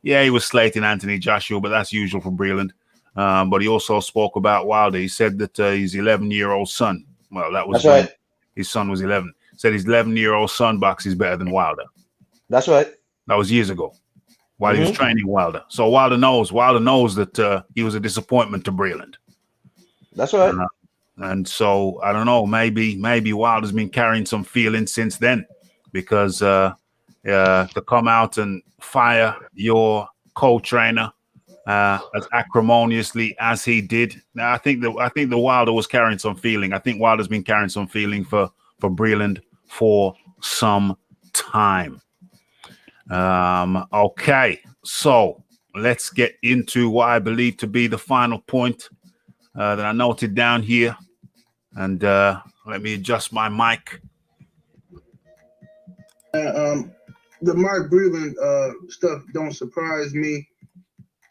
Speaker 1: Yeah, he was slating Anthony Joshua, but that's usual for Breland. But he also spoke about Wilder. He said that his 11-year-old son, well, that was
Speaker 3: right.
Speaker 1: His son was 11. Said his 11-year-old son boxes better than Wilder.
Speaker 3: That's right.
Speaker 1: That was years ago while he was training Wilder. So Wilder knows that he was a disappointment to Breland.
Speaker 3: That's right.
Speaker 1: And so I don't know, maybe Wilder's been carrying some feelings since then, because to come out and fire your co-trainer as acrimoniously as he did. Now I think the Wilder was carrying some feeling. I think Wilder's been carrying some feeling for Breland for some time. Okay, so let's get into what I believe to be the final point that I noted down here. And let me adjust my mic.
Speaker 2: The Mark Breland stuff don't surprise me.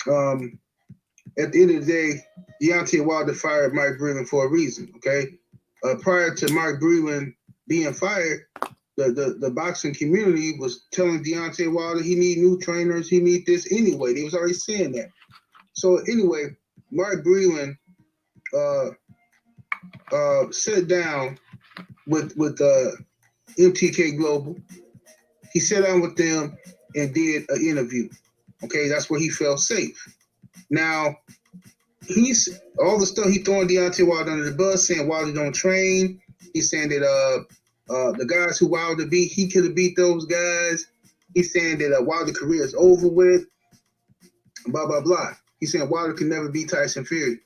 Speaker 2: At the end of the day, Deontay Wilder fired Mike Breland for a reason, okay? Prior to Mark Breland being fired, the boxing community was telling Deontay Wilder he need new trainers, he need this anyway. They was already saying that. So anyway, Mark Breland sat down with MTK Global. He sat down with them and did an interview. Okay, that's where he felt safe. Now, he's all the stuff he throwing Deontay Wilder under the bus, saying Wilder don't train. He's saying that the guys who Wilder beat, he could have beat those guys. He's saying that Wilder's career is over with. Blah blah blah. He's saying Wilder can never beat Tyson Fury.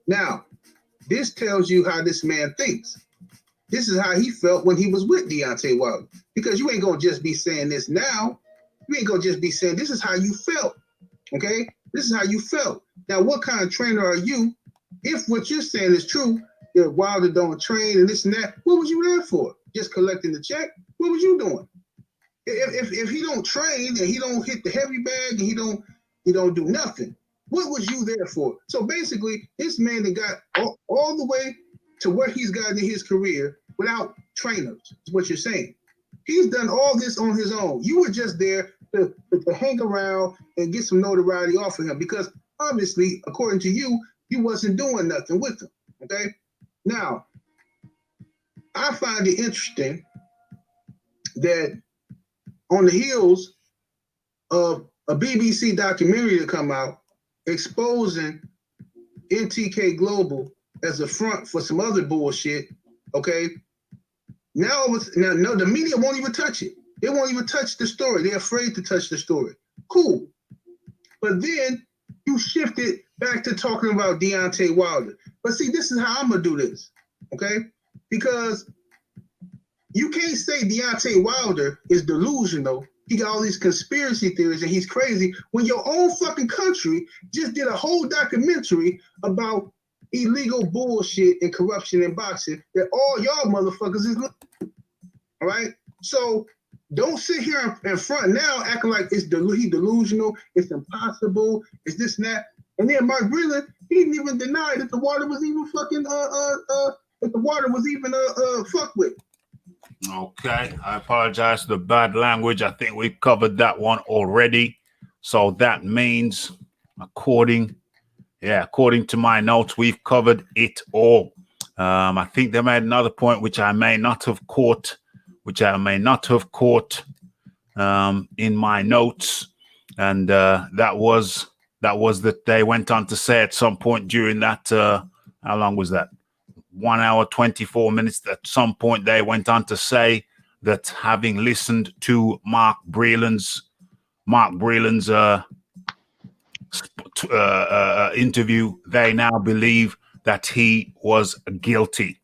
Speaker 2: Now, this tells you how this man thinks. This is how he felt when he was with Deontay Wilder. Because you ain't gonna just be saying this now. You ain't gonna just be saying this is how you felt. Okay? This is how you felt. Now, what kind of trainer are you? If what you're saying is true, that Wilder don't train and this and that, what was you there for? Just collecting the check? What was you doing? If he don't train and he don't hit the heavy bag and he don't do nothing, what was you there for? So basically, this man that got all the way to where he's gotten in his career without trainers, is what you're saying. He's done all this on his own. You were just there to hang around and get some notoriety off of him because obviously, according to you, you wasn't doing nothing with him. Okay? Now, I find it interesting that on the heels of a BBC documentary to come out exposing NTK Global as a front for some other bullshit, okay? Now the media won't even touch it. They won't even touch the story. They're afraid to touch the story. Cool. But then you shifted back to talking about Deontay Wilder. But see, this is how I'm going to do this, okay? Because you can't say Deontay Wilder is delusional. He got all these conspiracy theories and he's crazy when your own fucking country just did a whole documentary about illegal bullshit and corruption in boxing that all y'all motherfuckers is looking. All right? So don't sit here in front now acting like he delusional, it's impossible, it's this and that. And then Mark Breland, he didn't even deny that the water was even fucking that the water was even fucked with.
Speaker 1: Okay, I apologize for the bad language. I think we've covered that one already. So that means, according to my notes, we've covered it all. I think they made another point which I may not have caught, in my notes, and that was that they went on to say at some point during that, how long was that? 1 hour, 24 minutes. At some point, they went on to say that having listened to Mark Breland's interview, they now believe that he was guilty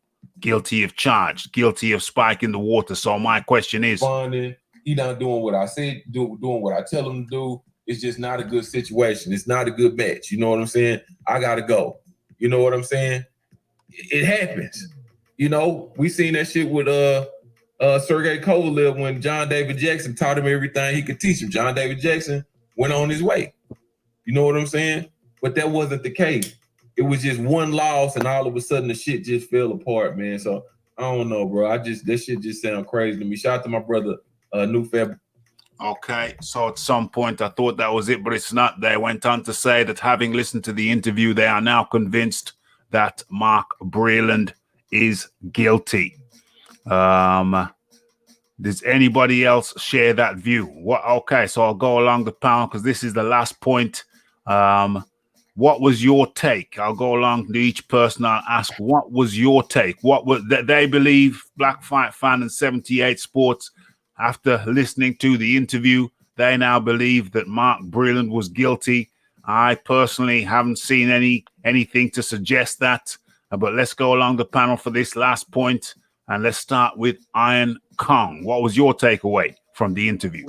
Speaker 1: of charge, guilty of spiking the water. So my question is,
Speaker 8: he not doing what I said, doing what I tell him to do. It's just not a good situation. It's not a good match. You know what I'm saying? I gotta go. You know what I'm saying? It happens. You know, we seen that shit with Sergey Kovalev when John David Jackson taught him everything he could teach him. John David Jackson went on his way. You know what I'm saying? But that wasn't the case. It was just one loss and all of a sudden the shit just fell apart, man. So I don't know, bro. That shit just sound crazy to me. Shout out to my brother, New Feb.
Speaker 1: Okay, so at some point I thought that was it, but it's not. They went on to say that having listened to the interview, they are now convinced that Mark Breland is guilty. Does anybody else share that view? Okay, so I'll go along the panel because this is the last point. What was your take? I'll go along to each person. I'll ask, what was your take? What was that they believe, Black Fight Fan and 78 Sports, after listening to the interview, they now believe that Mark Breland was guilty. I personally haven't seen anything to suggest that, but let's go along the panel for this last point, and let's start with Iron Kong. What was your takeaway from the interview?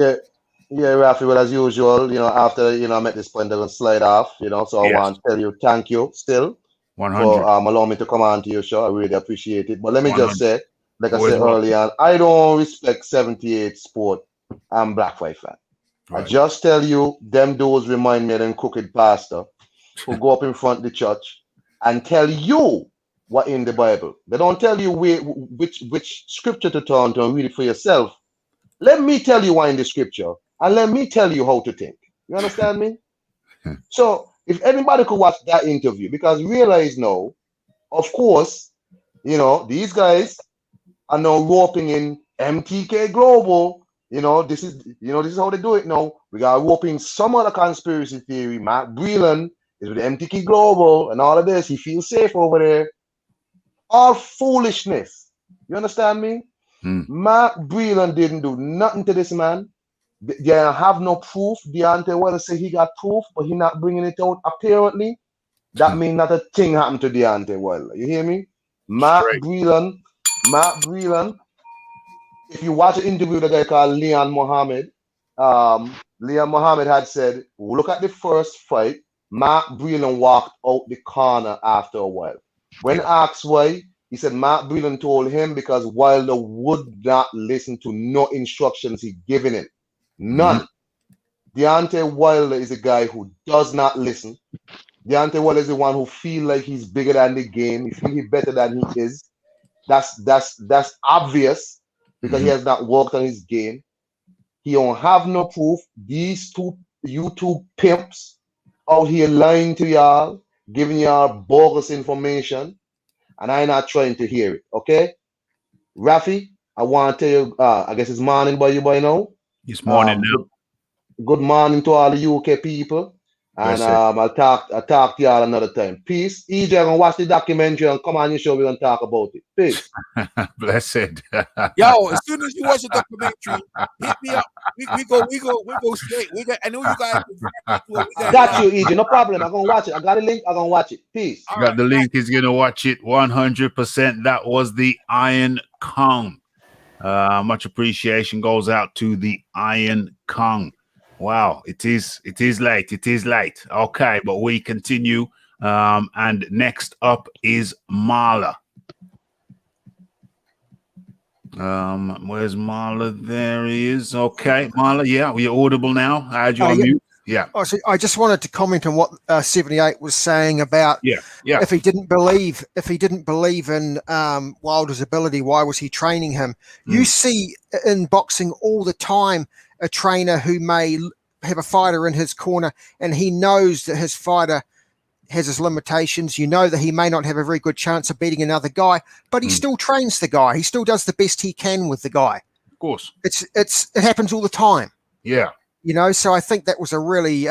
Speaker 3: Yeah, Rafi, well, as usual, after, I'm at this point, they're going to slide off, so I want to tell you thank you still
Speaker 1: 100.
Speaker 3: for allowing me to come on to your show. I really appreciate it. But let me
Speaker 1: 100.
Speaker 3: just say, like I said earlier, I don't respect 78 Sport and Black Fight Fan. Right. I just tell you, them dudes remind me of them crooked pastor who go up in front of the church and tell you what in the Bible. They don't tell you which scripture to turn to and read it for yourself. Let me tell you what in the scripture, and let me tell you how to think. You understand me? So if anybody could watch that interview, because realize now, of course, these guys are now roping in MTK Global. This is how they do it now. We got roping some other conspiracy theory. Mark Breland is with MTK Global and all of this. He feels safe over there. All foolishness. You understand me? Mark Breland didn't do nothing to this man. They have no proof. Deontay Wilder say he got proof, but he not bringing it out apparently. That means not a thing happened to Deontay Wilder. You hear me? Mark Breland, if you watch an interview with a guy called Leon Mohammed, Leon Mohammed had said, look at the first fight. Mark Breland walked out the corner after a while. When asked why, he said Mark Breland told him because Wilder would not listen to no instructions he given him. None. Deontay Wilder is a guy who does not listen. Deontay Wilder is the one who feel like he's bigger than the game. He feel he's better than he is. That's obvious because he has not worked on his game. He don't have no proof. These YouTube pimps out here lying to y'all, giving y'all bogus information, and I'm not trying to hear it. Okay, Rafi, I want to tell you. I guess it's morning by you by now.
Speaker 1: It's morning now.
Speaker 3: Good morning to all the UK people. And I'll talk to y'all another time. Peace. EJ, gonna watch the documentary and come on your show. We're gonna talk about it. Peace.
Speaker 1: Blessed.
Speaker 7: Yo, as soon as you watch the documentary, hit me up. We go straight. I know you guys.
Speaker 3: Got you, EJ. No problem. I'm gonna watch it. I got a link. I'm gonna watch it. Peace.
Speaker 1: You got the link. He's gonna watch it 100%. That was the Iron Kong. Much appreciation goes out to the Iron Kong. Wow, it is late. It is late. Okay, but we continue. And next up is Marla. Where's Marla? There he is. Okay, Marla. Yeah, we're audible now. How'd you unmute? Yeah.
Speaker 6: Oh, so I just wanted to comment on what 78 was saying about if he didn't believe in Wilder's ability, why was he training him? You see in boxing all the time a trainer who may have a fighter in his corner and he knows that his fighter has his limitations. You know that he may not have a very good chance of beating another guy, but he still trains the guy. He still does the best he can with the guy.
Speaker 1: Of course.
Speaker 6: It happens all the time.
Speaker 1: Yeah.
Speaker 6: You know, so I think that was a really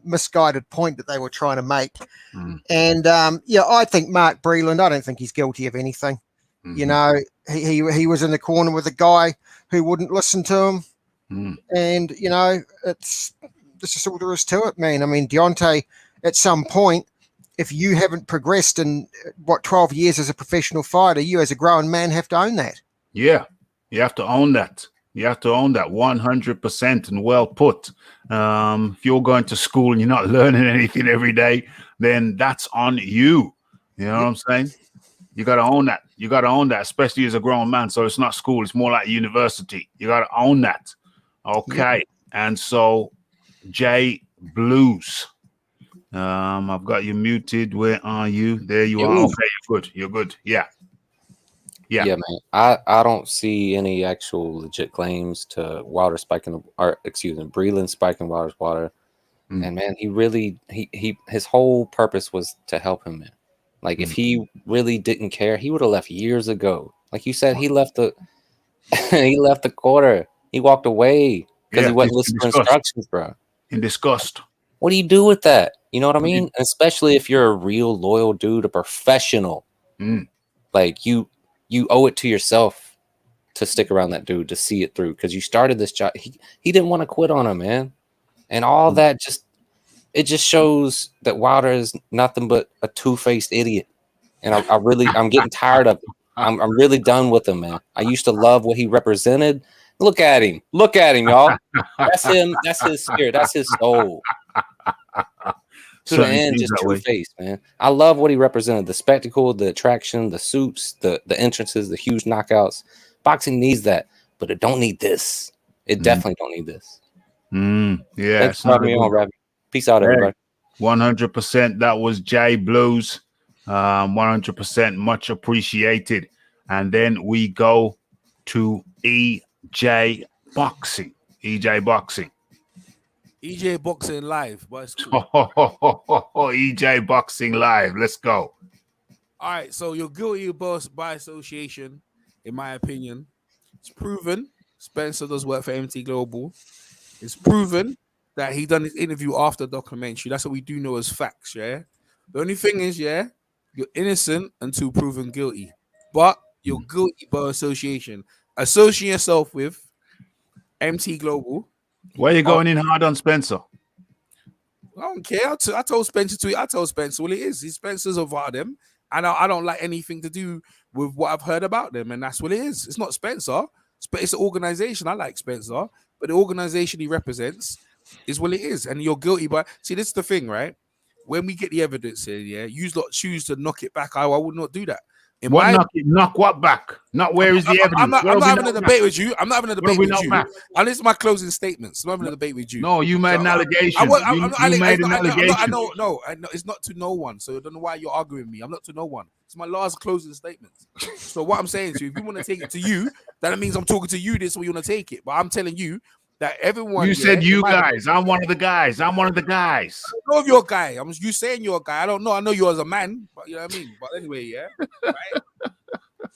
Speaker 6: misguided point that they were trying to make. And I think Mark Breland, I don't think he's guilty of anything. You know, he was in the corner with a guy who wouldn't listen to him. And, you know, this is all there is to it, man. I mean, Deontay, at some point, if you haven't progressed in 12 years as a professional fighter, you as a grown man have to own that.
Speaker 1: Yeah, you have to own that. You have to own that 100% and well put. If you're going to school and you're not learning anything every day, then that's on you. You know what I'm saying? You got to own that. You got to own that, especially as a grown man. So it's not school. It's more like university. You got to own that. Okay. And so Jay Blues. I've got you muted. Where are you? There you are. Okay, you're good. You're good. Yeah, man.
Speaker 10: I don't see any actual legit claims to Wilder spiking, or excuse me, Breland spiking Wilder's water. And man, his whole purpose was to help him, man. Like if he really didn't care, he would have left years ago. Like you said, he left the quarter. He walked away because he wasn't listening to instructions, bro.
Speaker 1: In disgust.
Speaker 10: What do you do with that? You know what I mean? Especially if you're a real loyal dude, a professional. Like you owe it to yourself to stick around that dude, to see it through, because you started this job. He didn't want to quit on him, man. And all that just shows that Wilder is nothing but a two-faced idiot. And I'm getting tired of it. I'm really done with him, man. I used to love what he represented. Look at him, y'all. That's him. That's his spirit. That's his soul. To the end, just two-faced, man. I love what he represented: the spectacle, the attraction, the suits, the entrances, the huge knockouts. Boxing needs that, but it don't need this. It definitely don't need this.
Speaker 1: Yeah.
Speaker 10: Thanks for having me on, Ravi. Peace out, everybody.
Speaker 1: 100%. That was Jay Blues. 100%. Much appreciated. And then we go to EJ Boxing. EJ Boxing.
Speaker 7: EJ Boxing Live. But it's cool.
Speaker 1: EJ Boxing Live. Let's go.
Speaker 7: All right. So you're guilty by association, in my opinion. It's proven. Spencer does work for MT Global. It's proven that he done his interview after the documentary. That's what we do know as facts, yeah? The only thing is, you're innocent until proven guilty. But you're guilty by association. Associate yourself with MT Global.
Speaker 1: Why are you going in hard on Spencer?
Speaker 7: I don't care. I told Spencer what it is. Spencer's over them. And I don't like anything to do with what I've heard about them. And that's what it is. It's not Spencer. It's an organization. I like Spencer. But the organization he represents is what it is. And you're guilty by... See, this is the thing, right? when we get the evidence in, yeah, you lot choose to knock it back. I would not do that.
Speaker 1: Knock what back? Not where is the evidence?
Speaker 7: I'm not having a debate with you. I'm not having a debate with you.
Speaker 1: Back?
Speaker 7: And this is my closing statements. I'm not having a debate with you.
Speaker 1: No, you made an allegation. You made an allegation.
Speaker 7: No, it's not to no one. So I don't know why you're arguing with me. I'm not to no one. It's my last closing statements. So what I'm saying to you, if you want to take it to you, then it means I'm talking to you. This is where you want to take it. But I'm telling you that everyone.
Speaker 1: You said you guys. I'm one of the guys. I'm one of the guys.
Speaker 7: I don't know if you're a guy. You saying you're a guy. I don't know. I know you as a man, but you know what I mean. But anyway, yeah. Right?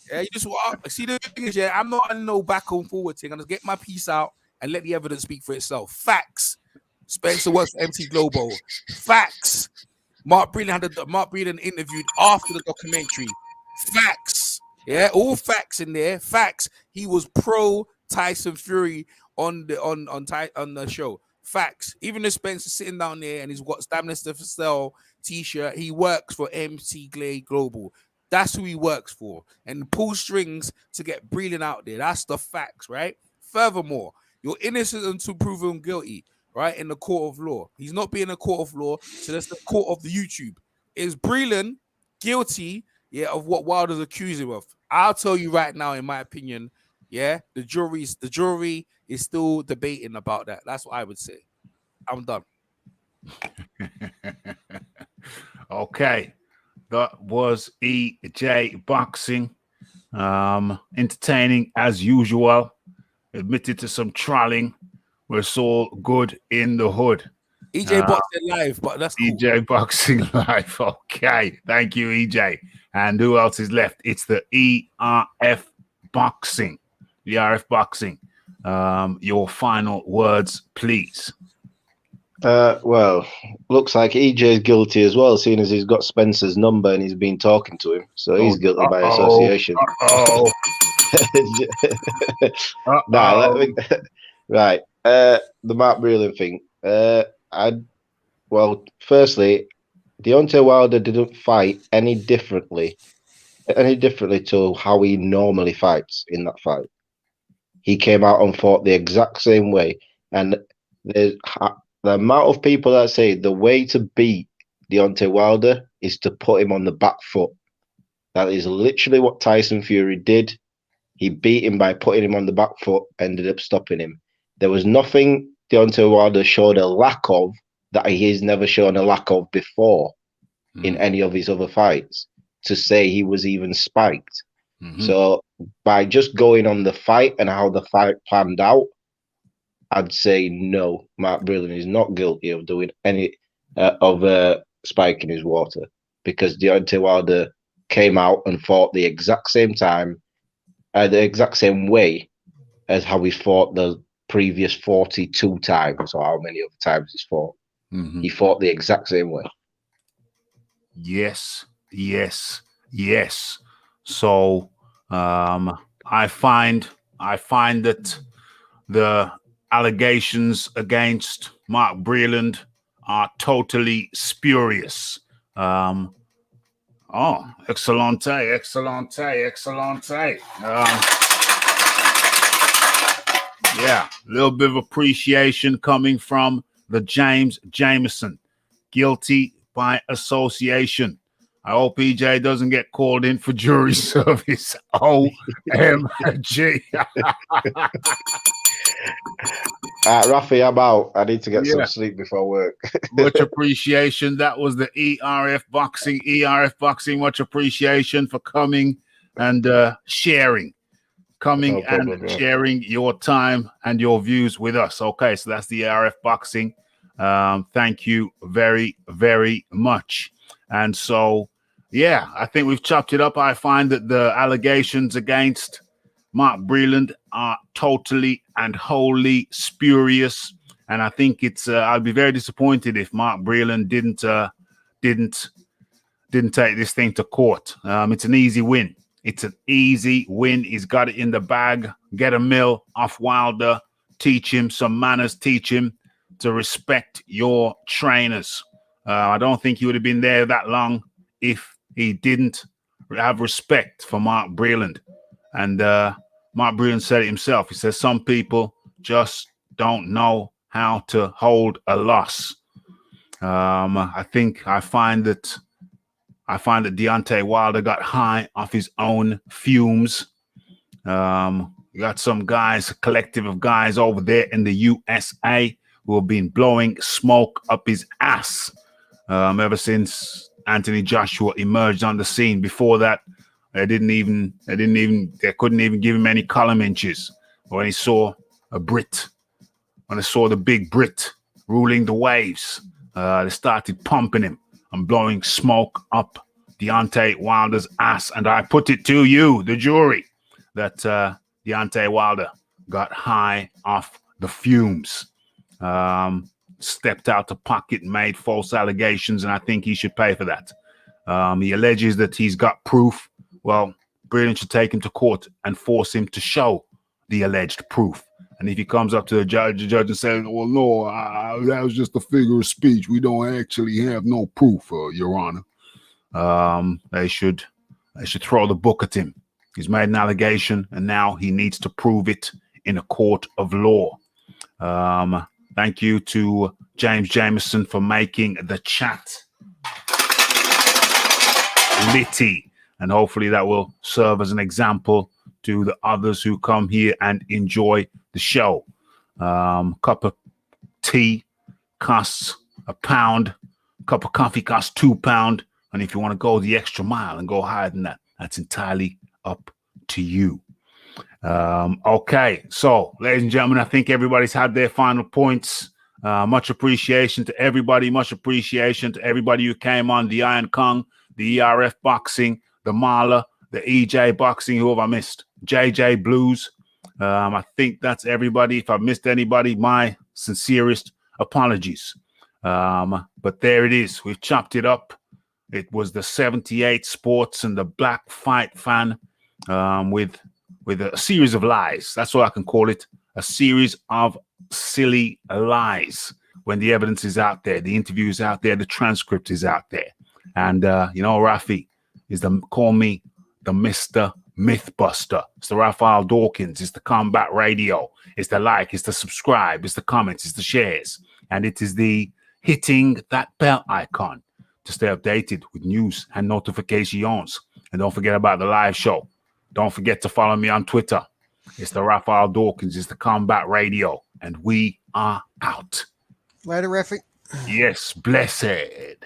Speaker 7: Yeah, you just see the thing is, yeah, I'm not on no back and forward thing. I'm just get my piece out and let the evidence speak for itself. Facts. Spencer works for MT Global. Facts. Mark Breland interviewed after the documentary. Facts. Yeah, all facts in there. Facts. He was pro Tyson Fury on the show. Facts. Even if Spencer sitting down there and he's got Stamina for Sell t-shirt, he works for MT Global. That's who he works for. And pull strings to get Breland out there. That's the facts, right? Furthermore, you're innocent until proven guilty, right? In the court of law. He's not being a court of law, so that's the court of the YouTube. Is Breland guilty, of what Wilder's accusing him of? I'll tell you right now, in my opinion, the jury is still debating about that. That's what I would say. I'm done.
Speaker 1: Okay. That was EJ Boxing. Entertaining as usual. Admitted to some trolling. We're so good in the hood.
Speaker 7: EJ Boxing Live, but that's cool.
Speaker 1: EJ Boxing Live. Okay. Thank you, EJ. And who else is left? It's the ERF Boxing. ERF Boxing. Your final words, please.
Speaker 9: Well, looks like EJ is guilty as well, seeing as he's got Spencer's number and he's been talking to him. So he's guilty by association. Right. The Mark Breland thing. Firstly, Deontay Wilder didn't fight any differently to how he normally fights in that fight. He came out and fought the exact same way. And there's the amount of people that say the way to beat Deontay Wilder is to put him on the back foot. That is literally what Tyson Fury did. He beat him by putting him on the back foot, ended up stopping him. There was nothing Deontay Wilder showed a lack of that he has never shown a lack of before in any of his other fights to say he was even spiked. So by just going on the fight and how the fight planned out, I'd say no, Mark Breland is not guilty of doing any of spiking his water, because Deontay Wilder came out and fought the exact same time, the exact same way as how he fought the previous 42 times, or how many other times he's fought. He fought the exact same way.
Speaker 1: Yes. So I find that the allegations against Mark Breland are totally spurious. Excellente. Yeah, a little bit of appreciation coming from the James Jameson. Guilty by association. I hope EJ doesn't get called in for jury service. OMG.
Speaker 9: Rafi, I'm out. I need to get some sleep before work.
Speaker 1: Much appreciation. That was the ERF Boxing. ERF Boxing, much appreciation for coming and sharing. Sharing your time and your views with us. Okay, so that's the ERF Boxing. Thank you very, very much. And so, I think we've chopped it up. I find that the allegations against Mark Breland are totally and wholly spurious. And I think it's I'd be very disappointed if Mark Breland didn't take this thing to court. It's an easy win. It's an easy win. He's got it in the bag. Get a mill off Wilder. Teach him some manners. Teach him to respect your trainers. I don't think he would have been there that long if he didn't have respect for Mark Breland. And Mark Breland said it himself. He says some people just don't know how to hold a loss. I find that Deontay Wilder got high off his own fumes. You got some guys, a collective of guys over there in the USA who have been blowing smoke up his ass ever since Anthony Joshua emerged on the scene. Before that, they couldn't even give him any column inches. When he saw the big Brit ruling the waves, they started pumping him and blowing smoke up Deontay Wilder's ass. And I put it to you, the jury, that Deontay Wilder got high off the fumes, stepped out of pocket, made false allegations, and I think he should pay for that. He alleges that he's got proof. Well, Breland should take him to court and force him to show the alleged proof. And if he comes up to the judge and says, well, no, that was just a figure of speech. We don't actually have no proof, Your Honor. They should throw the book at him. He's made an allegation, and now he needs to prove it in a court of law. Thank you to James Jameson for making the chat litty. And hopefully that will serve as an example to the others who come here and enjoy the show. Cup of tea costs £1. Cup of coffee costs £2. And if you want to go the extra mile and go higher than that, that's entirely up to you. Okay, so ladies and gentlemen, I think everybody's had their final points. Much appreciation to everybody. Much appreciation to everybody who came on. The Iron Kong, the ERF Boxing, the Marla, the EJ Boxing. Who have I missed? JJ Blues. I think that's everybody. If I've missed anybody, my sincerest apologies. But there it is. We've chopped it up. It was the 78 Sports and the Black Fight Fan with a series of lies. That's what I can call it. A series of silly lies. When the evidence is out there, the interview is out there, the transcript is out there. And, Rafi call me the Mr. Mythbuster. It's the Raphael Dawkins. It's the Combat Radio. It's the like. It's the subscribe. It's the comments. It's the shares. And it is the hitting that bell icon to stay updated with news and notifications. And don't forget about the live show. Don't forget to follow me on Twitter. It's the Raphael Dawkins. It's the Combat Radio. And we are out.
Speaker 6: Later, Rafi.
Speaker 1: Yes, blessed.